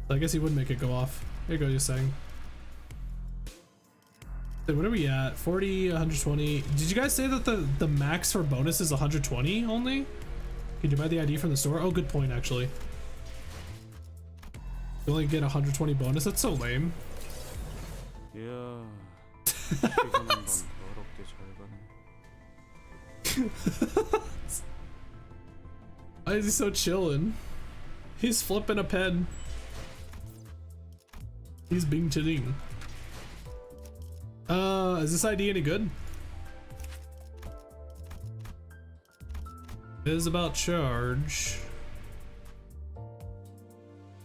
I guess he would make it go off. Here you go, you're saying. What are we at? 40, 120. Did you guys say that the max for bonus is 120 only? Can you buy the ID from the store? Oh, good point, actually. You only get 120 bonus? That's so lame. Yeah. Why is he so chillin'? He's flipping a pen. He's being chilling. Is this ID any good? It is about charge.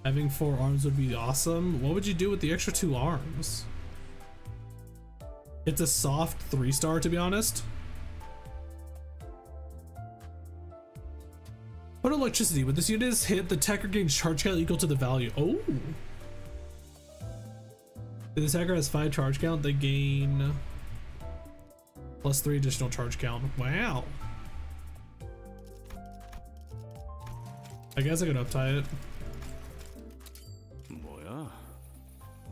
Having 4 arms would be awesome. What would you do with the extra 2 arms? It's a soft 3-star, to be honest. What electricity? When this unit is hit, the attacker gains charge count equal to the value. Oh! If the attacker has 5 charge count, they gain +3 additional charge count. Wow. I guess I could uptie it. 뭐야?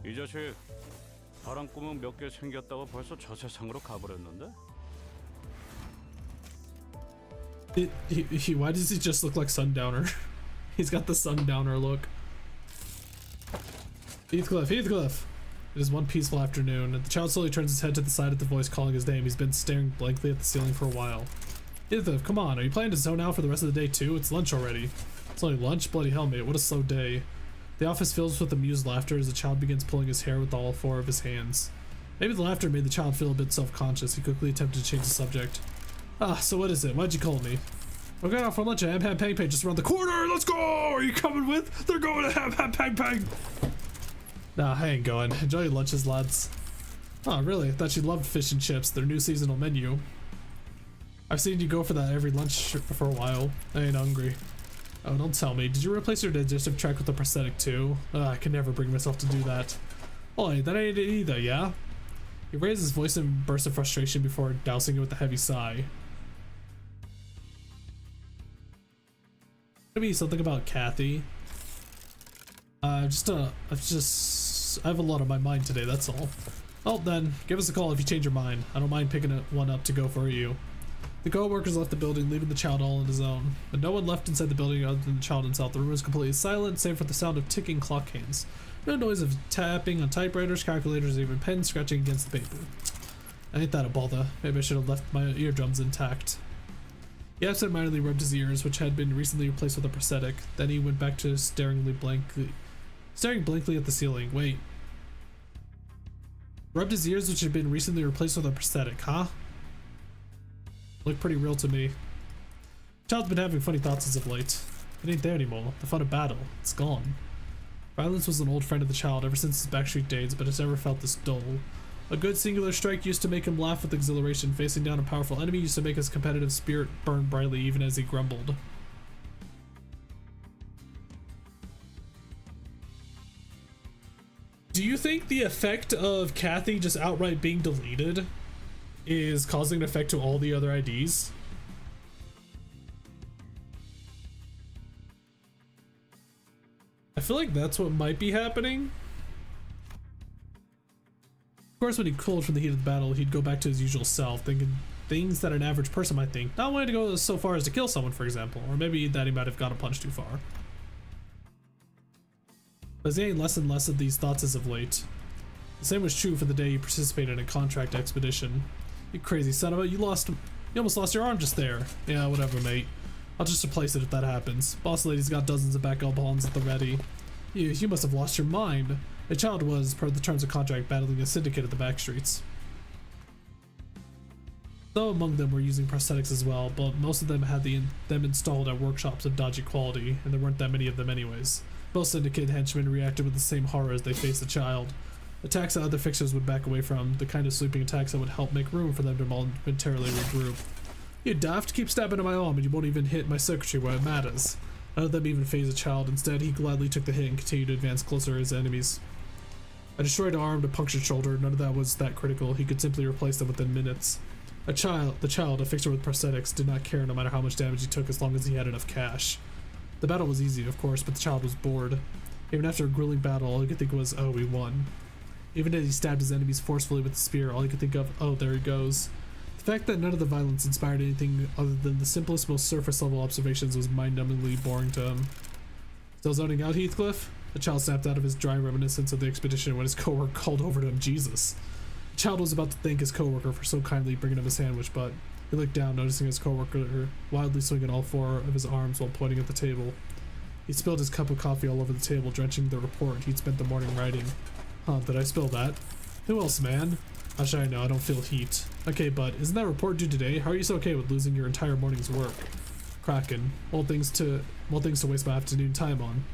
이 자식 바람 구멍 몇 개 생겼다고 벌써 저 세상으로 가버렸는데? Why does he just look like Sundowner? He's got the Sundowner look. Heathcliff, Heathcliff! It is one peaceful afternoon, and the child slowly turns his head to the side at the voice calling his name. He's been staring blankly at the ceiling for a while. Heathcliff, come on, are you planning to zone out for the rest of the day too? It's lunch already. It's only lunch? Bloody hell, mate, what a slow day. The office fills with amused laughter as the child begins pulling his hair with all 4 of his hands. Maybe the laughter made the child feel a bit self-conscious. He quickly attempted to change the subject. Ah, so what is it? Why'd you call me? We're going out for lunch at Ham Pang Pang just around the corner. Let's go! Are you coming with? They're going to Ham Pang Pang. Nah, I ain't going. Enjoy your lunches, lads. Oh, really? I thought you loved fish and chips, their new seasonal menu. I've seen you go for that every lunch for a while. I ain't hungry. Oh, don't tell me. Did you replace your digestive tract with a prosthetic too? I can never bring myself to do that. Oi, that ain't it either, yeah? He raised his voice in a burst of frustration before dousing it with a heavy sigh. Maybe something about Kathy. I have a lot on my mind today, that's all. Well then, give us a call if you change your mind. I don't mind picking one up to go for you. The co-workers left the building, leaving the child all on his own. But no one left inside the building other than the child himself. The room was completely silent, save for the sound of ticking clock hands. No noise of tapping on typewriters, calculators, or even pens scratching against the paper. Ain't that a bother? Maybe I should have left my eardrums intact. He absentmindedly rubbed his ears, which had been recently replaced with a prosthetic. Then he went back to staring blankly at the ceiling. Wait. Rubbed his ears, which had been recently replaced with a prosthetic, huh? Looked pretty real to me. Child's been having funny thoughts as of late. It ain't there anymore. The fun of battle. It's gone. Violence was an old friend of the child ever since his backstreet days, but it's never felt this dull. A good singular strike used to make him laugh with exhilaration. Facing down a powerful enemy used to make his competitive spirit burn brightly even as he grumbled. Do you think the effect of Kathy just outright being deleted is causing an effect to all the other IDs? I feel like that's what might be happening. Of course, when he cooled from the heat of the battle, he'd go back to his usual self, thinking things that an average person might think. Not wanting to go so far as to kill someone, for example, or maybe that he might have got a punch too far. But he gained less and less of these thoughts as of late. The same was true for the day he participated in a contract expedition. You crazy son of a, you lost You almost lost your arm just there. Yeah, whatever, mate. I'll just replace it if that happens. Boss lady's got dozens of backup bombs at the ready. You must have lost your mind. A child was, per the terms of contract, battling a syndicate at the back streets. Though among them were using prosthetics as well, but most of them had them installed at workshops of dodgy quality, and there weren't that many of them anyways. Both syndicate henchmen reacted with the same horror as they faced the child. Attacks that other fixers would back away from, the kind of sweeping attacks that would help make room for them to momentarily regroup. You daft, keep stabbing at my arm and you won't even hit my circuitry where it matters. None of them even phase the child. Instead, he gladly took the hit and continued to advance closer to his enemies. A destroyed arm, a punctured shoulder, none of that was that critical. He could simply replace them within minutes. The child, a fixer with prosthetics, did not care no matter how much damage he took as long as he had enough cash. The battle was easy, of course, but the child was bored. Even after a grueling battle, all he could think was, oh, we won. Even as he stabbed his enemies forcefully with the spear, all he could think of, oh, there he goes. The fact that none of the violence inspired anything other than the simplest, most surface-level observations was mind-numbingly boring to him. Still zoning out, Heathcliff? The child snapped out of his dry reminiscence of the expedition when his coworker called over to him, Jesus. The child was about to thank his coworker for so kindly bringing him a sandwich, but he looked down, noticing his coworker wildly swinging all four of his arms while pointing at the table. He spilled his cup of coffee all over the table, drenching the report he'd spent the morning writing. Huh, did I spill that? Who else, man? How should I know? I don't feel heat. Okay, but isn't that report due today? How are you so okay with losing your entire morning's work? Kraken. More things to waste my afternoon time on.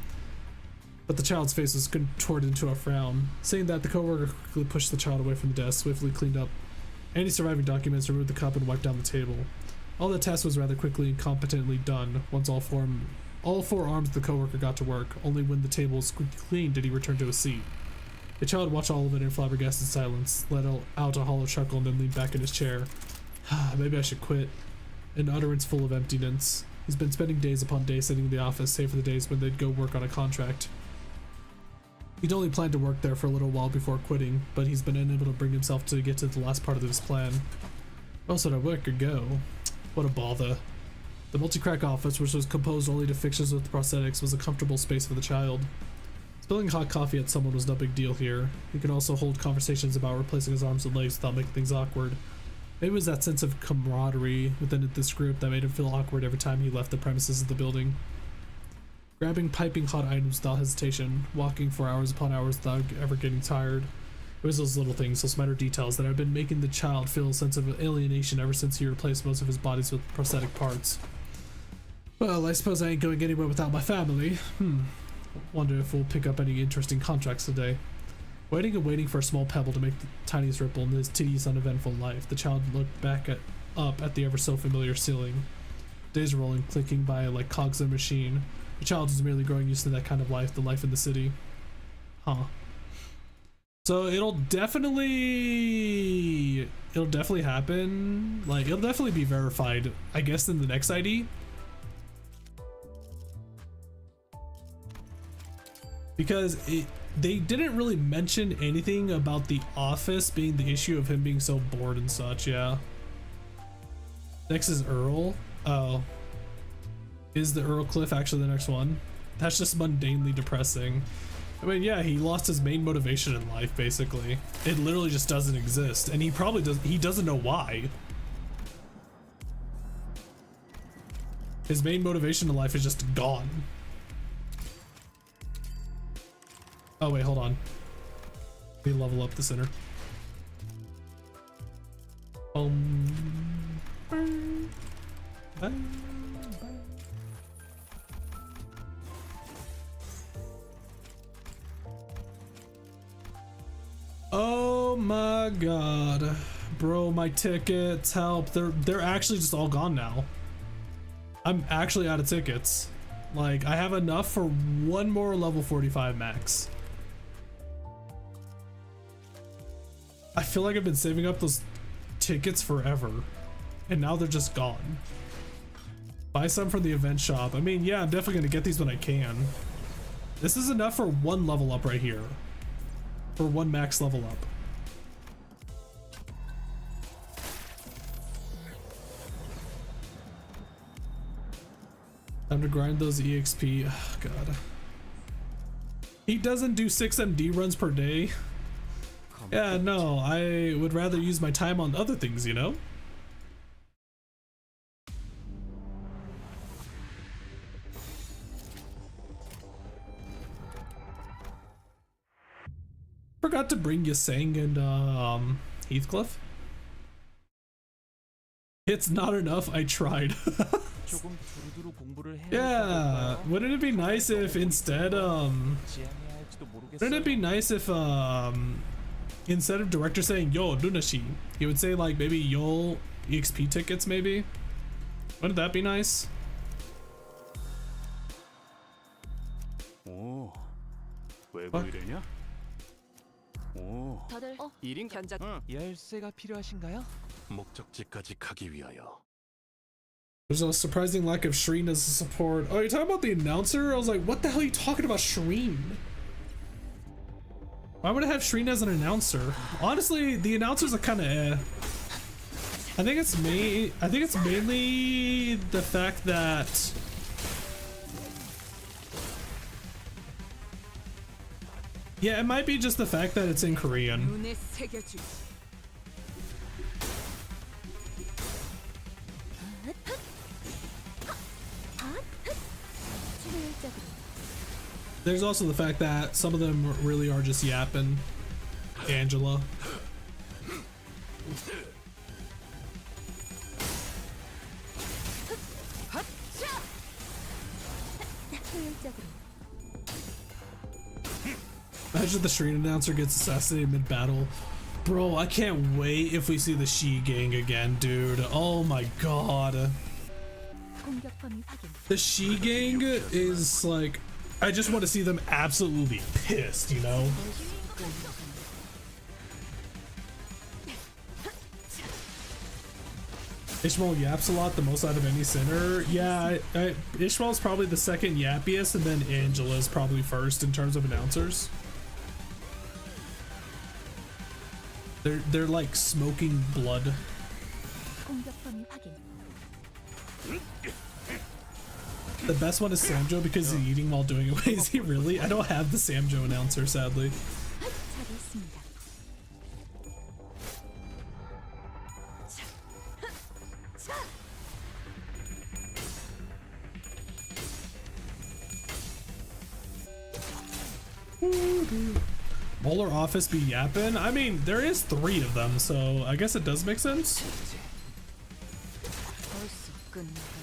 But the child's face was contorted into a frown. Saying that, the coworker quickly pushed the child away from the desk, swiftly cleaned up any surviving documents, removed the cup, and wiped down the table. All the task was rather quickly and competently done. Once all four arms of the coworker got to work, only when the table was clean did he return to his seat. The child watched all of it in flabbergasted silence, let out a hollow chuckle, and then leaned back in his chair. Maybe I should quit. An utterance full of emptiness. He's been spending days upon days sitting in the office, save for the days when they'd go work on a contract. He'd only planned to work there for a little while before quitting, but he's been unable to bring himself to get to the last part of his plan. Where else would I work or go? What a bother. The multi-crack office, which was composed only to fixtures with prosthetics, was a comfortable space for the child. Spilling hot coffee at someone was no big deal here. He could also hold conversations about replacing his arms and legs without making things awkward. Maybe it was that sense of camaraderie within this group that made him feel awkward every time he left the premises of the building. Grabbing piping hot items without hesitation, walking for hours upon hours without ever getting tired. It was those little things, those minor details that had been making the child feel a sense of alienation ever since he replaced most of his bodies with prosthetic parts. Well, I suppose I ain't going anywhere without my family. Wonder if we'll pick up any interesting contracts today. Waiting and waiting for a small pebble to make the tiniest ripple in his tedious, uneventful life, the child looked back up at the ever so familiar ceiling. Days rolling, clicking by like cogs in a machine. The child was merely growing used to that kind of life, the life in the city. Huh. So it'll definitely happen. Like, it'll definitely be verified, I guess, in the next ID. Because they didn't really mention anything about the office being the issue of him being so bored and such, yeah. Next is Earl. Oh. Is the Earl Cliff actually the next one? That's just mundanely depressing. I mean, yeah, he lost his main motivation in life, basically. It literally just doesn't exist, and he doesn't know why. His main motivation in life is just gone. Oh wait, hold on. Let me level up the center. Oh my god. Bro, my tickets, help. They're actually just all gone now. I'm actually out of tickets. Like, I have enough for one more level 45 max. I feel like I've been saving up those tickets forever, and now they're just gone. Buy some from the event shop. I mean, yeah, I'm definitely gonna get these when I can. This is enough for one level up right here. For one max level up. Time to grind those EXP. Oh, God. He doesn't do 6 MD runs per day. Yeah, no, I would rather use my time on other things, you know? Forgot to bring Yasang and Heathcliff. It's not enough. I tried. Yeah, wouldn't it be nice if instead wouldn't it be nice if instead of director saying yo Lunashi, he would say like maybe yo EXP tickets maybe? Wouldn't that be nice? 오, 외부 일이냐? 오, 다들 1인 견자. 열쇠가 필요하신가요? 목적지까지 가기 위하여. There's a surprising lack of Shireen as a support. Oh, you're talking about the announcer? I was like, what the hell are you talking about, Shireen? Why would I have Shireen as an announcer? Honestly, the announcers are kind of eh. I think it's mainly the fact that yeah, it might be just the fact that it's in Korean. 눈에 새겨주. There's also the fact that some of them really are just yapping. Angela. Imagine the Shireen announcer gets assassinated mid-battle. Bro, I can't wait if we see the She gang again, dude. Oh my god. 공격 범위 확인. The She gang is like, I just want to see them absolutely pissed, you know? Ishmael yaps a lot, the most out of any center. Yeah, Ishmael's probably the second yappiest, and then Angela's probably first in terms of announcers. They're like smoking blood. 공격 범위 확인. The best one is Samjo because he's eating while doing it. Is he really? I don't have the Samjo announcer, sadly. 잘했습니다. Molar office be yapping? I mean, there is 3 of them, so I guess it does make sense. 벌써 끝나간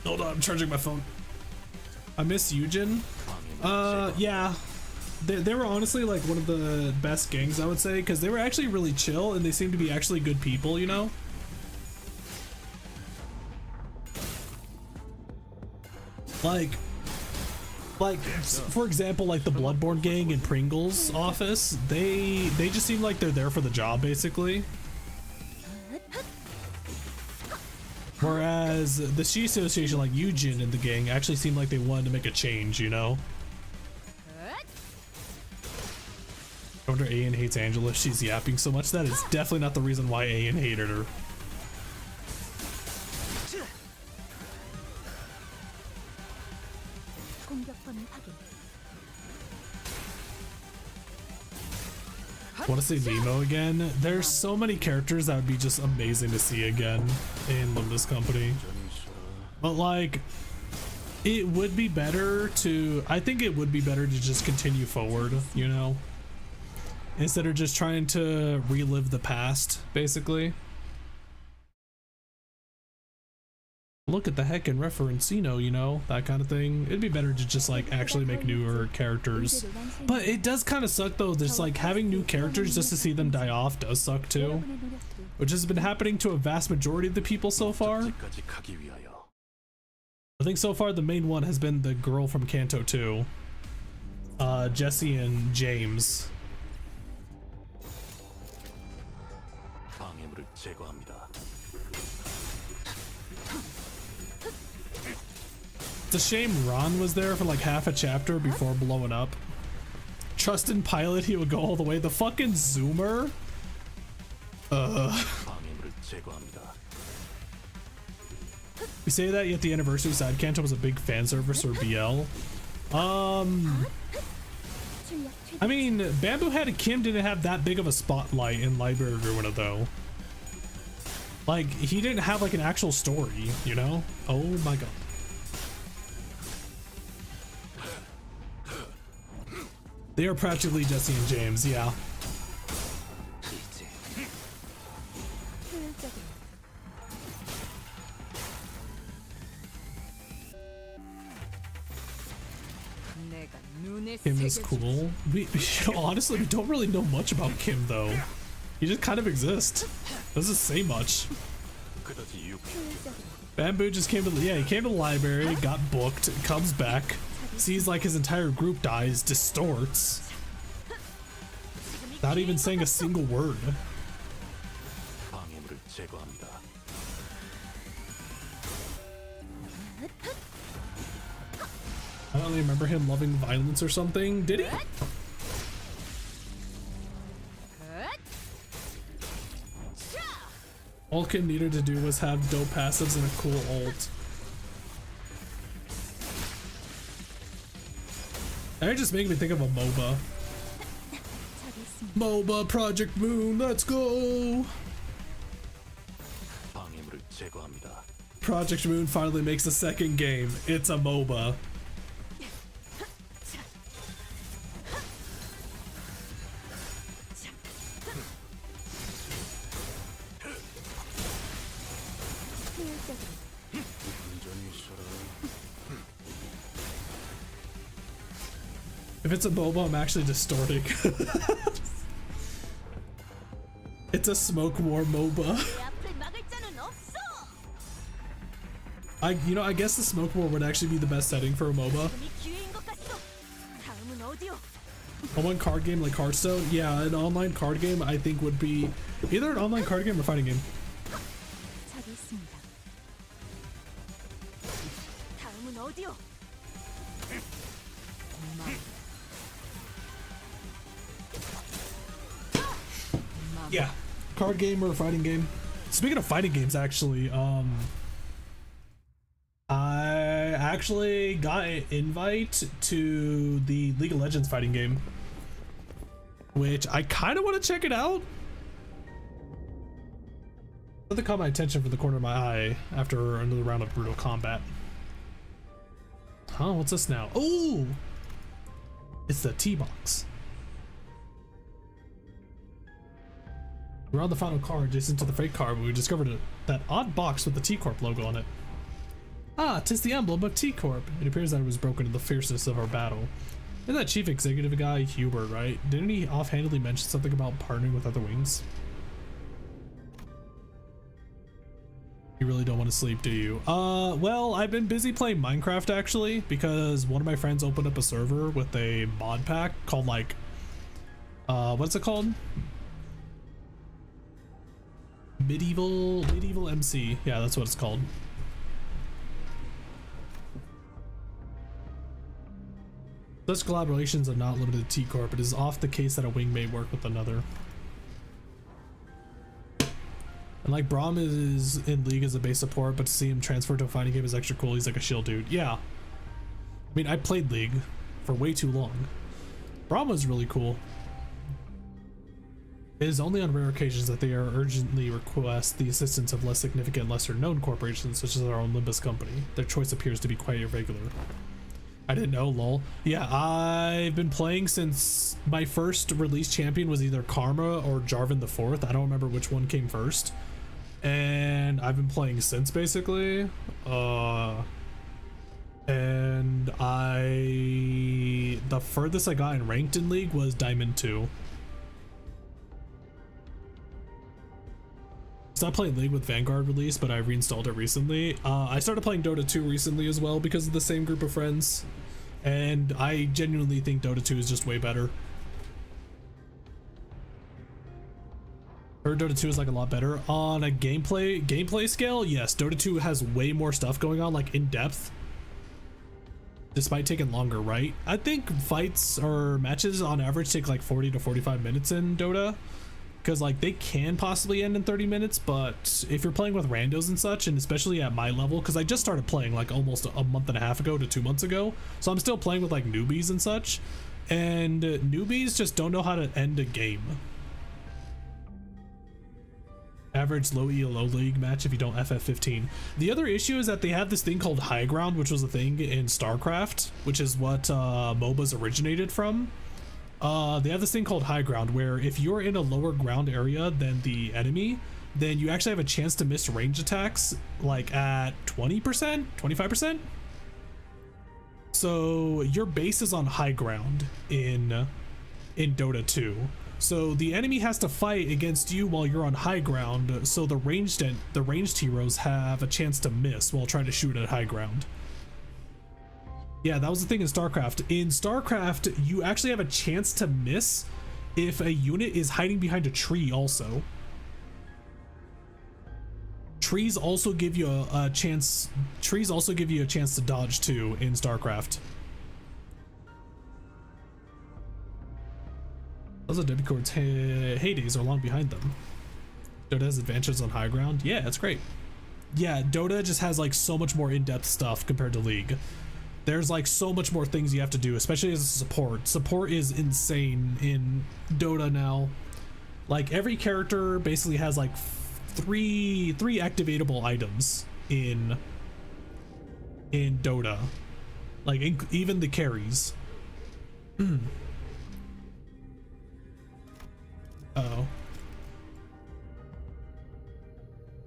Hold on, I'm charging my phone. I miss Eugen. Yeah. They were honestly like one of the best gangs, I would say, because they were actually really chill and they seemed to be actually good people, you know? Like, for example, like the Bloodborne gang in Pringle's office, they just seem like they're there for the job, basically. Whereas the She Association, like Eugen and the gang, actually seemed like they wanted to make a change, you know? I wonder Ayan hates Angela if she's yapping so much. That is definitely not the reason why Ayan hated her. 공격 범위 확인. Want to see Nemo again? There's so many characters that would be just amazing to see again in Limitless Company. But like, it would be better to, I think it would be better to just continue forward, you know? Instead of just trying to relive the past, basically. Look at the heckin' referencino, you know, that kind of thing. It'd be better to just like actually make newer characters. But it does kind of suck though, just like having new characters just to see them die off does suck too. 여러분의 노력도 Which has been happening to a vast majority of the people so far. 목적지까지 가기 위하여. I think so far the main one has been the girl from Kanto 2. Jesse and James. 방해물을 제거합니다. It's a shame Ron was there for like half a chapter before blowing up. Trust in Pilot, he would go all the way. The fucking Zoomer? 방해물을 제거합니다. We say that yet the anniversary side Kanto was a big fan service or BL. 출력 최대. I mean, Bamboo Head and Kim didn't have that big of a spotlight in Library of Ruina though. Like, he didn't have like an actual story, you know? Oh my god. They are practically Jesse and James, yeah. 효율적인 내가 눈에 Kim is 새겨줄게. cool. Honestly, we don't really know much about Kim though. He just kind of exists. Doesn't say much. 그다지 유 효율적인 Bamboo just came to the, he came to the library, got booked, comes back, sees like his entire group dies, distorts. Not even saying a single word. 방해물을 제거합니다. I don't remember him loving violence or something, did he? All Kim needed to do was have dope passives and a cool ult. That just made me think of a MOBA. 처리했습니다. MOBA Project Moon, let's go! 방해물을 제거합니다. Project Moon finally makes a second game. It's a MOBA. 효율적인 운전이 있어라. If it's a MOBA, I'm actually distorting. It's a smoke war MOBA. 내 앞을 막을 자는 없어. I guess the smoke war would actually be the best setting for a MOBA. 지금이 기회인 것 같소. 다음은 어디요? A one card game like Hearthstone, yeah, an online card game I think would be either an online card game or fighting game. 처리했습니다. 다음은 어디요? Yeah, card game or fighting game. Speaking of fighting games, actually, I actually got an invite to the League of Legends fighting game, which I kind of want to check it out. Something caught my attention from the corner of my eye after another round of brutal combat. Huh? What's this now? Oh, it's the T-box. We're on the final card adjacent to the freight car, but we discovered that odd box with the T-Corp logo on it. Ah, 'tis the emblem of T-Corp. It appears that it was broken in the fierceness of our battle. Isn't that chief executive guy Hubert, right? Didn't he offhandedly mention something about partnering with other wings? You really don't want to sleep, do you? Well, I've been busy playing Minecraft actually, because one of my friends opened up a server with a mod pack called like, what's it called? Medieval MC. Yeah, that's what it's called. Such collaborations are not limited to T-Corp. It is oft the case that a wing may work with another. And like Braum is in League as a base support, but to see him transfer to a fighting game is extra cool. He's like a shield dude. Yeah. I mean, I played League for way too long. Braum was really cool. It is only on rare occasions that they are urgently request the assistance of less significant, lesser known corporations such as our own Limbus company. Their choice appears to be quite irregular. I didn't know, lol. Yeah, I've been playing since my first release champion was either Karma or Jarvan the Fourth. I don't remember which one came first. And I've been playing since basically. And the furthest I got in ranked in League was Diamond 2. Stopped playing League with Vanguard release, but I reinstalled it recently. I started playing Dota 2 recently as well because of the same group of friends, and I genuinely think Dota 2 is just way better. Heard Dota 2 is like a lot better on a gameplay scale. Yes, Dota 2 has way more stuff going on, like in depth, despite taking longer, right? I think fights or matches on average take like 40 to 45 minutes in Dota. Because like they can possibly end in 30 minutes, but if you're playing with randos and such, and especially at my level, because I just started playing like almost a month and a half ago to 2 months ago, so I'm still playing with like newbies and such, and newbies just don't know how to end a game. Average low ELO league match if you don't FF15. The other issue is that they have this thing called high ground, which was a thing in StarCraft, which is what MOBAs originated from. They have this thing called high ground, where if you're in a lower ground area than the enemy, then you actually have a chance to miss range attacks, like at 20%, 25%. So your base is on high ground in Dota 2. So the enemy has to fight against you while you're on high ground, so the ranged heroes have a chance to miss while trying to shoot at high ground. Yeah, that was the thing in StarCraft. In StarCraft, you actually have a chance to miss if a unit is hiding behind a tree also. Trees also give you a chance to dodge too in StarCraft. Those are Debicor's heydays are long behind them. Dota has advantages on high ground. Yeah, that's great. Yeah, Dota just has like so much more in-depth stuff compared to League. There's like so much more things you have to do, especially as a support. Support is insane in Dota now. Like every character basically has like three activatable items in Dota. Like even the carries. Uh-oh.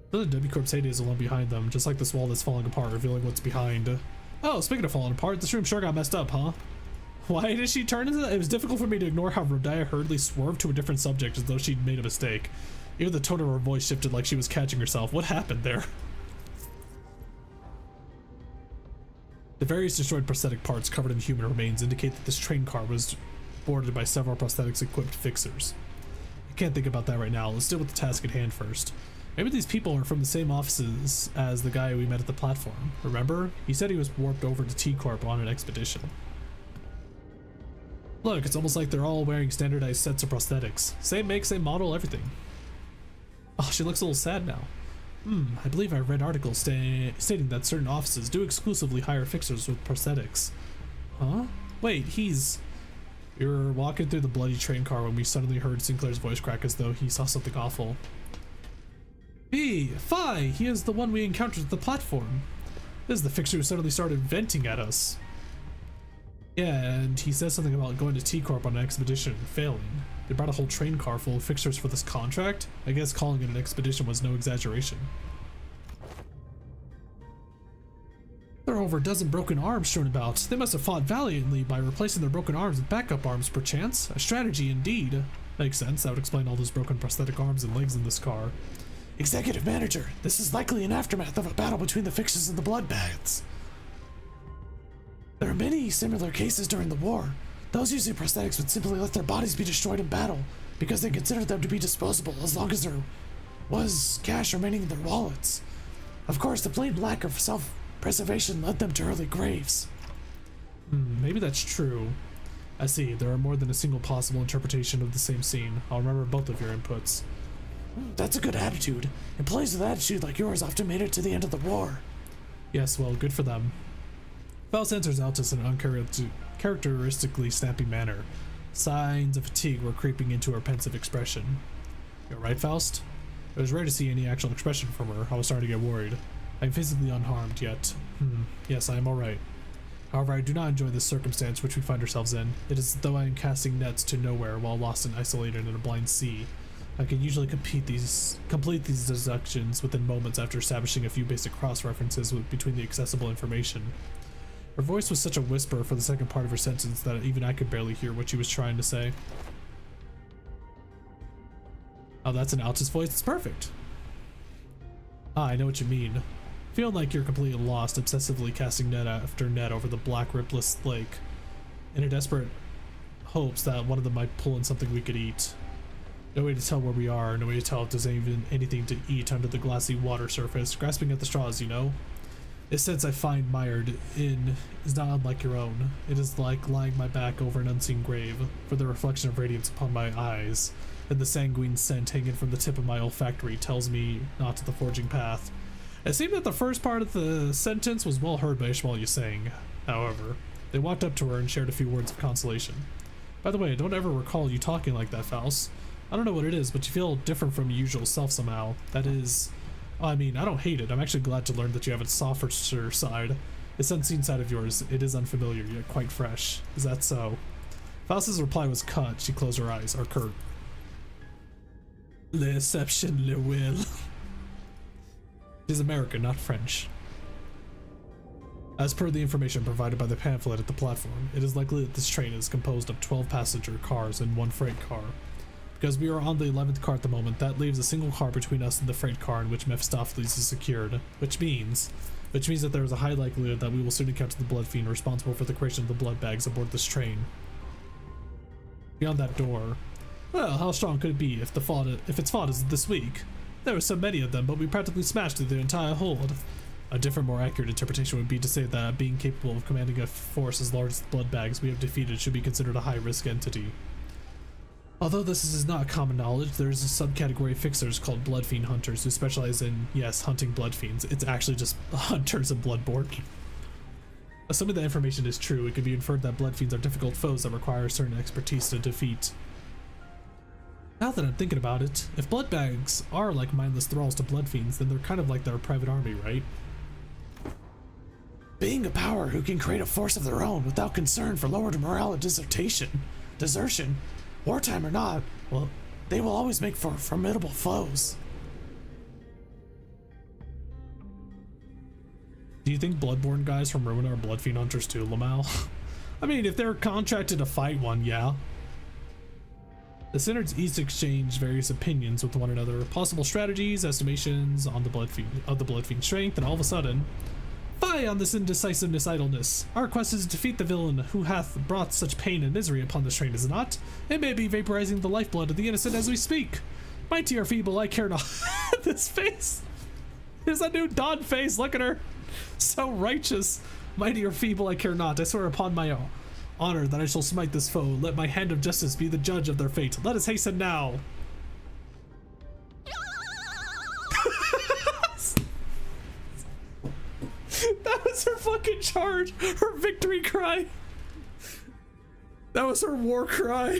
The W Corp's heyday is alone behind them, just like this wall that's falling apart, revealing what's behind. Oh, speaking of falling apart, this room sure got messed up, huh? Why did she turn into that? It was difficult for me to ignore how Rodiah hurriedly swerved to a different subject as though she'd made a mistake. Even the tone of her voice shifted like she was catching herself. What happened there? The various destroyed prosthetic parts covered in human remains indicate that this train car was boarded by several prosthetics-equipped fixers. I can't think about that right now. Let's deal with the task at hand first. Maybe these people are from the same offices as the guy we met at the platform. Remember? He said he was warped over to T-Corp on an expedition. Look, it's almost like they're all wearing standardized sets of prosthetics. Same make, same model, everything. Oh, she looks a little sad now. I believe I read articles stating that certain offices do exclusively hire fixers with prosthetics. Huh? Wait, we were walking through the bloody train car when we suddenly heard Sinclair's voice crack as though he saw something awful. Phi! He is the one we encountered at the platform. This is the fixer who suddenly started venting at us. Yeah, and he says something about going to T-Corp on an expedition and failing. They brought a whole train car full of fixers for this contract? I guess calling it an expedition was no exaggeration. There are over a dozen broken arms strewn about. They must have fought valiantly by replacing their broken arms with backup arms, perchance. A strategy indeed. Makes sense, that would explain all those broken prosthetic arms and legs in this car. Executive Manager, this is likely an aftermath of a battle between the fixers and the bloodbaths. There are many similar cases during the war. Those using prosthetics would simply let their bodies be destroyed in battle because they considered them to be disposable as long as there was cash remaining in their wallets. Of course, the blatant lack of self-preservation led them to early graves. Maybe that's true. I see, there are more than a single possible interpretation of the same scene. I'll remember both of your inputs. That's a good attitude. Employees with attitude like yours often made it to the end of the war. Yes, well, good for them. Faust answers Altus in an uncharacteristically snappy manner. Signs of fatigue were creeping into her pensive expression. You're right, Faust? It was rare to see any actual expression from her. I was starting to get worried. I'm physically unharmed, yet... Yes, I am alright. However, I do not enjoy this circumstance which we find ourselves in. It is as though I am casting nets to nowhere while lost and isolated in a blind sea. I can usually complete these deductions within moments after establishing a few basic cross-references between the accessible information. Her voice was such a whisper for the second part of her sentence that even I could barely hear what she was trying to say. Oh, that's an Altus voice? It's perfect. Ah, I know what you mean. Feeling like you're completely lost, obsessively casting net after net over the black ripless lake, in a desperate hopes that one of them might pull in something we could eat. No way to tell where we are, no way to tell if there's even anything to eat under the glassy water surface, grasping at the straws, you know? This sense I find mired in is not unlike your own. It is like lying my back over an unseen grave, for the reflection of radiance upon my eyes, and the sanguine scent hanging from the tip of my olfactory tells me not to the forging path. It seemed that the first part of the sentence was well heard by Ishmael Yusang. However, they walked up to her and shared a few words of consolation. By the way, I don't ever recall you talking like that, Faust. I don't know what it is, but you feel different from your usual self somehow. That is... I mean, I don't hate it. I'm actually glad to learn that you have a softer side. This unseen side of yours, it is unfamiliar, yet quite fresh. Is that so? Faust's reply was cut. She closed her eyes. Or curt. L'exception le will. She's American, not French. As per the information provided by the pamphlet at the platform, it is likely that this train is composed of 12 passenger cars and 1 freight car. Because we are on the 11th car at the moment, that leaves a single car between us and the freight car in which Mephistopheles is secured, which means that there is a high likelihood that we will soon encounter the blood fiend responsible for the creation of the blood bags aboard this train. Beyond that door, well, how strong could it be if its fought is this week? There were so many of them, but we practically smashed through the entire horde. A different, more accurate interpretation would be to say that being capable of commanding a force as large as the blood bags we have defeated should be considered a high-risk entity. Although this is not common knowledge, there is a subcategory of fixers called blood fiend hunters who specialize in, yes, hunting blood fiends. It's actually just hunters of Bloodborne. Assuming that information is true, it could be inferred that blood fiends are difficult foes that require certain expertise to defeat. Now that I'm thinking about it, if blood bags are like mindless thralls to blood fiends, then they're kind of like their private army, right? Being a power who can create a force of their own without concern for lowered morale or desertion, wartime or not, well, they will always make for formidable foes. Do you think Bloodborne guys from Ruin are blood fiend hunters too, Lamal? I mean, if they're contracted to fight one, yeah. The Synods each exchange various opinions with one another, possible strategies, estimations on the blood fiend strength, and all of a sudden, fie on this indecisiveness idleness. Our quest is to defeat the villain who hath brought such pain and misery upon this train, is it not? It may be vaporizing the lifeblood of the innocent as we speak. Mighty or feeble, I care not. This face. There's a new Dawn face, look at her. So righteous. Mighty or feeble, I care not. I swear upon my honor that I shall smite this foe. Let my hand of justice be the judge of their fate. Let us hasten now. That was her fucking charge. Her victory cry. That was her war cry.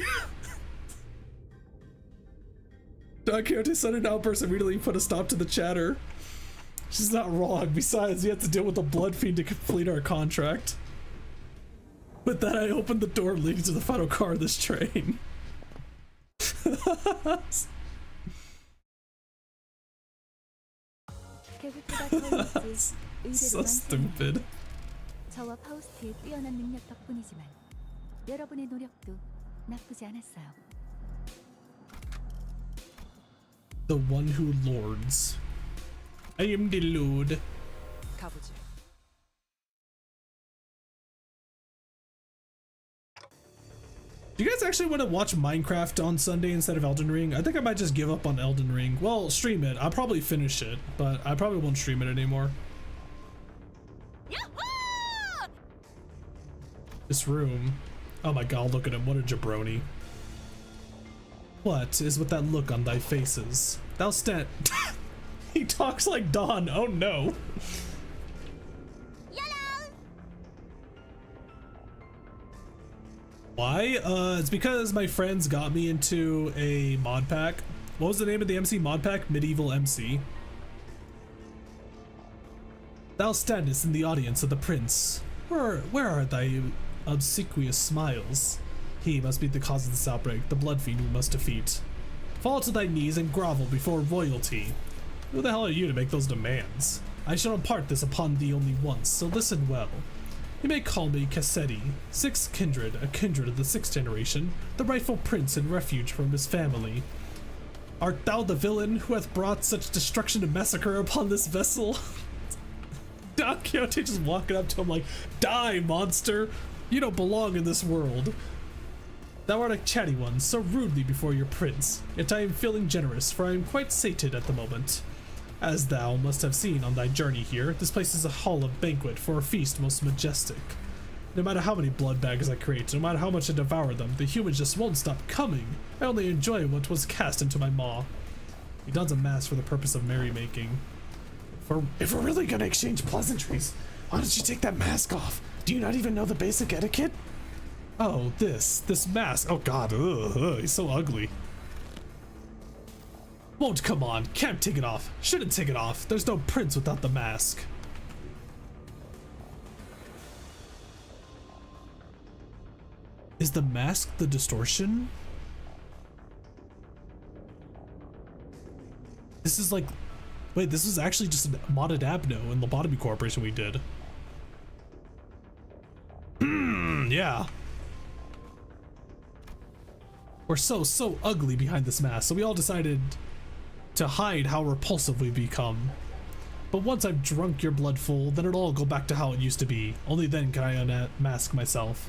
Don Quixote's sudden outburst immediately put a stop to the chatter. She's not wrong. Besides, we have to deal with the blood fiend to complete our contract. With that, I opened the door leading to the final car of this train. So stupid. 저와 파우스트의 뛰어난 능력 덕분이지만 여러분의 노력도 나쁘지 않았어요. The one who lords. I am the lord. 가보지. Do you guys actually want to watch Minecraft on Sunday instead of Elden Ring? I think I might just give up on Elden Ring. Well, stream it. I'll probably finish it, but I probably won't stream it anymore. This room. Oh my god, look at him. What a jabroni. What is with that look on thy faces? Thou stand. He talks like Dawn. Oh no. Why? It's because my friends got me into a mod pack. What was the name of the MC mod pack? Medieval MC. Thou standest in the audience of the prince. Where are thy obsequious smiles? He must be the cause of this outbreak, the blood fiend we must defeat. Fall to thy knees and grovel before royalty. Who the hell are you to make those demands? I shall impart this upon thee only once, so listen well. You may call me Quixote, sixth kindred, a kindred of the sixth generation, the rightful prince and refuge from his family. Art thou the villain who hath brought such destruction and massacre upon this vessel? Don Quixote just walking up to him like, die, monster! You don't belong in this world. Thou art a chatty one, so rudely before your prince, yet I am feeling generous, for I am quite sated at the moment. As thou must have seen on thy journey here, this place is a hall of banquet for a feast most majestic. No matter how many blood bags I create, no matter how much I devour them, the humans just won't stop coming. I only enjoy what was cast into my maw. He dons a mask for the purpose of merrymaking. If we're really gonna exchange pleasantries, why don't you take that mask off? Do you not even know the basic etiquette? Oh, this mask. Oh god, he's so ugly. Won't come on, can't take it off. Shouldn't take it off. There's no prince without the mask. Is the mask the distortion? This is like, wait, this is actually just a modded Abno and Lobotomy Corporation we did. Yeah. We're so ugly behind this mask, so we all decided to hide how repulsive we become. But once I've drunk your blood full, then it'll all go back to how it used to be. Only then can I unmask myself.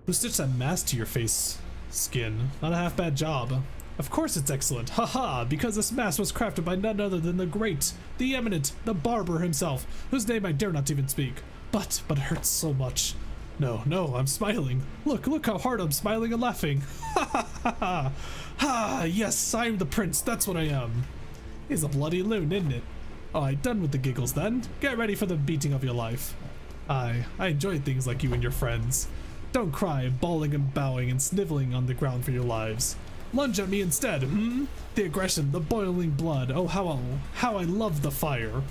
Who stitched that mask to your face, skin? Not a half bad job. Of course it's excellent, haha, because this mask was crafted by none other than the great, the eminent, the barber himself, whose name I dare not even speak. But it hurts so much. No, I'm smiling. Look how hard I'm smiling and laughing. Ha ha ha ha. Ha, yes, I'm the prince, that's what I am. He's a bloody loon, isn't it? Alright, done with the giggles then. Get ready for the beating of your life. I enjoy things like you and your friends. Don't cry, bawling and bowing and sniveling on the ground for your lives. Lunge at me instead, The aggression, the boiling blood, oh how I love the fire.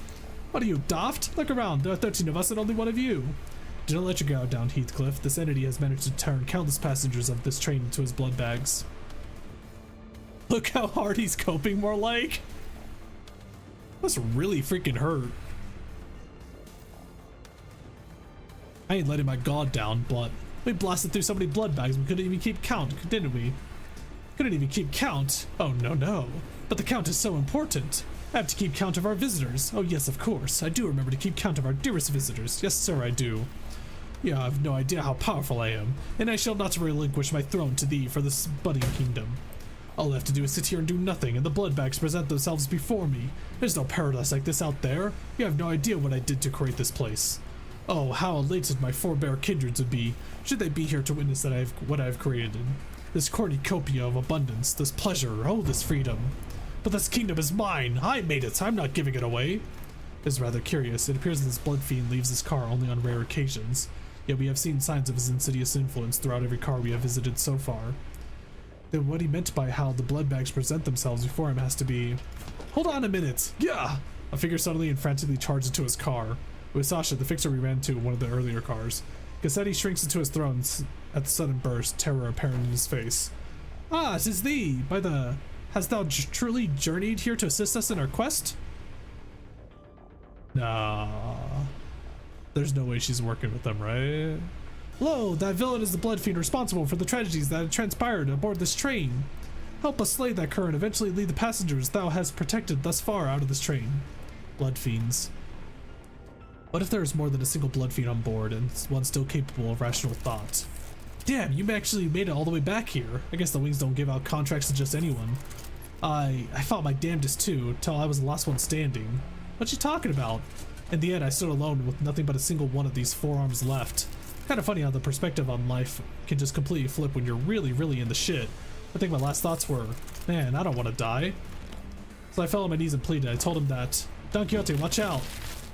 What are you, daft? Look around, there are 13 of us and only one of you. Do not let your guard down, Heathcliff. This entity has managed to turn countless passengers of this train into his blood bags. Look how hard he's coping, more like. Must really freaking hurt. I ain't letting my guard down, but we blasted through so many blood bags we couldn't even keep count, didn't we? Couldn't even keep count. Oh no. But the count is so important. I have to keep count of our visitors. Oh yes, of course. I do remember to keep count of our dearest visitors. Yes sir, I do. You have no idea how powerful I am, and I shall not relinquish my throne to thee for this budding kingdom. All I have to do is sit here and do nothing, and the blood bags present themselves before me. There's no paradise like this out there. You have no idea what I did to create this place. Oh, how elated my forebear kindreds would be, should they be here to witness that what I have created. This cornucopia of abundance, this pleasure, oh, this freedom. But this kingdom is mine. I made it. I'm not giving it away. It's rather curious. It appears that this blood fiend leaves his car only on rare occasions. Yet we have seen signs of his insidious influence throughout every car we have visited so far. Then what he meant by how the blood bags present themselves before him has to be... Hold on a minute. Yeah! A figure suddenly and frantically charged into his car. It was Sasha, the fixer we ran into in one of the earlier cars. Quixote shrinks into his throne at the sudden burst, terror apparent in his face. Ah, 'tis thee! Hast thou truly journeyed here to assist us in our quest? Nah. There's no way she's working with them, right? Lo, that villain is the blood fiend responsible for the tragedies that have transpired aboard this train. Help us slay that cur and eventually lead the passengers thou hast protected thus far out of this train. Blood fiends. What if there is more than a single blood fiend on board and one still capable of rational thought? Damn, you actually made it all the way back here. I guess the wings don't give out contracts to just anyone. I fought my damnedest too, till I was the last one standing. What you talking about? In the end, I stood alone with nothing but a single one of these forearms left. Kinda funny how the perspective on life can just completely flip when you're really in the shit. I think my last thoughts were, man, I don't want to die. So I fell on my knees and pleaded. I told him that, Don Quixote, watch out.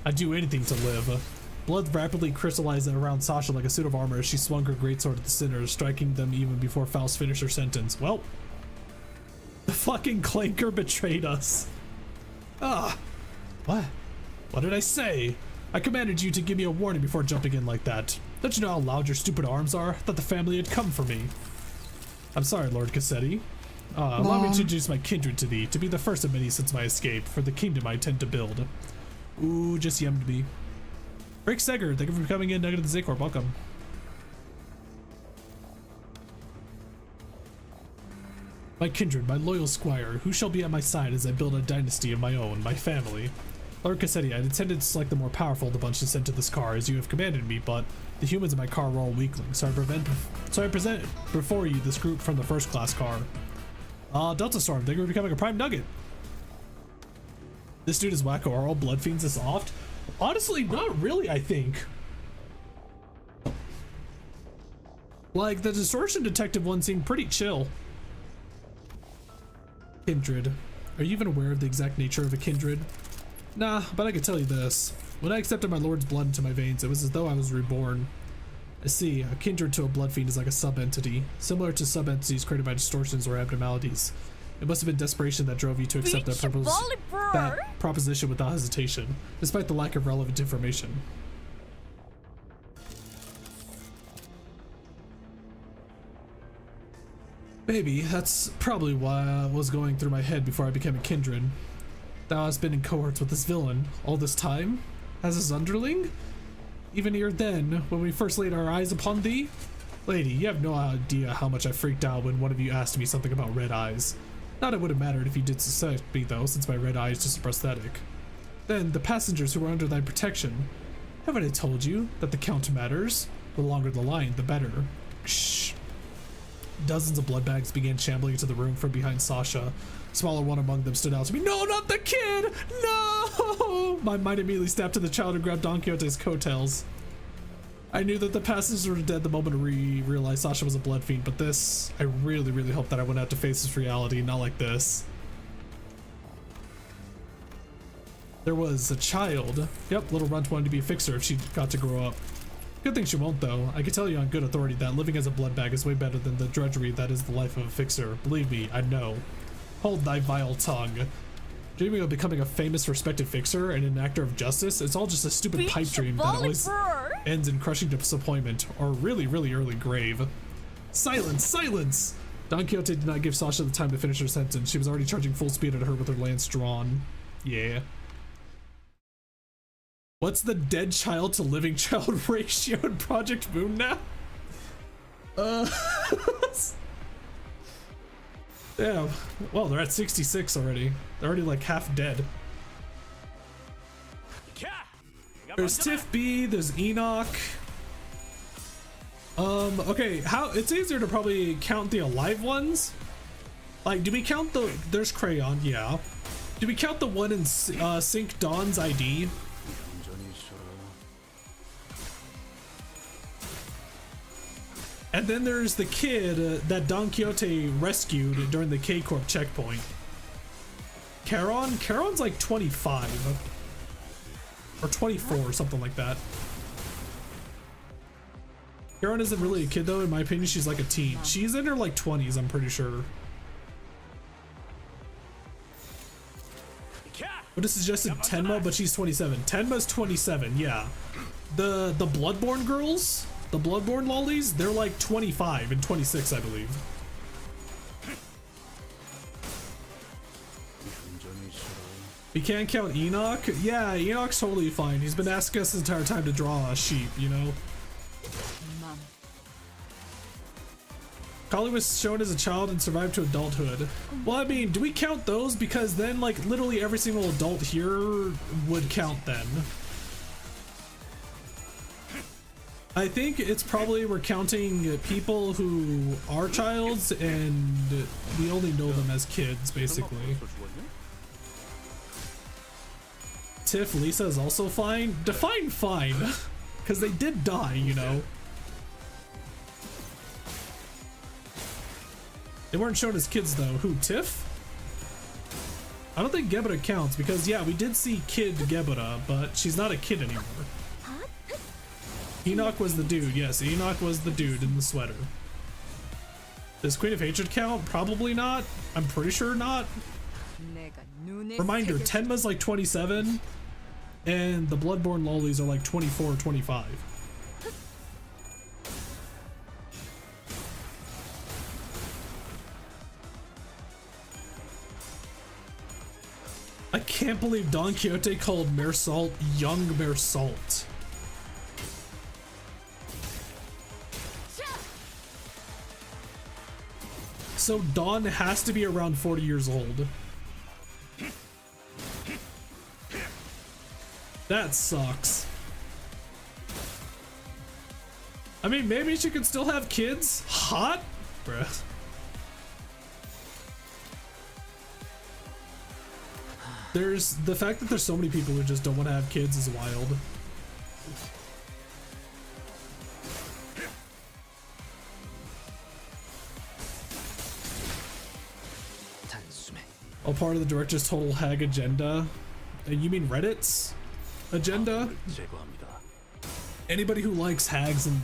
I'd do anything to live. Blood rapidly crystallized around Sasha like a suit of armor as she swung her greatsword at the sinners, striking them even before Faust finished her sentence. Well, the fucking clanker betrayed us. Ah, what? What did I say? I commanded you to give me a warning before jumping in like that. Don't you know how loud your stupid arms are? I thought the family had come for me. I'm sorry, Lord Quixote. Allow me to introduce my kindred to thee, to be the first of many since my escape, for the kingdom I intend to build. Ooh, just yemmed me. Rick Seger, thank you for coming in. Nugget of the Zacorp, welcome. My kindred, my loyal squire, who shall be at my side as I build a dynasty of my own, my family. Lord Quixote, I intended to select the more powerful of the bunch to send to this car as you have commanded me, but the humans in my car were all weaklings, so I present before you this group from the first class car. Delta Storm, thank you for becoming a prime nugget. This dude is wacko. Are all blood fiends this soft? Honestly, not really, I think. Like, the distortion detective one seemed pretty chill. Kindred. Are you even aware of the exact nature of a kindred? Nah, but I can tell you this. When I accepted my lord's blood into my veins, it was as though I was reborn. I see, a kindred to a blood fiend is like a sub-entity, similar to sub-entities created by distortions or abnormalities. It must have been desperation that drove you to accept that proposition without hesitation, despite the lack of relevant information. Maybe that's probably what was going through my head before I became a kindred. Thou hast been in cohorts with this villain all this time, as his underling? Even here then, when we first laid our eyes upon thee? Lady, you have no idea how much I freaked out when one of you asked me something about red eyes. Not it would have mattered if you did suspect me though, since my red eye is just a prosthetic. Then, the passengers who were under thy protection. Haven't I told you that the count matters? The longer the line, the better. Shh. Dozens of blood bags began shambling into the room from behind Sasha. A smaller one among them stood out to me. No, not the kid! No! My mind immediately snapped to the child and grabbed Don Quixote's coattails. I knew that the passengers were dead the moment I realized Sasha was a blood fiend, but this, I really, really hope that I went out to face this reality, not like this. There was a child. Yep, little runt wanted to be a fixer if she got to grow up. Good thing she won't though. I can tell you on good authority that living as a blood bag is way better than the drudgery that is the life of a fixer. Believe me, I know. Hold thy vile tongue. Dreaming of becoming a famous, respected fixer and an actor of justice, it's all just a stupid pipe dream that always ends in crushing disappointment or really, really early grave. Silence! Silence! Don Quixote did not give Sasha the time to finish her sentence. She was already charging full speed at her with her lance drawn. Yeah. What's the dead child to living child ratio in Project Moon now? Damn. Well, they're at 66 already. They're already like half dead. There's Tiff B, there's Enoch. Okay, it's easier to probably count the alive ones. Like, do we count there's Crayon, yeah. Do we count the one in Sync Dawn's ID? And then there's the kid that Don Quixote rescued during the K-Corp checkpoint. Charon's like 25 or 24 or something like that. Charon isn't really a kid though, in my opinion. She's like a teen. She's in her like 20s, I'm pretty sure. Would have suggested Tenma, but she's 27. Tenma's 27, yeah. The Bloodborne girls, the Bloodborne lollies, they're like 25 and 26, I believe. You can't count Enoch? Yeah, Enoch's totally fine. He's been asking us the entire time to draw a sheep, you know? Kali was shown as a child and survived to adulthood. Well, I mean, do we count those? Because then, like, literally every single adult here would count then. I think it's probably we're counting people who are childs and we only know them as kids, basically. Tiff, Lisa is also fine. Define fine, because they did die, you know. They weren't shown as kids though. Who, Tiff? I don't think Gebera counts because yeah, we did see kid Gebera, but she's not a kid anymore. Enoch was the dude. Yes, Enoch was the dude in the sweater. Does Queen of Hatred count? Probably not. I'm pretty sure not. Reminder, Tenma's like 27 and the Bloodborne lollies are like 24 or 25. I can't believe Don Quixote called Meursault young Meursault. So Don has to be around 40 years old. That sucks. I mean, maybe she could still have kids? Hot? Bruh. There's the fact that there's so many people who just don't want to have kids is wild. All part of the director's total hag agenda. You mean Reddit's agenda? Anybody who likes hags and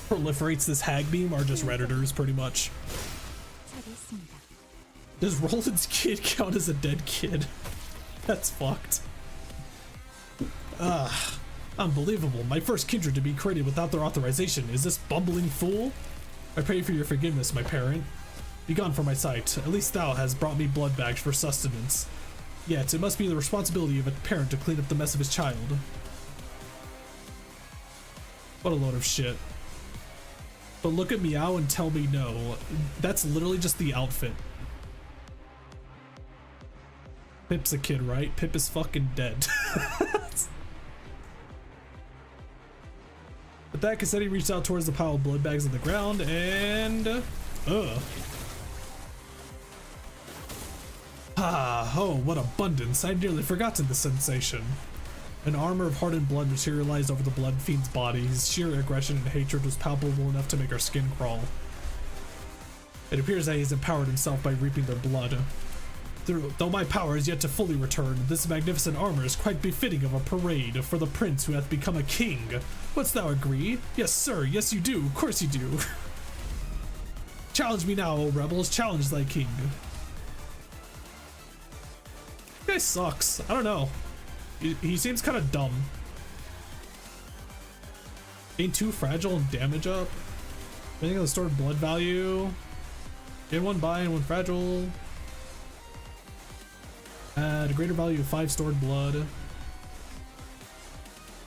proliferates this hag beam are just Redditors, pretty much. Does Roland's kid count as a dead kid? That's fucked. Unbelievable. My first kindred to be created without their authorization. Is this bumbling fool? I pray for your forgiveness, my parent. Be gone from my sight. At least thou hast brought me blood bags for sustenance. Yet it must be the responsibility of a parent to clean up the mess of his child. What a load of shit. But look at Meow and tell me no. That's literally just the outfit. Pip's a kid, right? Pip is fucking dead. With that, Quixote reached out towards the pile of blood bags on the ground and... Ah, oh, what abundance. I'd nearly forgotten the sensation. An armor of hardened blood materialized over the blood fiend's body. His sheer aggression and hatred was palpable enough to make our skin crawl. It appears that he's empowered himself by reaping their blood. Though my power is yet to fully return, this magnificent armor is quite befitting of a parade for the prince who hath become a king. Wouldst thou agree? Yes, sir. Yes, you do. Of course you do. Challenge me now, O rebels. Challenge thy king. This guy sucks. I don't know. He seems kind of dumb. Ain't too fragile and damage up. Depending on the stored blood value. Gain 1 buy and 1 fragile. Add a greater value of 5 stored blood.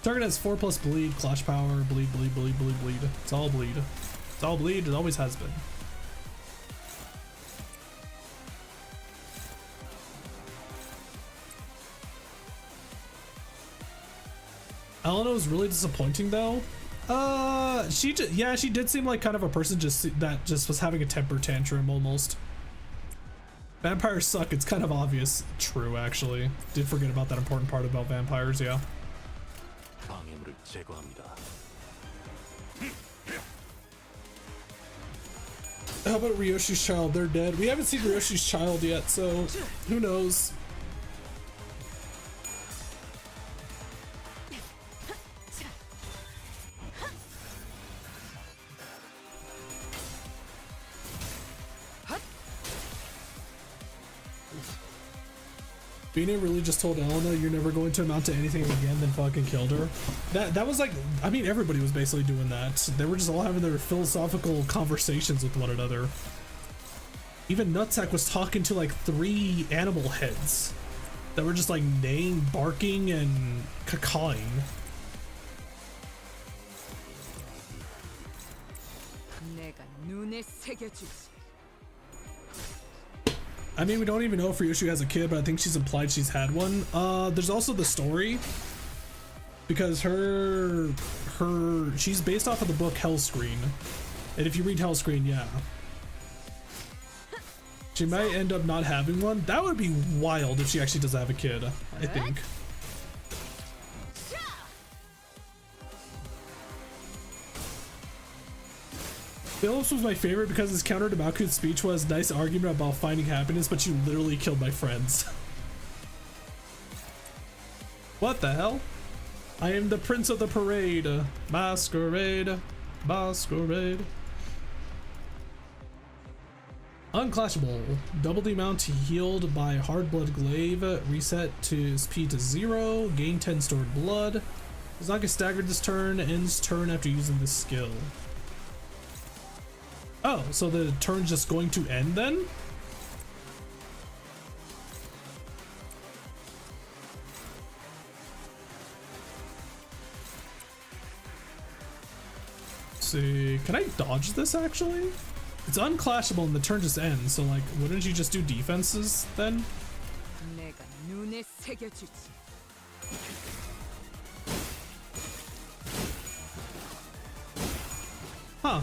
Target has 4+ bleed, clash power, bleed. It's all bleed. It's all bleed, it always has been. Elena was really disappointing though. She did seem like kind of a person that just was having a temper tantrum almost. Vampires suck, it's kind of obvious. True, actually. Did forget about that important part about vampires, yeah. 방해물을 제거합니다. How about Ryoshi's child? They're dead. We haven't seen Ryoshi's child yet, so who knows? Bina really just told Elena you're never going to amount to anything again, then fucking killed her. That was like, I mean, everybody was basically doing that. They were just all having their philosophical conversations with one another. Even Nutsack was talking to like 3 animal heads that were just like neighing, barking, and cacawing. 내가 눈에 새겨주지. I mean, we don't even know if Ryoshu has a kid, but I think she's implied she's had one. There's also the story, because she's based off of the book Hellscreen, and if you read Hellscreen, yeah, she might end up not having one. That would be wild if she actually does have a kid, I think. Phillips was my favorite because his counter to Malkuth's speech was nice argument about finding happiness, but you literally killed my friends. What the hell? I am the prince of the parade. Masquerade. Masquerade. Unclashable. Double the amount healed by hard blood glaive. Reset to SP to 0. Gain 10 stored blood. Does not get staggered this turn. Ends turn after using this skill. Oh, so the turn's just going to end then? Let's see, can I dodge this actually? It's unclashable and the turn just ends, so like, wouldn't you just do defenses then? 내가 눈에 새겨주지. Huh.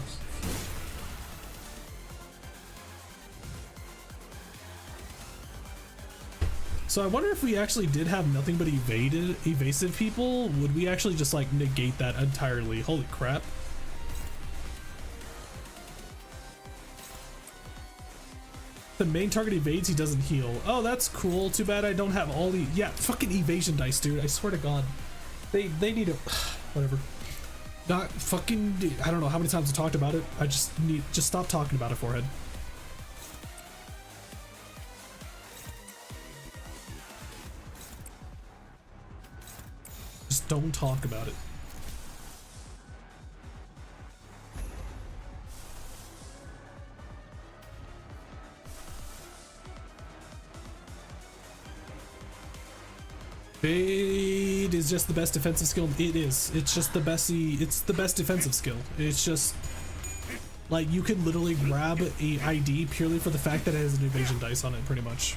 So I wonder if we actually did have nothing but evasive people, would we actually just like negate that entirely? Holy crap. The main target evades, he doesn't heal. Oh, that's cool. Too bad I don't have all the... Yeah, fucking evasion dice, dude. I swear to God. They need to... Whatever. Not fucking... I don't know how many times I talked about it. I just need... Just stop talking about it, Forehead. Just don't talk about it. Fade is just the best defensive skill. It is. It's just the best. It's the best defensive skill. It's just like you can literally grab a ID purely for the fact that it has an evasion dice on it, pretty much.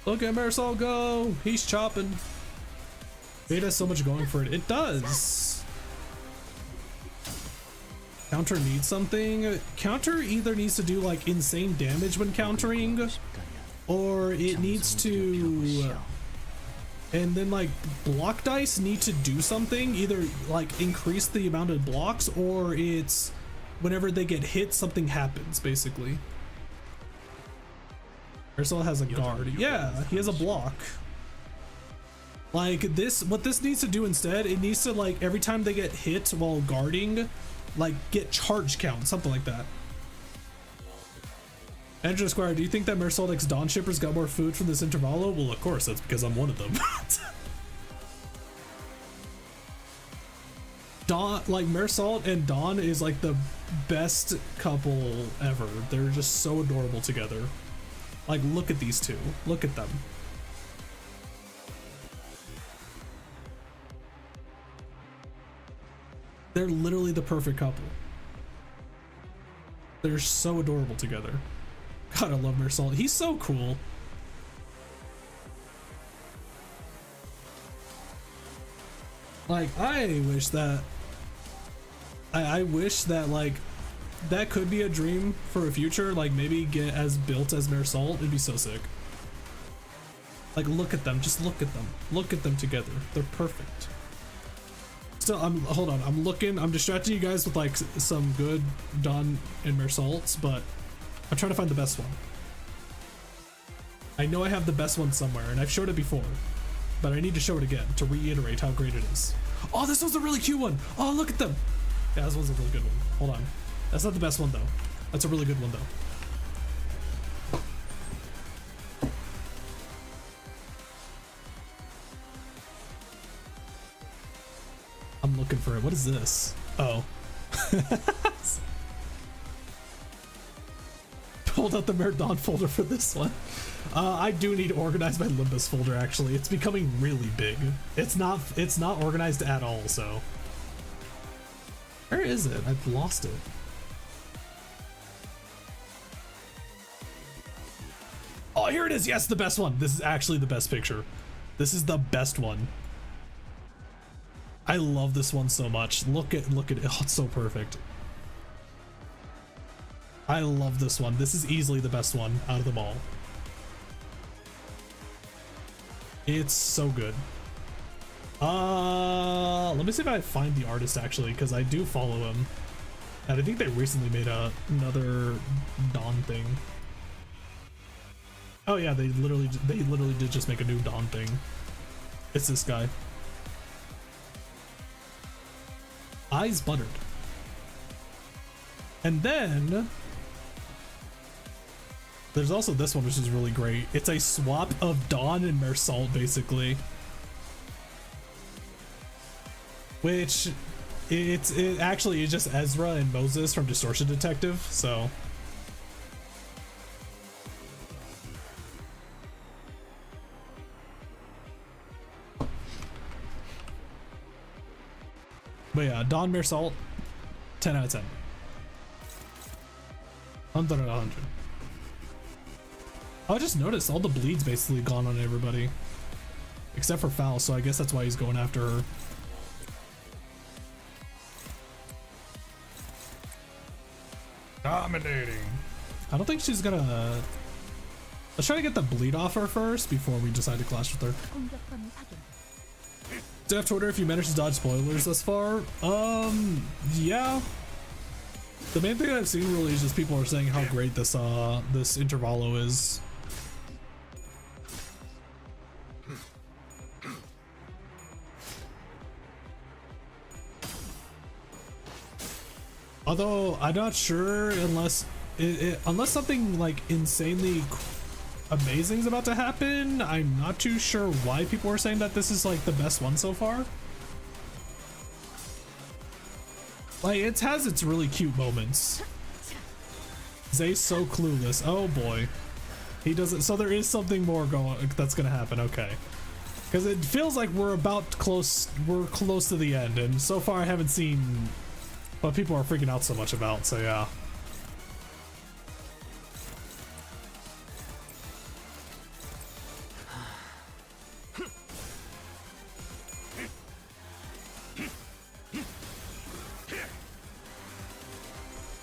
Look at Marisol go! He's chopping. Fade has so much going for it. It does. Counter needs something. Counter either needs to do like insane damage when countering, or it needs to, and then like block dice need to do something, either like increase the amount of blocks, or it's whenever they get hit something happens basically. Ursula has a guard. Yeah, he has a block. Like this, what this needs to do instead, it needs to like every time they get hit while guarding, like get charge count, something like that. Andrew Squire, do you think that Mersolix Dawn shippers got more food from this Intervalo? Well, of course, that's because I'm one of them. Dawn, like Mersalt and Dawn is like the best couple ever. They're just so adorable together. Like, look at these two. Look at them. They're literally the perfect couple. They're so adorable together. God, I love Mersalt. He's so cool. Like, I wish that I wish that like that could be a dream for a future, like maybe get as built as Mersalt. It'd be so sick. Like, look at them, just look at them. Look at them together. They're perfect. Still, hold on, I'm distracting you guys with like some good Dawn and Mersalts, but I'm trying to find the best one. I know I have the best one somewhere, and I've showed it before, but I need to show it again to reiterate how great it is. Oh, this one's a really cute one. Oh, look at them. Yeah, this one's a really good one. Hold on. That's not the best one, though. That's a really good one, though. I'm looking for it. What is this? Oh. Pulled out the Dawn folder for this one. I do need to organize my Limbus folder, actually. It's becoming really big. It's not organized at all, so. Where is it? I've lost it. Oh, here it is. Yes, the best one. This is actually the best picture. This is the best one. I love this one so much. Look at it. Oh, it's so perfect. I love this one. This is easily the best one out of them all. It's so good. Let me see if I find the artist, actually, because I do follow him, and I think they recently made another Dawn thing. Oh yeah, they literally did just make a new Dawn thing. It's this guy. Eyes buttered. And then there's also this one, which is really great. It's a swap of Dawn and Mersalt, basically. Which it actually is just Ezra and Moses from Distortion Detective, so. But yeah, Dawn Mersalt, 10 out of 10. 100 out of 100. I just noticed all the bleed's basically gone on everybody. Except for Foul, so I guess that's why he's going after her. Dominating. I don't think she's gonna... Let's try to get the bleed off her first before we decide to clash with her. Def Twitter, if you managed to dodge spoilers thus far, yeah. The main thing I've seen really is just people are saying how great this this Intervalo is. Although I'm not sure unless unless something like insanely amazing is about to happen. I'm not too sure why people are saying that this is like the best one so far. Like, it has its really cute moments. Zay's so clueless. Oh boy. He doesn't, so there is something more that's gonna happen, okay. Because it feels like we're close to the end, and so far I haven't seen what people are freaking out so much about, so yeah.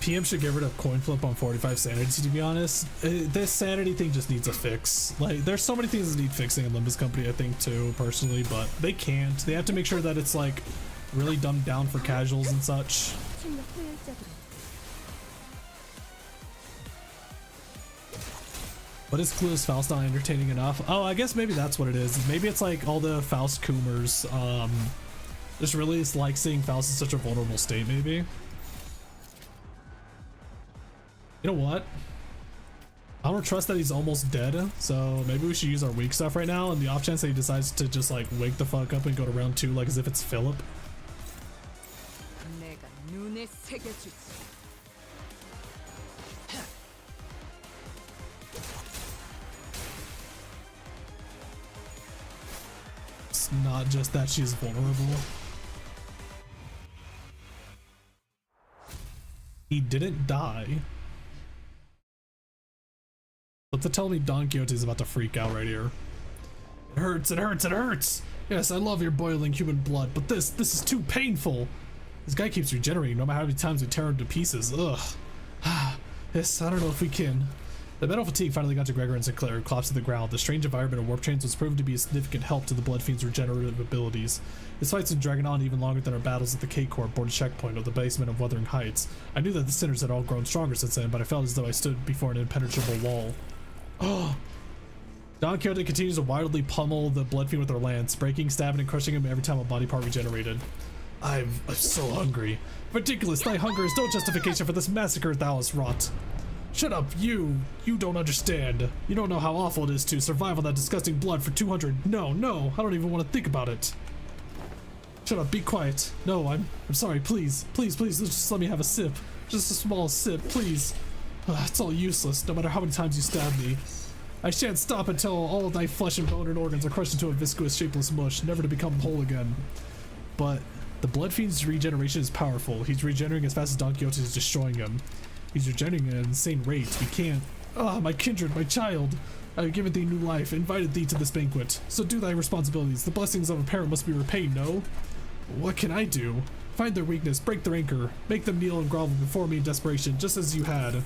PM should get rid of coin flip on 45 sanity, to be honest. This sanity thing just needs a fix. Like, there's so many things that need fixing in Limbus Company, I think, too, personally, but they can't. They have to make sure that it's, like, really dumbed down for casuals and such. 출력 효율적으로. But is Clueless Faust not entertaining enough? Oh, I guess maybe that's what it is. Maybe it's like all the Faust Coomers, just really like seeing Faust in such a vulnerable state, maybe. You know what? I don't trust that he's almost dead, so maybe we should use our weak stuff right now, and the off chance that he decides to just like wake the fuck up and go to round 2 like as if it's Philip. 내가 눈에 새겨주지. It's not just that she's vulnerable. He didn't die. But to tell me Don Quixote's about to freak out right here. It hurts, it hurts, it hurts! Yes, I love your boiling human blood, but this is too painful! This guy keeps regenerating no matter how many times we tear him to pieces. Ugh. Yes, I don't know if we can. The battle fatigue finally got to Gregor and Sinclair, who collapsed to the ground. The strange environment of warp trains was proven to be a significant help to the Blood Fiend's regenerative abilities. His fights been dragging on even longer than our battles at the K-Corp board checkpoint of the basement of Wuthering Heights. I knew that the sinners had all grown stronger since then, but I felt as though I stood before an impenetrable wall. Oh! Don Quixote continues to wildly pummel the Blood Fiend with her lance, breaking, stabbing, and crushing him every time a body part regenerated. I'm so hungry. Ridiculous, thy hunger is no justification for this massacre thou hast wrought. Shut up, you don't understand. You don't know how awful it is to survive on that disgusting blood for 200. No, I don't even want to think about it. Shut up, be quiet. No, I'm sorry, please, just let me have a sip. Just a small sip, please. It's all useless, no matter how many times you stab me. I shan't stop until all of thy flesh and bone and organs are crushed into a viscous, shapeless mush, never to become whole again. But the Blood Fiend's regeneration is powerful. He's regenerating as fast as Don Quixote is destroying him. He's regenerating at an insane rate. We can't. Ah, my kindred, my child. I have given thee new life, invited thee to this banquet. So do thy responsibilities. The blessings of a parent must be repaid, no? What can I do? Find their weakness, break their anchor, make them kneel and grovel before me in desperation, just as you had.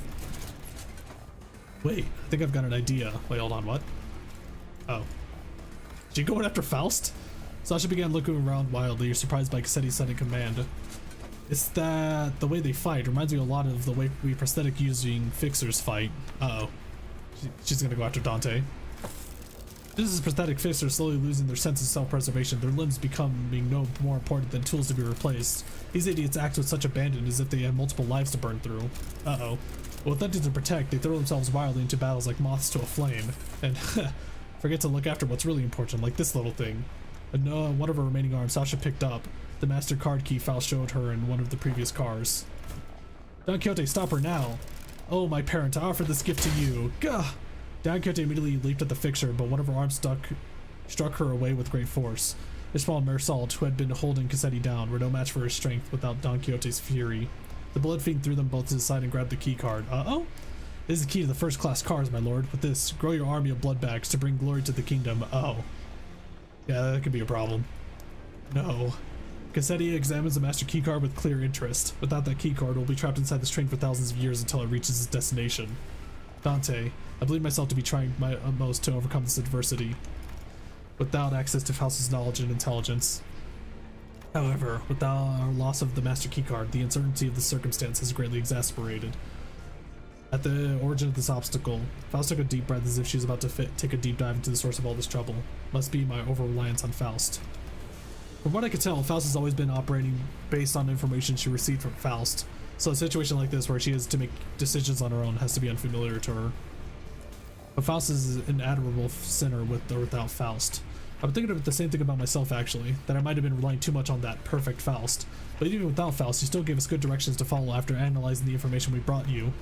Wait, I think I've got an idea. Wait, hold on, what? Oh. Is she going after Faust? Sasha began looking around wildly, surprised by Cassetti's sudden command. It's that the way they fight reminds me a lot of the way we prosthetic using fixers fight. Uh-oh. She's gonna go after Dante. This is prosthetic fixers slowly losing their sense of self-preservation, their limbs becoming no more important than tools to be replaced. These idiots act with such abandon as if they have multiple lives to burn through. Uh-oh. With nothing to protect, they throw themselves wildly into battles like moths to a flame, and forget to look after what's really important, like this little thing. One of her remaining arms Sasha picked up, the master card key Faust showed her in one of the previous cars. Don Quixote, stop her now! Oh, my parent, I offer this gift to you. Gah! Don Quixote immediately leaped at the fixer, but one of her arms struck her away with great force. Ishmael and Marisol, who had been holding Cassetti down, were no match for her strength without Don Quixote's fury. The Blood Fiend threw them both to the side and grabbed the key card. Uh-oh? This is the key to the first-class cars, my lord. With this, grow your army of blood bags to bring glory to the kingdom. Oh. Yeah, that could be a problem. No. Cassetti examines the master keycard with clear interest. Without that keycard, we'll be trapped inside this train for thousands of years until it reaches its destination. Dante, I believe myself to be trying my utmost to overcome this adversity, without access to Faust's knowledge and intelligence. However, without our loss of the master keycard, the uncertainty of the circumstance has greatly exasperated. At the origin of this obstacle, Faust took a deep breath as if she was about to take a deep dive into the source of all this trouble. Must be my over-reliance on Faust. From what I could tell, Faust has always been operating based on information she received from Faust, so a situation like this where she has to make decisions on her own has to be unfamiliar to her. But Faust is an admirable sinner with or without Faust. I'm thinking of the same thing about myself actually, that I might have been relying too much on that perfect Faust. But even without Faust, you still gave us good directions to follow after analyzing the information we brought you.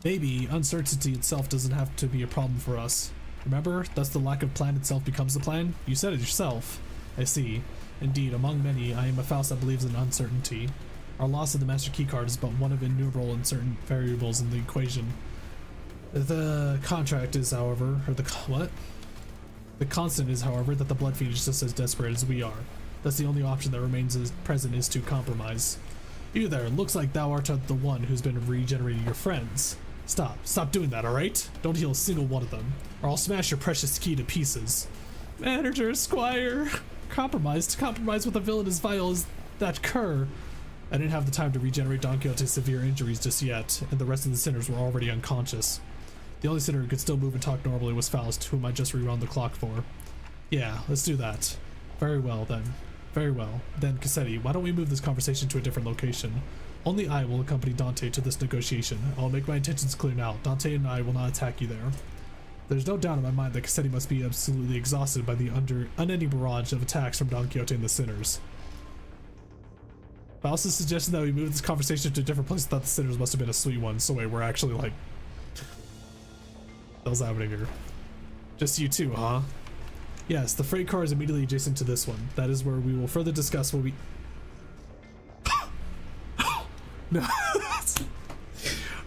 Maybe uncertainty itself doesn't have to be a problem for us. Remember, thus the lack of plan itself becomes the plan? You said it yourself. I see. Indeed, among many, I am a Faust that believes in uncertainty. Our loss of the master keycard is but one of innumerable uncertain variables in the equation. The contract is, however, or the what? The constant is, however, that the Blood Fiend is just as desperate as we are. Thus the only option that remains as present is to compromise. You there, looks like thou art the one who's been regenerating your friends. Stop doing that, alright? Don't heal a single one of them, or I'll smash your precious key to pieces. Manager, Squire! To compromise with a villain as vile as that cur. I didn't have the time to regenerate Don Quixote's severe injuries just yet, and the rest of the sinners were already unconscious. The only sinner who could still move and talk normally was Faust, whom I just rewound the clock for. Yeah, let's do that. Very well, then. Very well. Then, Quixote, why don't we move this conversation to a different location? Only I will accompany Dante to this negotiation. I'll make my intentions clear now. Dante and I will not attack you there. There's no doubt in my mind that Quixote must be absolutely exhausted by the unending barrage of attacks from Don Quixote and the sinners. Faust's suggestion that we move this conversation to a different place thought the sinners must have been a sweet one. So wait, we're actually like... What's happening here? Just you two, huh? Yes, the freight car is immediately adjacent to this one. That is where we will further discuss what we... No.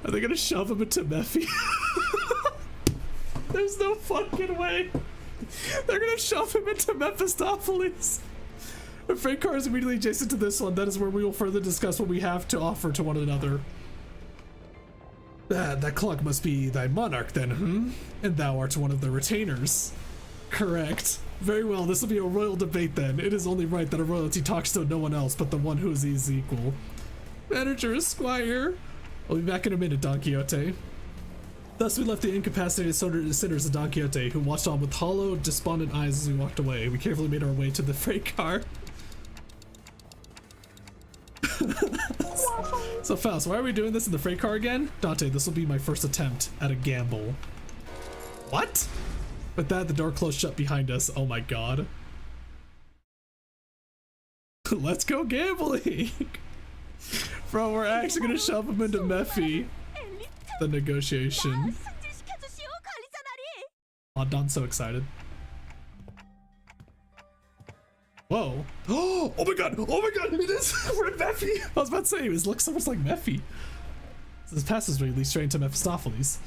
Are they gonna shove him into Mephi? There's no fucking way. They're gonna shove him into Mephistopheles. The freight car is immediately adjacent to this one. That is where we will further discuss what we have to offer to one another. That clock must be thy monarch then, And thou art one of the retainers. Correct. Very well, this will be a royal debate then. It is only right that a royalty talks to no one else but the one who is his equal. Manager, Squire. I'll be back in a minute, Don Quixote. Thus we left the incapacitated sinners of Don Quixote, who watched on with hollow, despondent eyes as we walked away. We carefully made our way to the freight car. So Faust, why are we doing this in the freight car again? Dante, this will be my first attempt at a gamble. What? With that, the door closed shut behind us. Oh my god. Let's go gambling! Bro, we're actually gonna shove him into Mephi. The negotiation. Oh, Don's so excited. Whoa. Oh my god! Oh my god! It is! We're in Mephi! I was about to say, it looks so much like Mephi. So this passageway leads straight into Mephistopheles.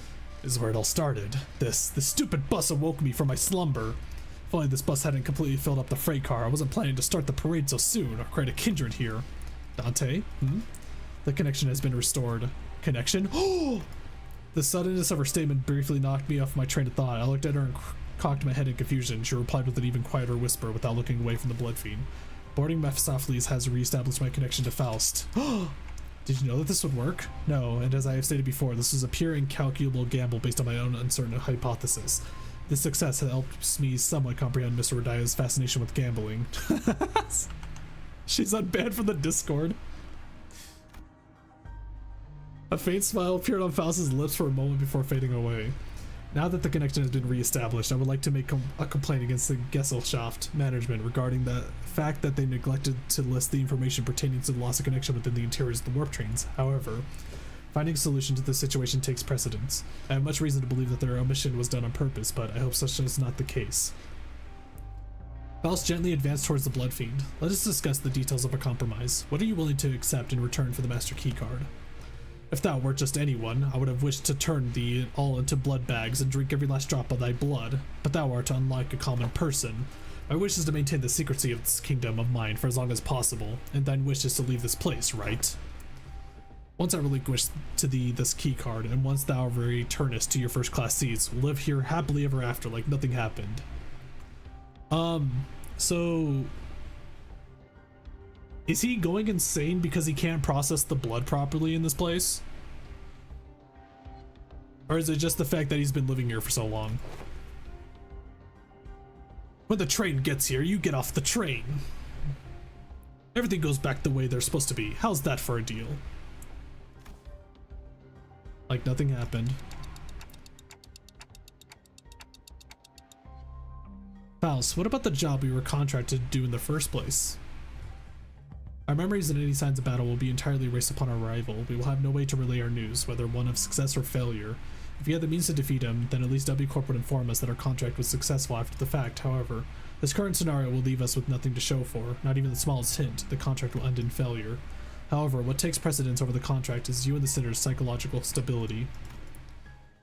This is where it all started. This stupid bus awoke me from my slumber. If only this bus hadn't completely filled up the freight car, I wasn't planning to start the parade so soon or create a kindred here. Dante? The connection has been restored. Connection? Oh! The suddenness of her statement briefly knocked me off my train of thought. I looked at her and cocked my head in confusion. She replied with an even quieter whisper without looking away from the blood fiend. Boarding Mephistopheles has re-established my connection to Faust. Did you know that this would work? No, and as I have stated before, this was a pure incalculable gamble based on my own uncertain hypothesis. This success helps me somewhat comprehend Miss Rodia's fascination with gambling. She's unbanned from the Discord. A faint smile appeared on Faust's lips for a moment before fading away. Now that the connection has been re-established, I would like to make a complaint against the Gesellschaft management regarding the fact that they neglected to list the information pertaining to the loss of connection within the interiors of the warp trains. However, finding a solution to this situation takes precedence. I have much reason to believe that their omission was done on purpose, but I hope such is not the case. Faust gently advanced towards the Blood Fiend. Let us discuss the details of a compromise. What are you willing to accept in return for the Master Keycard? If thou wert just anyone, I would have wished to turn thee all into blood bags and drink every last drop of thy blood, but thou art unlike a common person. My wish is to maintain the secrecy of this kingdom of mine for as long as possible, and thine wish is to leave this place, right? Once I relinquish to thee this key card, and once thou returnest to your first class seats, we'll live here happily ever after like nothing happened. So... Is he going insane because he can't process the blood properly in this place? Or is it just the fact that he's been living here for so long? When the train gets here, you get off the train. Everything goes back the way they're supposed to be. How's that for a deal? Like nothing happened. Faust, what about the job we were contracted to do in the first place? Our memories and any signs of battle will be entirely erased upon our arrival. We will have no way to relay our news, whether one of success or failure. If we had the means to defeat him, then at least W Corp would inform us that our contract was successful after the fact. However, this current scenario will leave us with nothing to show for, not even the smallest hint. The contract will end in failure. However, what takes precedence over the contract is you and the Sinner's psychological stability.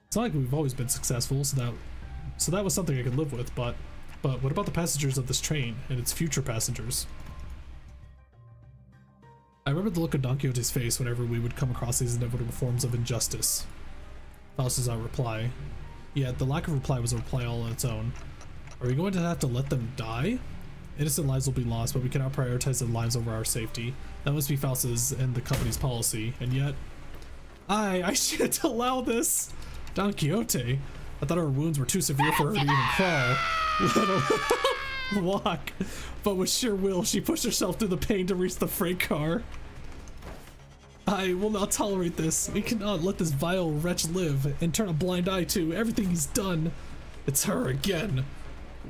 It's not like we've always been successful, so that was something I could live with, but what about the passengers of this train and its future passengers? I remember the look on Don Quixote's face whenever we would come across these inevitable forms of injustice. Faust does not reply. Yet the lack of reply was a reply all on its own. Are we going to have to let them die? Innocent lives will be lost, but we cannot prioritize their lives over our safety. That must be Faust's and the company's policy, and yet... I shan't allow this! Don Quixote! I thought her wounds were too severe for her to even crawl, let alone walk. But with sheer will, she pushed herself through the pain to reach the freight car. I will not tolerate this. We cannot let this vile wretch live and turn a blind eye to everything he's done. It's her again.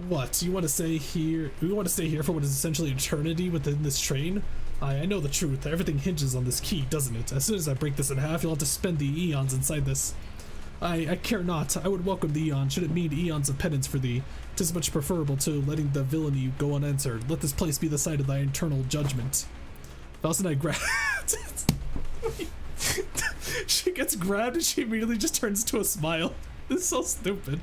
What, you want to stay here? You want to stay here for what is essentially eternity within this train? I know the truth. Everything hinges on this key, doesn't it? As soon as I break this in half, you'll have to spend the eons inside this. I care not. I would welcome the eon, should it mean eons of penance for thee. 'Tis much preferable to letting the villainy go unanswered. Let this place be the site of thy eternal judgment. Faust and I grabbed... She gets grabbed and she immediately just turns to a smile. This is so stupid.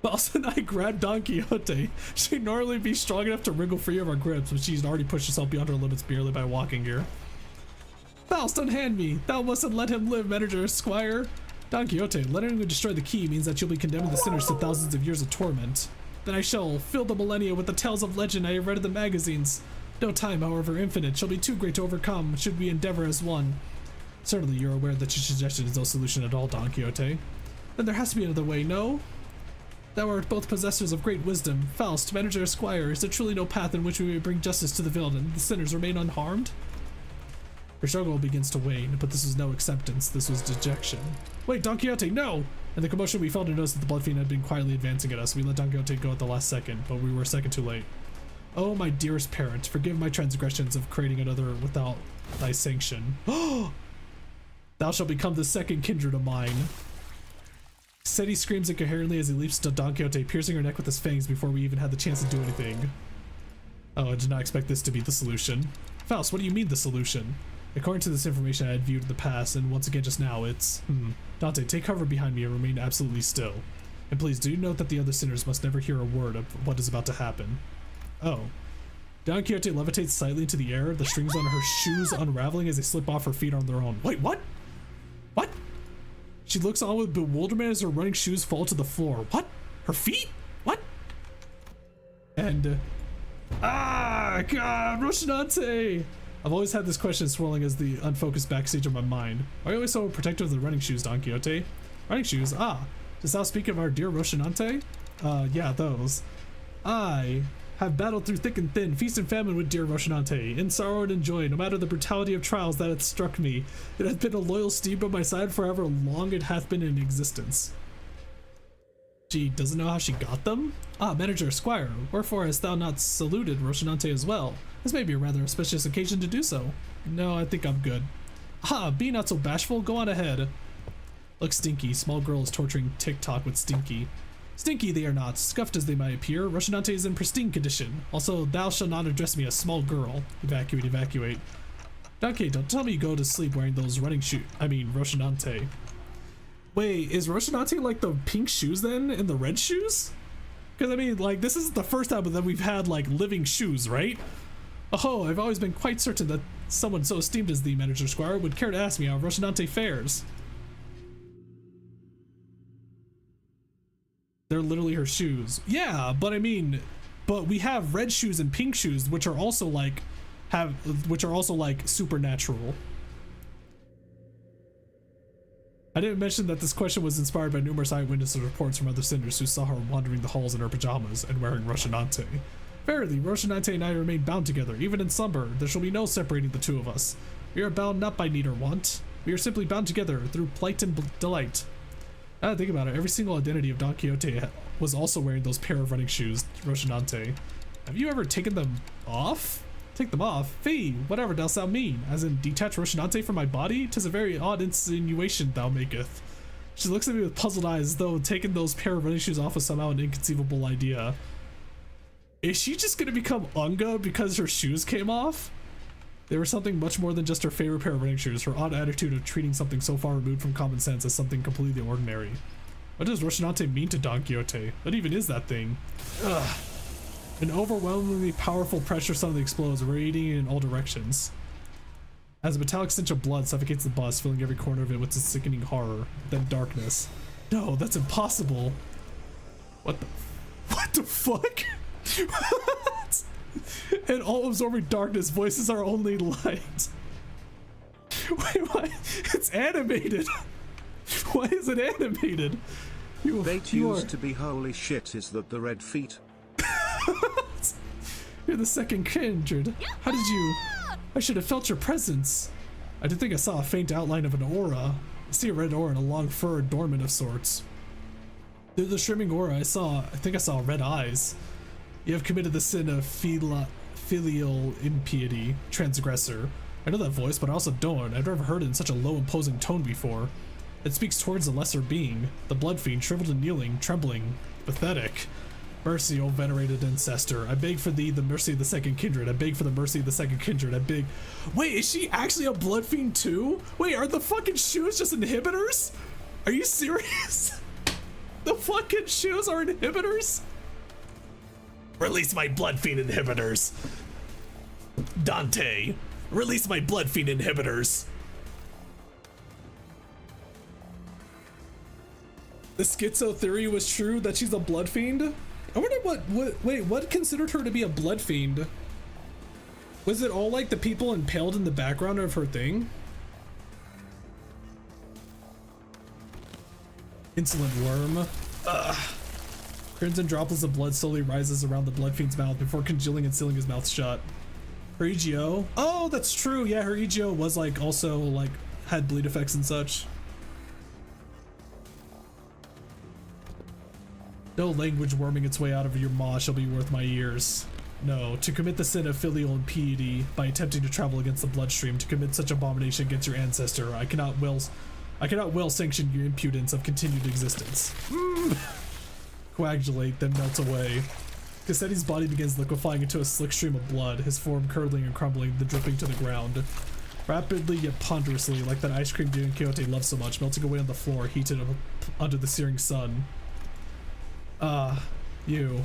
Faust and I grabbed Don Quixote. She'd normally be strong enough to wriggle free of our grips, but she's already pushed herself beyond her limits merely by walking here. Faust, unhand me! Thou mustn't let him live, Manager Squire! Don Quixote, letting him destroy the key means that you'll be condemning the sinners to thousands of years of torment. Then I shall fill the millennia with the tales of legend I have read in the magazines. No time, however infinite, shall be too great to overcome, should we endeavor as one. Certainly you're aware that your suggestion is no solution at all, Don Quixote. Then there has to be another way, no? Thou art both possessors of great wisdom. Faust, Manager Squire, is there truly no path in which we may bring justice to the villain and the sinners remain unharmed? Her struggle begins to wane, but this was no acceptance, this was dejection. Wait, Don Quixote, no! In the commotion we felt to notice that the blood fiend had been quietly advancing at us. We let Don Quixote go at the last second, but we were a second too late. Oh, my dearest parent, forgive my transgressions of creating another without thy sanction. Thou shalt become the second kindred of mine. Seti screams incoherently as he leaps to Don Quixote, piercing her neck with his fangs before we even had the chance to do anything. Oh, I did not expect this to be the solution. Faust, what do you mean the solution? According to this information I had viewed in the past, and once again just now, it's... Dante, take cover behind me and remain absolutely still. And please do note that the other sinners must never hear a word of what is about to happen. Oh. Don Quixote levitates slightly into the air, the strings on her shoes unraveling as they slip off her feet on their own. Wait, what? What? She looks on with bewilderment as her running shoes fall to the floor. What? Her feet? What? And... God, Rocinante! I've always had this question swirling as the unfocused backstage of my mind. Why are you always so protective of the running shoes, Don Quixote? Running shoes? Ah. Does thou speak of our dear Rocinante? Yeah, those. I have battled through thick and thin, feast and famine with dear Rocinante, in sorrow and in joy, no matter the brutality of trials that hath struck me. It hath been a loyal steed by my side for however long it hath been in existence. She doesn't know how she got them? Ah, Manager Squire, wherefore hast thou not saluted Rocinante as well? This may be a rather auspicious occasion to do so. No, I think I'm good. Ah, be not so bashful, go on ahead. Look, Stinky, small girl is torturing TikTok with Stinky. Stinky they are not, scuffed as they might appear. Rocinante is in pristine condition. Also, thou shalt not address me as small girl. Evacuate, evacuate. Okay, don't tell me you go to sleep wearing those running shoes. I mean, Rocinante. Wait, is Rocinante like the pink shoes then, and the red shoes? Because I mean, like, this is the first time that we've had, like, living shoes, right? Oh, I've always been quite certain that someone so esteemed as the Manager Squire would care to ask me how Rocinante fares. They're literally her shoes. Yeah, but I mean, but we have red shoes and pink shoes, which are also like, supernatural. I didn't mention that this question was inspired by numerous eyewitness reports from other sinners who saw her wandering the halls in her pajamas and wearing Rocinante. Verily, Rocinante and I remain bound together, even in slumber. There shall be no separating the two of us. We are bound not by need or want. We are simply bound together through plight and delight. Now that I think about it, every single identity of Don Quixote was also wearing those pair of running shoes, Rocinante. Have you ever taken them off? Take them off? Fee, whatever dost thou mean? As in, detach Rocinante from my body? 'Tis a very odd insinuation thou maketh. She looks at me with puzzled eyes, as though taking those pair of running shoes off was somehow an inconceivable idea. Is she just gonna become Unga because her shoes came off? They were something much more than just her favorite pair of running shoes, her odd attitude of treating something so far removed from common sense as something completely ordinary. What does Rocinante mean to Don Quixote? What even is that thing? Ugh. An overwhelmingly powerful pressure suddenly explodes, radiating in all directions. As a metallic stench of blood suffocates the bus, filling every corner of it with its sickening horror, then darkness. No, that's impossible. What the fuck? What? In all-absorbing darkness, voices are only light. Wait, why? It's animated. Why is it animated? They used to be holy shit. Is that the red feet? You're the second kindred. How did you? I should have felt your presence. I did think I saw a faint outline of an aura. I see a red aura and a long fur adornment of sorts. Through the streaming aura, I think I saw red eyes. You have committed the sin of filial impiety, transgressor. I know that voice, but I also don't. I've never heard it in such a low, imposing tone before. It speaks towards a lesser being, the blood fiend, shriveled and kneeling, trembling, pathetic. Mercy, O venerated ancestor. I beg for thee the mercy of the second kindred. I beg for the mercy of the second kindred. I beg. Wait, is she actually a blood fiend too? Wait, are the fucking shoes just inhibitors? Are you serious? The fucking shoes are inhibitors? Release my blood fiend inhibitors. Dante, release my blood fiend inhibitors. The schizo theory was true that she's a blood fiend? I wonder what considered her to be a blood fiend? Was it all like the people impaled in the background of her thing? Insolent worm. Ugh. Crimson droplets of blood slowly rises around the blood fiend's mouth before congealing and sealing his mouth shut. Her EGO? Oh, that's true. Yeah, her EGO was like also like had bleed effects and such. No language worming its way out of your maw shall be worth my ears. No, to commit the sin of filial impiety by attempting to travel against the bloodstream, to commit such abomination against your ancestor, I cannot well sanction your impudence of continued existence. Coagulate, then melt away. Cassetti's body begins liquefying into a slick stream of blood, his form curdling and crumbling, then dripping to the ground. Rapidly yet ponderously, like that ice cream Don Quixote loved so much, melting away on the floor, heated up under the searing sun. You.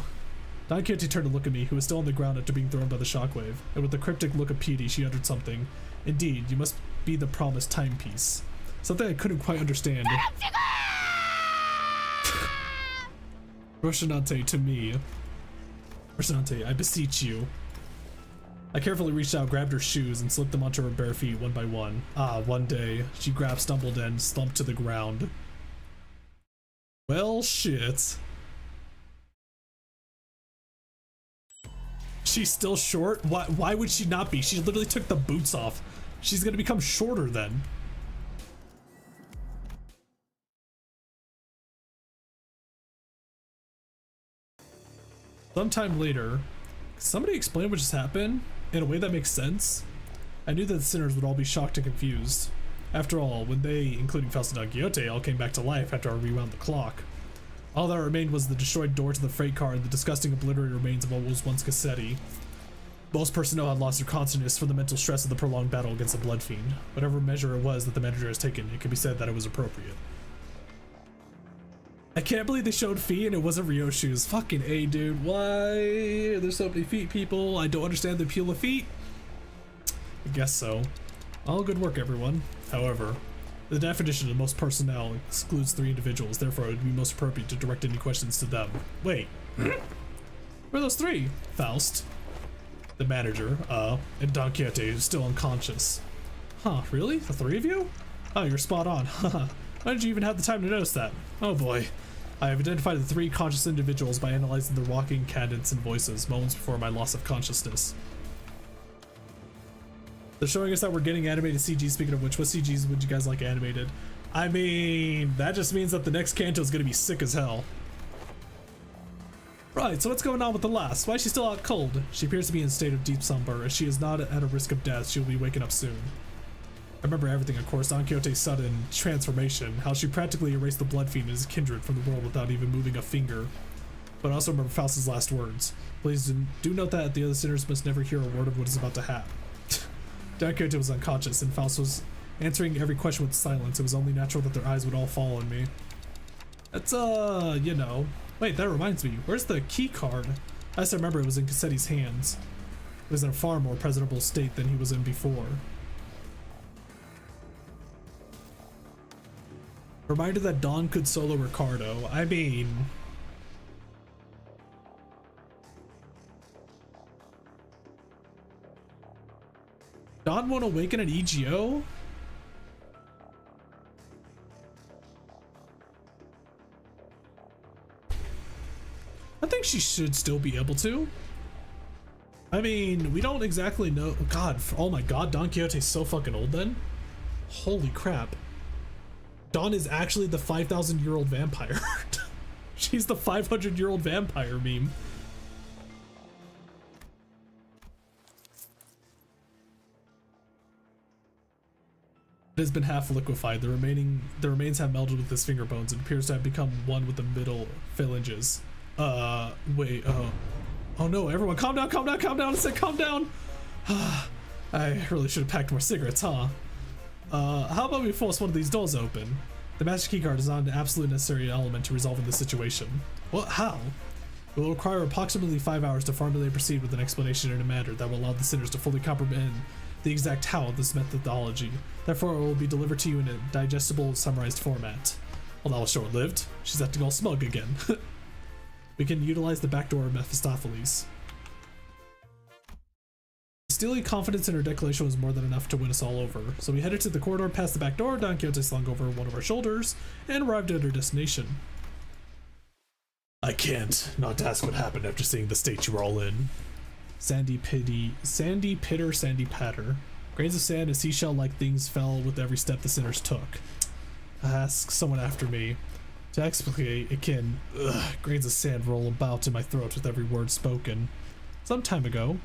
Don Quixote turned to look at me, who was still on the ground after being thrown by the shockwave, and with a cryptic look of piety, she uttered something. Indeed, you must be the promised timepiece. Something I couldn't quite understand. Rocinante to me. Rocinante, I beseech you. I carefully reached out, grabbed her shoes, and slipped them onto her bare feet one by one. One day, she stumbled and slumped to the ground. Well, shit. She's still short? Why would she not be? She literally took the boots off. She's gonna become shorter then. Sometime later, somebody explain what just happened in a way that makes sense. I knew that the sinners would all be shocked and confused. After all, when they, including Fausto Don Quixote, all came back to life after I rewound the clock, all that remained was the destroyed door to the freight car and the disgusting obliterated remains of what was once Cassetti. Most personnel had lost their consciousness from the mental stress of the prolonged battle against the blood fiend. Whatever measure it was that the manager has taken, it can be said that it was appropriate. I can't believe they showed feet and it wasn't Ryoshu's. Fucking A, dude. Why are there so many feet, people? I don't understand the appeal of feet. I guess so. All good work, everyone. However, the definition of most personnel excludes 3 individuals, therefore it would be most appropriate to direct any questions to them. Wait. Where are those 3? Faust, the manager, and Don Quixote, who's still unconscious. Huh, really? The 3 of you? Oh, you're spot on. Haha. Why did you even have the time to notice that? Oh boy. I have identified the 3 conscious individuals by analyzing their walking cadence and voices moments before my loss of consciousness. They're showing us that we're getting animated CG. Speaking of which, what CGs would you guys like animated? I mean, that just means that the next Kanto is gonna be sick as hell. Right, so what's going on with the lass? Why is she still out cold? She appears to be in a state of deep slumber. As she is not at a risk of death, she will be waking up soon. I remember everything, of course, Don Quixote's sudden transformation, how she practically erased the blood fiend and his kindred from the world without even moving a finger. But I also remember Faust's last words. Please do note that the other sinners must never hear a word of what is about to happen. Don Quixote was unconscious, and Faust was answering every question with silence. It was only natural that their eyes would all fall on me. That's, you know. Wait, that reminds me. Where's the key card? I still remember it was in Quixote's hands. He was in a far more presentable state than he was in before. Reminder that Don could solo Ricardo. I mean... Don won't awaken an EGO? I think she should still be able to. I mean, we don't exactly know. God, oh my god, Don Quixote's so fucking old then? Holy crap. Dawn is actually the 5,000-year-old vampire. She's the 500-year-old vampire meme. It has been half liquefied. The remains have melded with his finger bones and appears to have become one with the middle phalanges. Wait, oh no, everyone calm down, calm down, calm down. I said calm down. I really should have packed more cigarettes, huh? How about we force one of these doors open? The master keycard is not an absolute necessary element to resolving the situation. What? How? It will require approximately 5 hours to formally proceed with an explanation in a manner that will allow the sinners to fully comprehend the exact how of this methodology. Therefore, it will be delivered to you in a digestible, summarized format. Well, that was short-lived. She's acting all smug again. We can utilize the back door of Mephistopheles. Steely confidence in her declaration was more than enough to win us all over, so we headed to the corridor past the back door. Don Quixote slung over one of our shoulders and arrived at our destination. I can't not ask what happened after seeing the state you were all in. Sandy pitter, sandy patter. Grains of sand and seashell-like things fell with every step the sinners took. Ask someone after me. To explicate, it can, grains of sand roll about in my throat with every word spoken. Some time ago,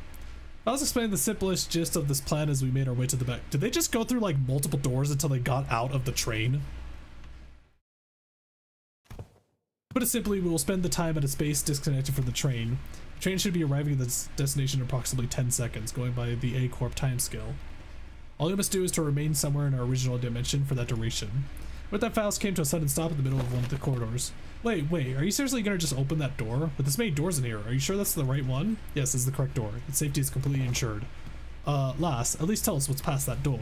I was explaining the simplest gist of this plan as we made our way to the back. Did they just go through like multiple doors until they got out of the train? Put it simply, we will spend the time at a space disconnected from the train. The train should be arriving at its destination in approximately 10 seconds, going by the A-Corp timescale. All you must do is to remain somewhere in our original dimension for that duration. With that, Faust came to a sudden stop in the middle of one of the corridors. Wait, are you seriously gonna just open that door? With this many doors in here, are you sure that's the right one? Yes, this is the correct door. Its safety is completely ensured. Lass, at least tell us what's past that door.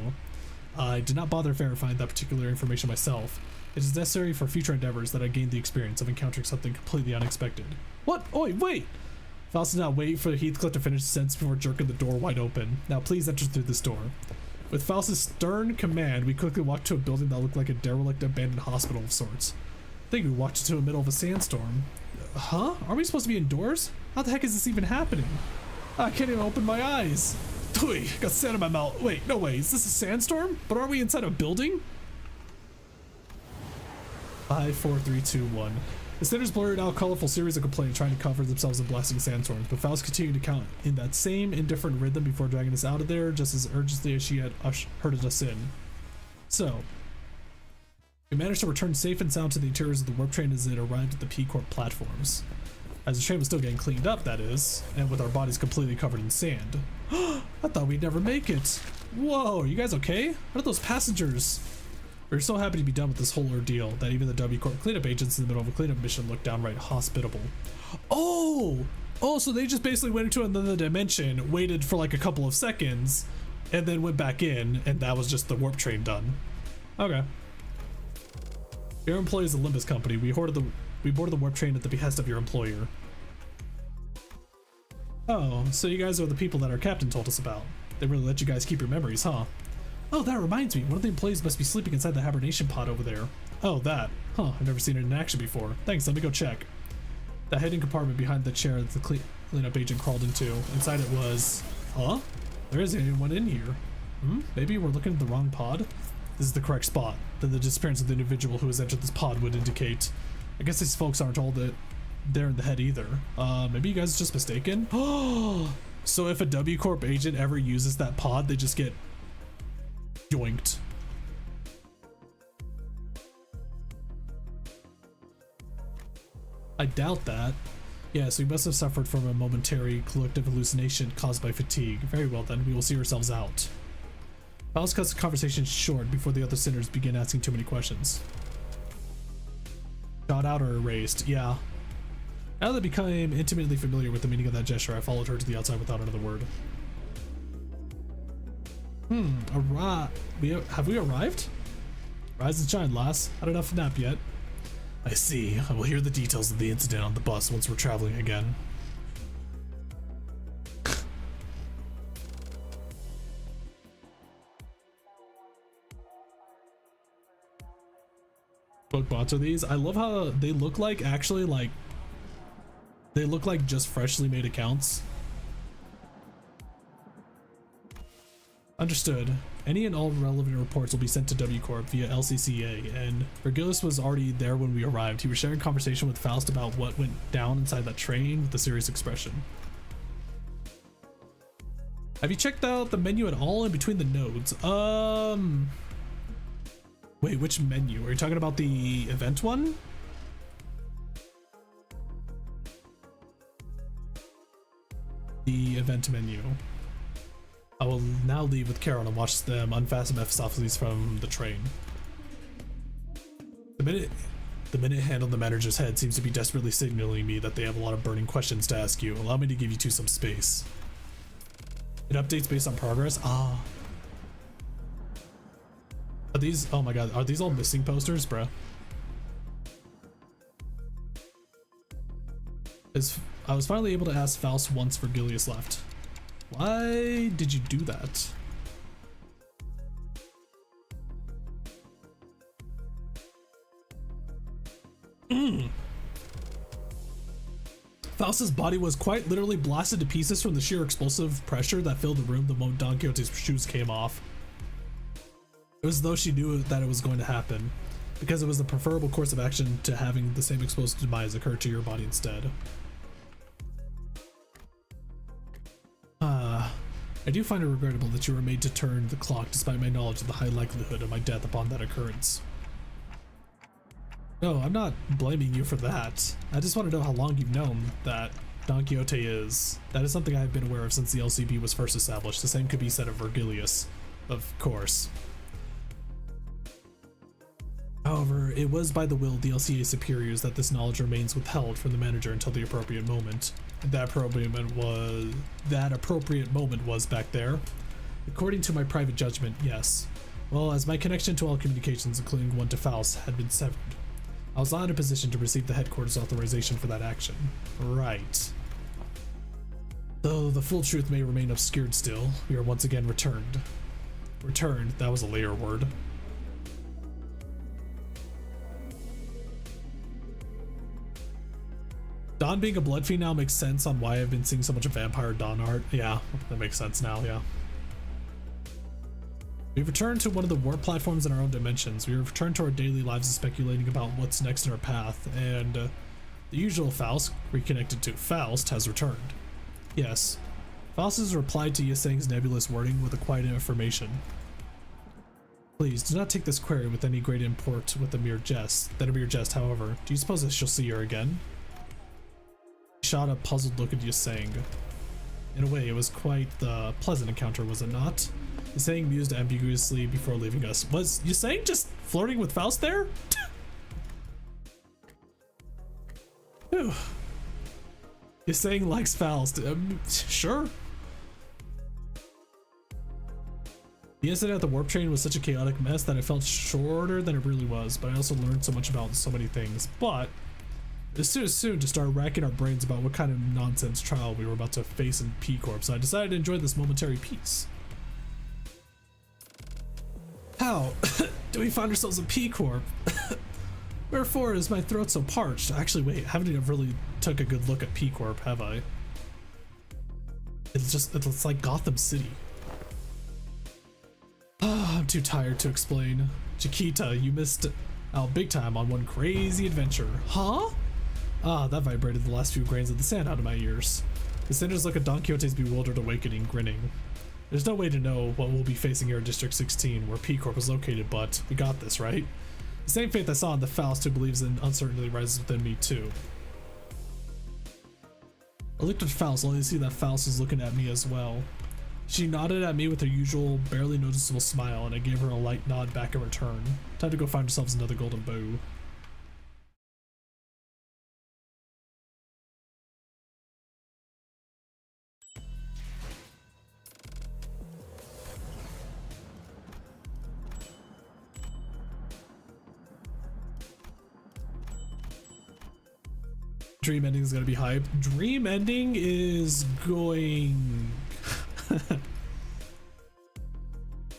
I did not bother verifying that particular information myself. It is necessary for future endeavors that I gain the experience of encountering something completely unexpected. What? Oi, wait! Faust did not wait for Heathcliff to finish the sentence before jerking the door wide open. Now please enter through this door. With Faust's stern command, we quickly walked to a building that looked like a derelict abandoned hospital of sorts. I think we walked into the middle of a sandstorm. Huh? Are we supposed to be indoors? How the heck is this even happening? I can't even open my eyes. Tui, got sand in my mouth. Wait, no way, is this a sandstorm? But aren't we inside a building? 5, 4, 3, 2, 1. The sinners blurred out a colorful series of complaints, trying to comfort themselves in blasting sandstorms, but Faust continued to count in that same indifferent rhythm before dragging us out of there just as urgently as she had herded us in. So, we managed to return safe and sound to the interiors of the warp train as it arrived at the P-Corp platforms. As the train was still getting cleaned up, that is, and with our bodies completely covered in sand. I thought we'd never make it. Whoa, are you guys okay? What are those passengers? We were so happy to be done with this whole ordeal that even the W-Corp cleanup agents in the middle of a cleanup mission looked downright hospitable. Oh, so they just basically went into another dimension, waited for like a couple of seconds, and then went back in, and that was just the warp train done. Okay. Your employee is the Limbus Company. We boarded the warp train at the behest of your employer. Oh, so you guys are the people that our captain told us about. They really let you guys keep your memories, huh? Oh, that reminds me. One of the employees must be sleeping inside the hibernation pod over there. Oh, that. Huh, I've never seen it in action before. Thanks, let me go check. The hidden compartment behind the chair that the cleanup agent crawled into. Inside it was... Huh? There isn't anyone in here. Maybe we're looking at the wrong pod? this is the correct spot, then the disappearance of the individual who has entered this pod would indicate. I guess these folks aren't all that they're in the head either. Maybe you guys are just mistaken. Oh, so if a W Corp agent ever uses that pod, they just get yoinked. I doubt that. Yeah, so you must have suffered from a momentary collective hallucination caused by fatigue. Very well then, we will see ourselves out. Faust cuts the conversation short before the other sinners begin asking too many questions. Shot out or erased, yeah. Now that I became intimately familiar with the meaning of that gesture, I followed her to the outside without another word. Have we arrived? Rise and shine, lass. Had enough nap yet? I see. I will hear the details of the incident on the bus once we're traveling again. Book bots are these? I love how they look like, actually, like, they look like just freshly made accounts. Understood. Any and all relevant reports will be sent to W Corp via LCCA, and Virgilius was already there when we arrived. He was sharing conversation with Faust about what went down inside that train with a serious expression. Have you checked out the menu at all in between the nodes? Wait, which menu? Are you talking about the event one? The event menu. I will now leave with Carol and watch them unfasten Mephistopheles from the train. The minute hand on the manager's head seems to be desperately signaling me that they have a lot of burning questions to ask you. Allow me to give you two some space. It updates based on progress? Ah. Are these, oh my god, are these all missing posters, bruh? I was finally able to ask Faust once Virgilius left. Why did you do that? Faust's body was quite literally blasted to pieces from the sheer explosive pressure that filled the room the moment Don Quixote's shoes came off. It was as though she knew that it was going to happen, because it was the preferable course of action to having the same explosive demise occur to your body instead. I do find it regrettable that you were made to turn the clock despite my knowledge of the high likelihood of my death upon that occurrence. No, I'm not blaming you for that. I just want to know how long you've known that Don Quixote is. That is something I've been aware of since the LCB was first established. The same could be said of Virgilius, of course. However, it was by the will of the LCA superiors that this knowledge remains withheld from the manager until the appropriate moment. And that appropriate moment was back there. According to my private judgment, yes. Well, as my connection to all communications, including one to Faust, had been severed, I was not in a position to receive the headquarters authorization for that action. Right. Though the full truth may remain obscured still, we are once again returned. Returned, that was a layer word. Don being a blood fiend now makes sense on why I've been seeing so much vampire Don art. Yeah, that makes sense now, yeah. We've returned to one of the warp platforms in our own dimensions. We have returned to our daily lives and speculating about what's next in our path, and the usual Faust, reconnected to Faust, has returned. Yes, Faust has replied to Yasang's nebulous wording with a quiet affirmation. Please, do not take this query with any great import with a mere jest. However. Do you suppose I shall see her again? He shot a puzzled look at Yasang. In a way, it was quite the pleasant encounter, was it not? Yasang mused ambiguously before leaving us. Was Yasang just flirting with Faust there? Whew. Yasang likes Faust. Sure. The incident at the warp train was such a chaotic mess that it felt shorter than it really was, but I also learned so much about so many things. But it's too soon to start racking our brains about what kind of nonsense trial we were about to face in P Corp, so I decided to enjoy this momentary peace. How do we find ourselves in P Corp? Wherefore is my throat so parched? Actually, wait, I haven't even really took a good look at P Corp, have I? It's like Gotham City. I'm too tired to explain. Chiquita, you missed out big time on one crazy adventure. Huh? Ah, that vibrated the last few grains of the sand out of my ears. The cinders look at Don Quixote's bewildered awakening, grinning. There's no way to know what we'll be facing here in District 16, where P Corp is located, but we got this, right? The same faith I saw in the Faust who believes in uncertainty rises within me, too. I looked at Faust, only to see that Faust was looking at me as well. She nodded at me with her usual, barely noticeable smile, and I gave her a light nod back in return. Time to go find ourselves another golden bow. Dream ending is gonna be hype. Dream ending is going.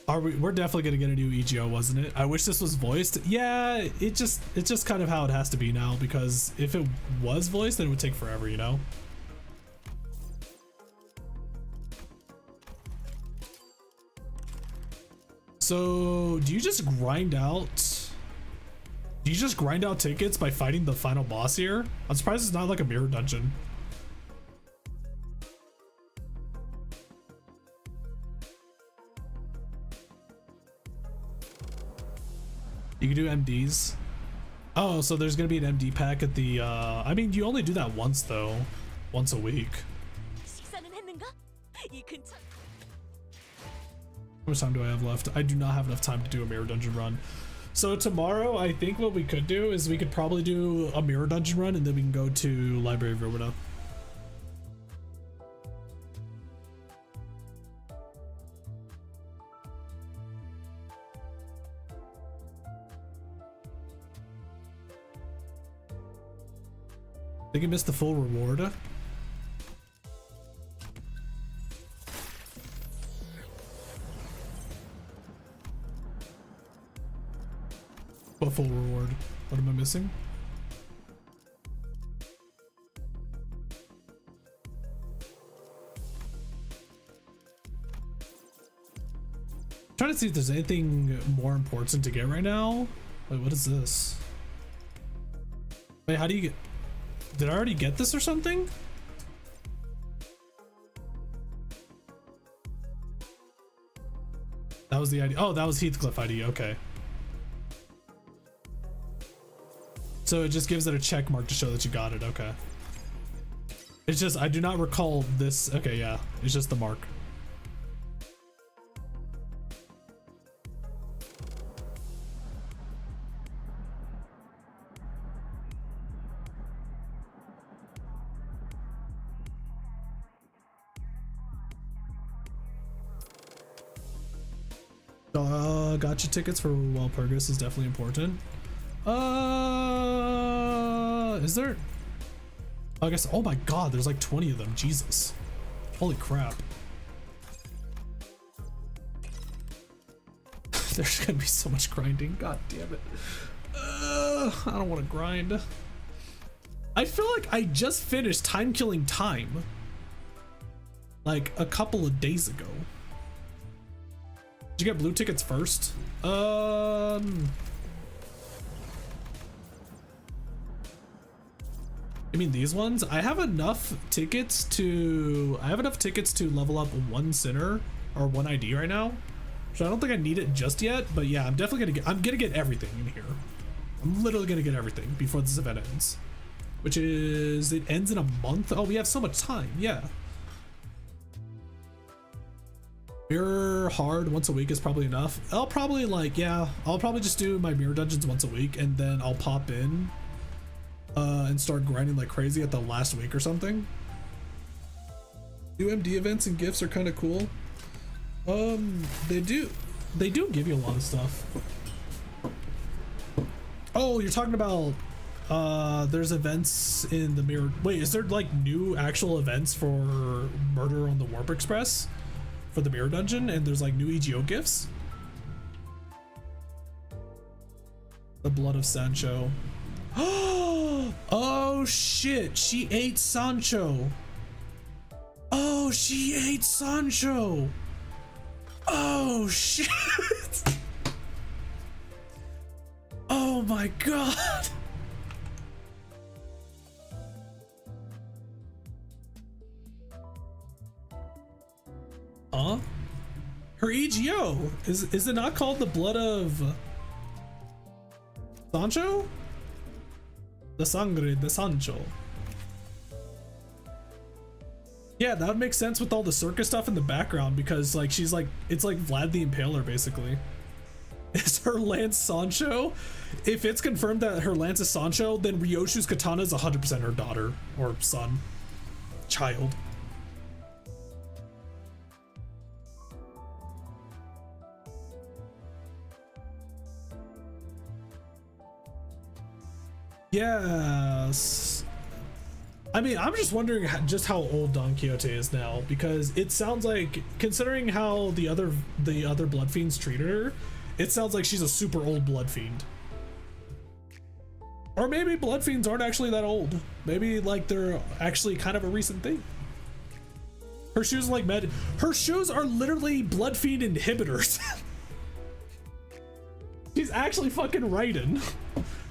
We're definitely gonna get a new EGO, wasn't it? I wish this was voiced. Yeah, it's just kind of how it has to be now, because if it was voiced, then it would take forever, you know? So do you just grind out? Do you just grind out tickets by fighting the final boss here? I'm surprised it's not like a mirror dungeon. You can do MDs. Oh, so there's gonna be an MD pack at the I mean, you only do that once though. Once a week. How much time do I have left? I do not have enough time to do a mirror dungeon run. So tomorrow, I think what we could do is we could probably do a mirror dungeon run, and then we can go to Library of Ruina. I think I missed the full reward. What full reward? What am I missing? I'm trying to see if there's anything more important to get right now. Wait, what is this? Wait, how do you get... Did I already get this or something? That was the ID. Oh, that was Heathcliff ID. Okay. So it just gives it a check mark to show that you got it. Okay. It's just, I do not recall this. Okay, yeah. It's just the mark. Gotcha tickets for Walpurgis is definitely important. Is there? I guess. Oh my God, there's like 20 of them. Jesus, holy crap! There's gonna be so much grinding. God damn it! I don't want to grind. I feel like I just finished Time Killing Time like a couple of days ago. Did you get blue tickets first? You mean these ones? I have enough tickets to level up one sinner or one ID right now. So I don't think I need it just yet, but yeah, I'm definitely gonna get everything in here. I'm literally gonna get everything before this event ends. Which is, it ends in a month? Oh, we have so much time, yeah. Mirror hard once a week is probably enough. I'll probably just do my mirror dungeons once a week, and then I'll pop in and start grinding like crazy at the last week or something. New MD events and gifts are kind of cool. They do give you a lot of stuff. Oh, you're talking about there's events in the mirror. Wait, is there like new actual events for Murder on the Warp Express for the mirror dungeon, and there's like new EGO gifts? The blood of Sancho. Oh shit, she ate Sancho. Oh, she ate Sancho. Oh shit. Oh my god. Huh? Her EGO is it not called the blood of Sancho? The sangre de Sancho. Yeah, that would make sense with all the circus stuff in the background because like she's like it's like Vlad the Impaler basically. Is her lance Sancho? If it's confirmed that her lance is Sancho, then Ryoshu's katana is 100% her daughter or son, child. Yes. I mean, I'm just wondering just how old Don Quixote is now because it sounds like, considering how the other blood fiends treated her, it sounds like she's a super old blood fiend. Or maybe blood fiends aren't actually that old. Maybe like they're actually kind of a recent thing. Her shoes like her shoes are literally blood fiend inhibitors. She's actually fucking Raiden.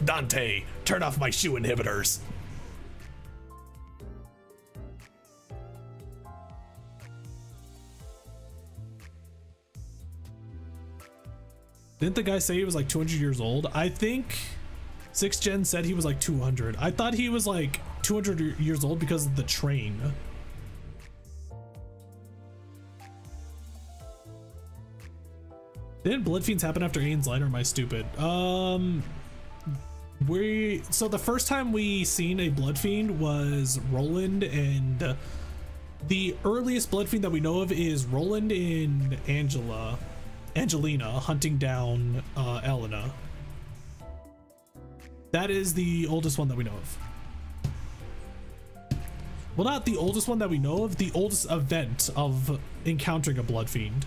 Dante, turn off my shoe inhibitors. Didn't the guy say he was like 200 years old? I think 6th Gen said he was like 200. I thought he was like 200 years old because of the train. Didn't blood fiends happen after Aiden's Light or am I stupid? So the first time we seen a blood fiend was Roland, and the earliest blood fiend that we know of is Roland and Angelina hunting down Elena. That is the oldest one that we know of. Well, not the oldest one that we know of, the oldest event of encountering a blood fiend.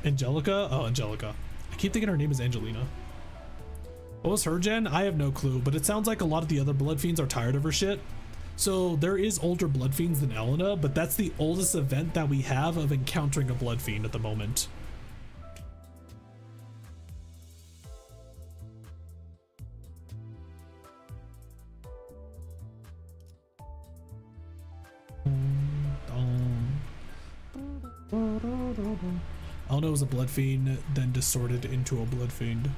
Angelica? Oh, Angelica. I keep thinking her name is Angelina. What was her gen? I have no clue, but it sounds like a lot of the other blood fiends are tired of her shit. So there is older blood fiends than Elena, but that's the oldest event that we have of encountering a blood fiend at the moment. Elena was a blood fiend, then distorted into a blood fiend.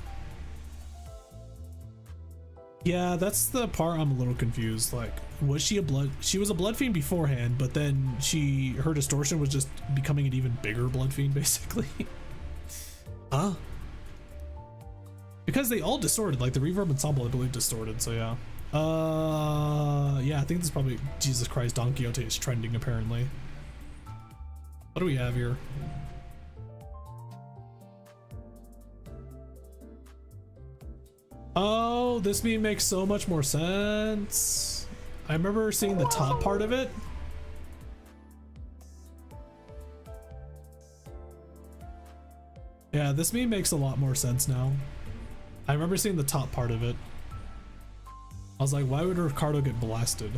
Yeah, that's the part I'm a little confused. Like, was she she was a blood fiend beforehand, but then her distortion was just becoming an even bigger blood fiend, basically. Huh? Because they all distorted, like the Reverb Ensemble, I believe, distorted, so yeah. Yeah, I think this is probably, Jesus Christ, Don Quixote is trending, apparently. What do we have here? Oh, this meme makes so much more sense. I remember seeing the top part of it. Yeah, this meme makes a lot more sense now. I remember seeing the top part of it. I was like, why would Ricardo get blasted?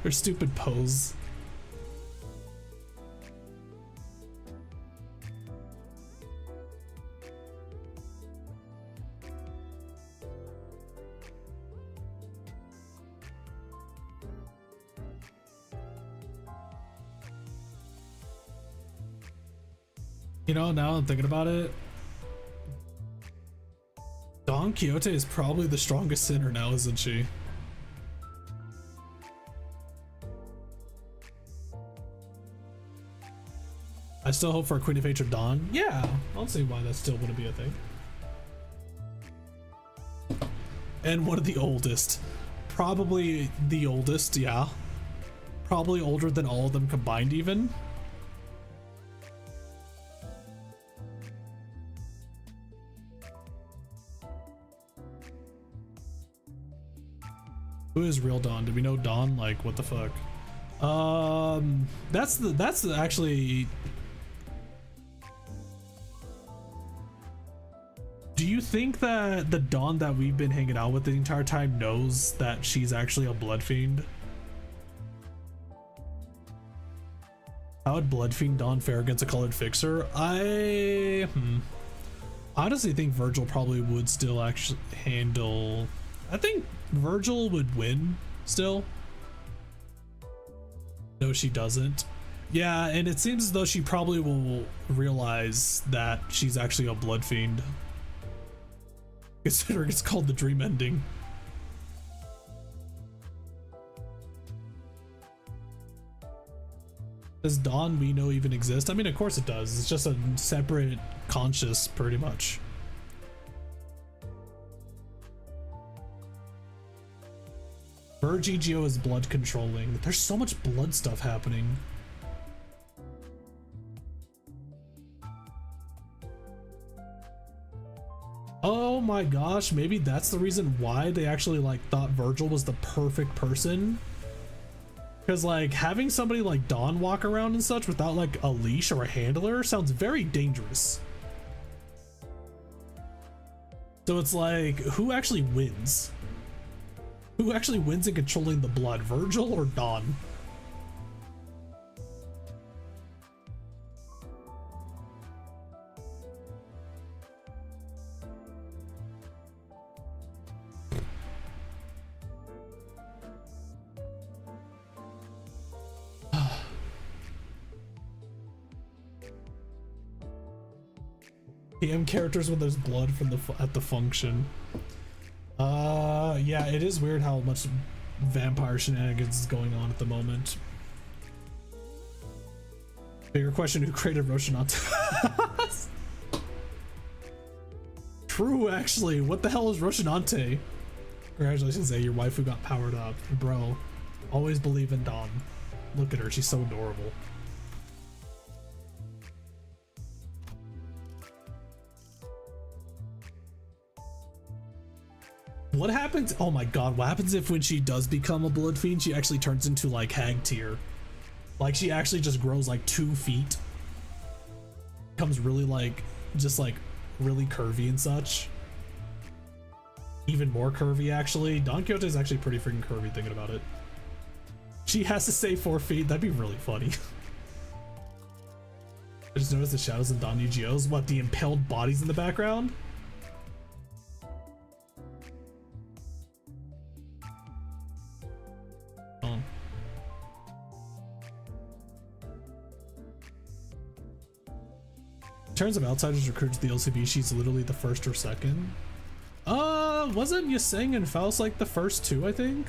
Her stupid pose. You know, now I'm thinking about it, Don Quixote is probably the strongest sinner now, isn't she? I still hope for a Queen of Hatred Dawn. Yeah, I don't see why that still wouldn't be a thing. And one of the oldest. Probably the oldest, yeah. Probably older than all of them combined even. Who is real Dawn? Do we know Dawn? Like, what the fuck? That's actually. Do you think that the Dawn that we've been hanging out with the entire time knows that she's actually a blood fiend? How would blood fiend Dawn fare against a colored fixer? I honestly think Virgil probably would still actually handle. I think Virgil would win still. No, she doesn't. Yeah, and it seems as though she probably will realize that she's actually a blood fiend, considering it's called the dream ending. Does Dawn we know even exist? I mean, of course it does. It's just a separate conscious, pretty much. GGO is blood controlling. There's so much blood stuff happening. Oh my gosh, maybe that's the reason why they actually like thought Virgil was the perfect person. Because like having somebody like Dawn walk around and such without like a leash or a handler sounds very dangerous. So it's like, who actually wins? Who actually wins in controlling the blood, Virgil or Dawn? PM characters when there's blood from at the function. Yeah, it is weird how much vampire shenanigans is going on at the moment. Bigger question, who created Roshinante? True, actually. What the hell is Roshinante? Congratulations, A, your waifu got powered up. Bro, always believe in Dawn. Look at her, she's so adorable. What happens? Oh my god, what happens if when she does become a blood fiend, she actually turns into like hag tier? Like she actually just grows like 2 feet. Becomes really like, just like really curvy and such. Even more curvy actually. Don Quixote is actually pretty freaking curvy thinking about it. She has to stay 4 feet, that'd be really funny. I just noticed the shadows in Don Yu-Gi-Oh's. What, the impaled bodies in the background? In terms of outsiders recruited to the LCB, she's literally the first or second. Wasn't Yaseng and Faust like the first 2, I think?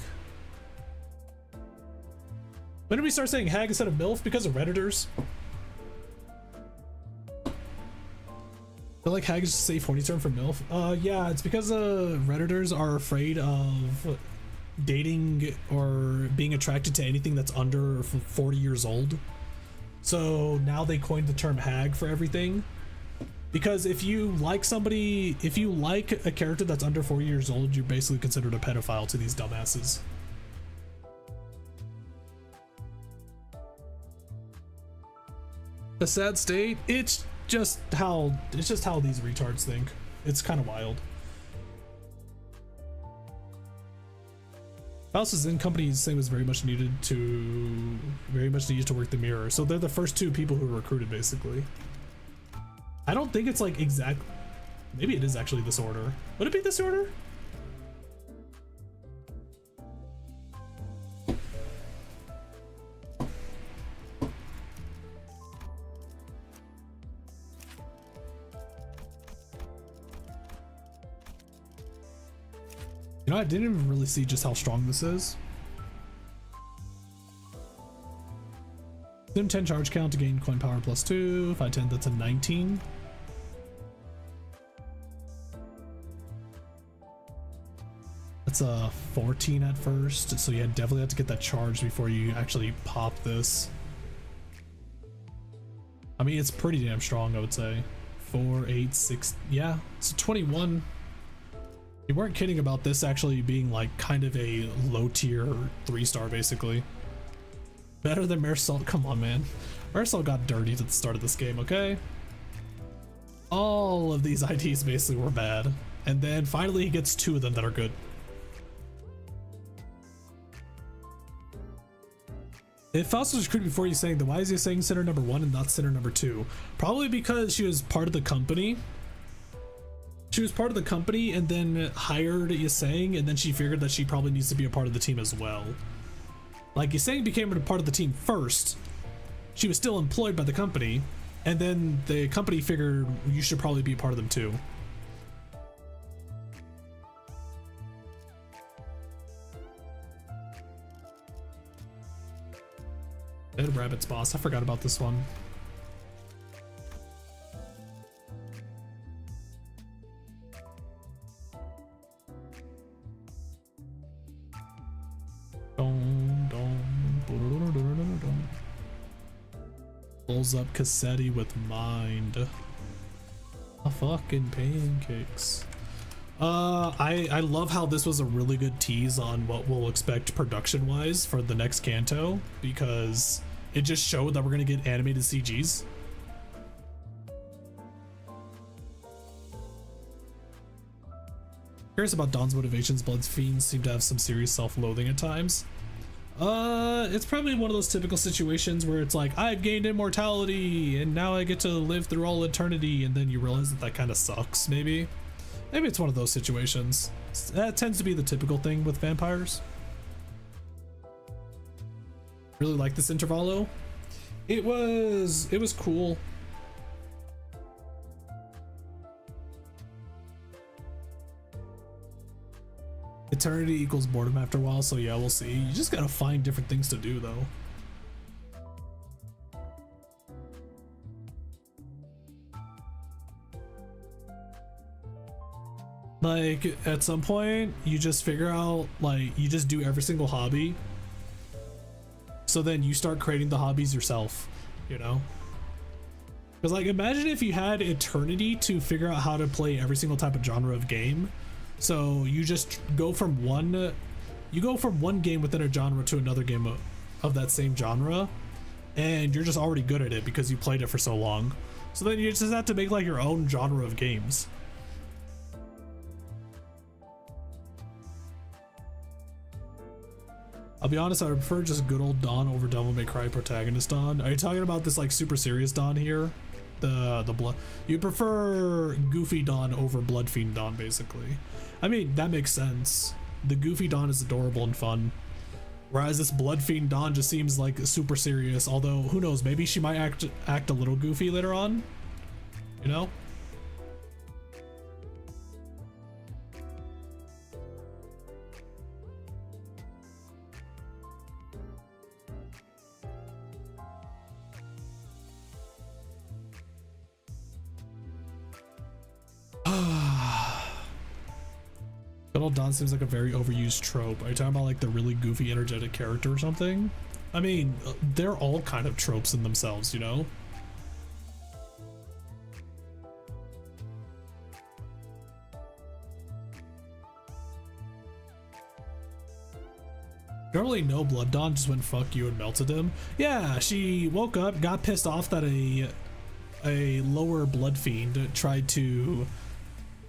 When did we start saying hag instead of MILF? Because of Redditors? I feel like hag is a safe horny term for MILF. Yeah, it's because Redditors are afraid of dating or being attracted to anything that's under 40 years old. So now they coined the term hag for everything. Because if you like somebody, if you like a character that's under 40 years old, you're basically considered a pedophile to these dumbasses. A sad state. It's just how these retards think. It's kind of wild. Faust's in company's thing was very much needed to work the mirror. So they're the first 2 people who were recruited, basically. I don't think it's like exact. Maybe it is actually this order. Would it be this order? You know, I didn't even really see just how strong this is. Sim 10 charge count to gain coin power +2. 510, that's a 19. That's a 14 at first, so you definitely have to get that charge before you actually pop this. I mean, it's pretty damn strong, I would say. 4, 8, 6, yeah, it's a 21. You weren't kidding about this actually being like kind of a low tier 3-star basically. Better than Marisol. Come on, man. Marisol got dirty at the start of this game, okay? All of these IDs basically were bad. And then finally he gets 2 of them that are good. If Faust was recruited before you saying that, why is he saying center number 1 and not center number 2? Probably because she was part of the company. She was part of the company and then hired Yasang, and then she figured that she probably needs to be a part of the team as well. Like, Yasang became a part of the team first. She was still employed by the company, and then the company figured you should probably be a part of them too. Dead Rabbit's boss. I forgot about this one. Pulls up Cassetti with mind. A fucking pancakes. I love how this was a really good tease on what we'll expect production wise for the next Kanto, because it just showed that we're gonna get animated CGs. Curious about Dawn's motivations. Blood's fiends seem to have some serious self-loathing at times. It's probably one of those typical situations where it's like, I've gained immortality and now I get to live through all eternity, and then you realize that that kind of sucks. Maybe it's one of those situations. That tends to be the typical thing with vampires. Really like this Intervalo. It was cool. Eternity equals boredom after a while, so yeah, we'll see. You just gotta find different things to do though. Like, at some point, you just figure out, like, you just do every single hobby. So then you start creating the hobbies yourself, you know? Because, like, imagine if you had eternity to figure out how to play every single type of genre of game. So you just go from one game within a genre to another game of that same genre, and you're just already good at it because you played it for so long. So then you just have to make, like, your own genre of games. I'll be honest, I would prefer just good old Dawn over Devil May Cry protagonist Dawn. Are you talking about this, like, super serious Dawn here? The blood. You prefer goofy Dawn over Blood Fiend Dawn, basically. I mean, that makes sense. The goofy Dawn is adorable and fun, whereas this Blood Fiend Dawn just seems like super serious. Although, who knows? Maybe she might act a little goofy later on. You know? Good old Dawn seems like a very overused trope. Are you talking about, like, the really goofy, energetic character or something? I mean, they're all kind of tropes in themselves, you know? Normally, no Blood Dawn just went fuck you and melted him. Yeah, she woke up, got pissed off that a lower Blood Fiend tried to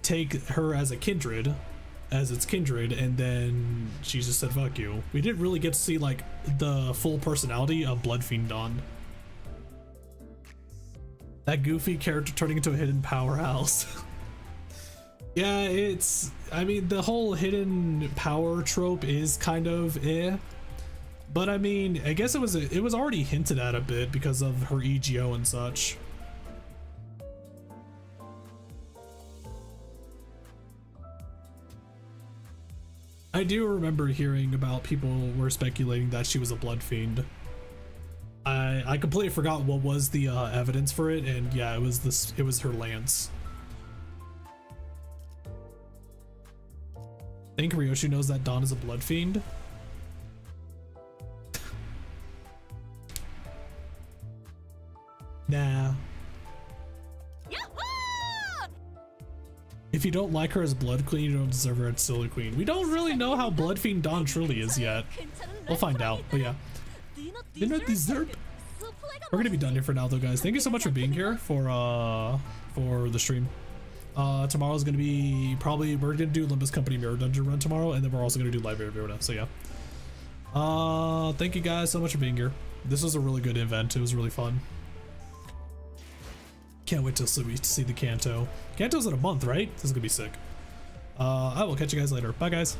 take her as its kindred, and then she just said fuck you. We didn't really get to see, like, the full personality of Blood Fiend Dawn. That goofy character turning into a hidden powerhouse. Yeah, I mean, the whole hidden power trope is kind of but I mean, I guess it was already hinted at a bit because of her EGO and such. I do remember hearing about people were speculating that she was a blood fiend. I completely forgot what was the evidence for it, and yeah, it was her lance. I think Ryoshi knows that Dawn is a blood fiend. Nah. If you don't like her as Blood Queen, you don't deserve her as Silly Queen. We don't really know how Blood Fiend Dawn truly is yet. We'll find out, but yeah. Dinner dessert. We're gonna be done here for now though, guys. Thank you so much for being here for the stream. Tomorrow's gonna be we're gonna do Olympus Company Mirror Dungeon run tomorrow, and then we're also gonna do live Arizona. So yeah. Thank you guys so much for being here. This was a really good event. It was really fun. Can't wait to see the Kanto. Kanto's in a month, right? This is gonna be sick. I will catch you guys later. Bye, guys.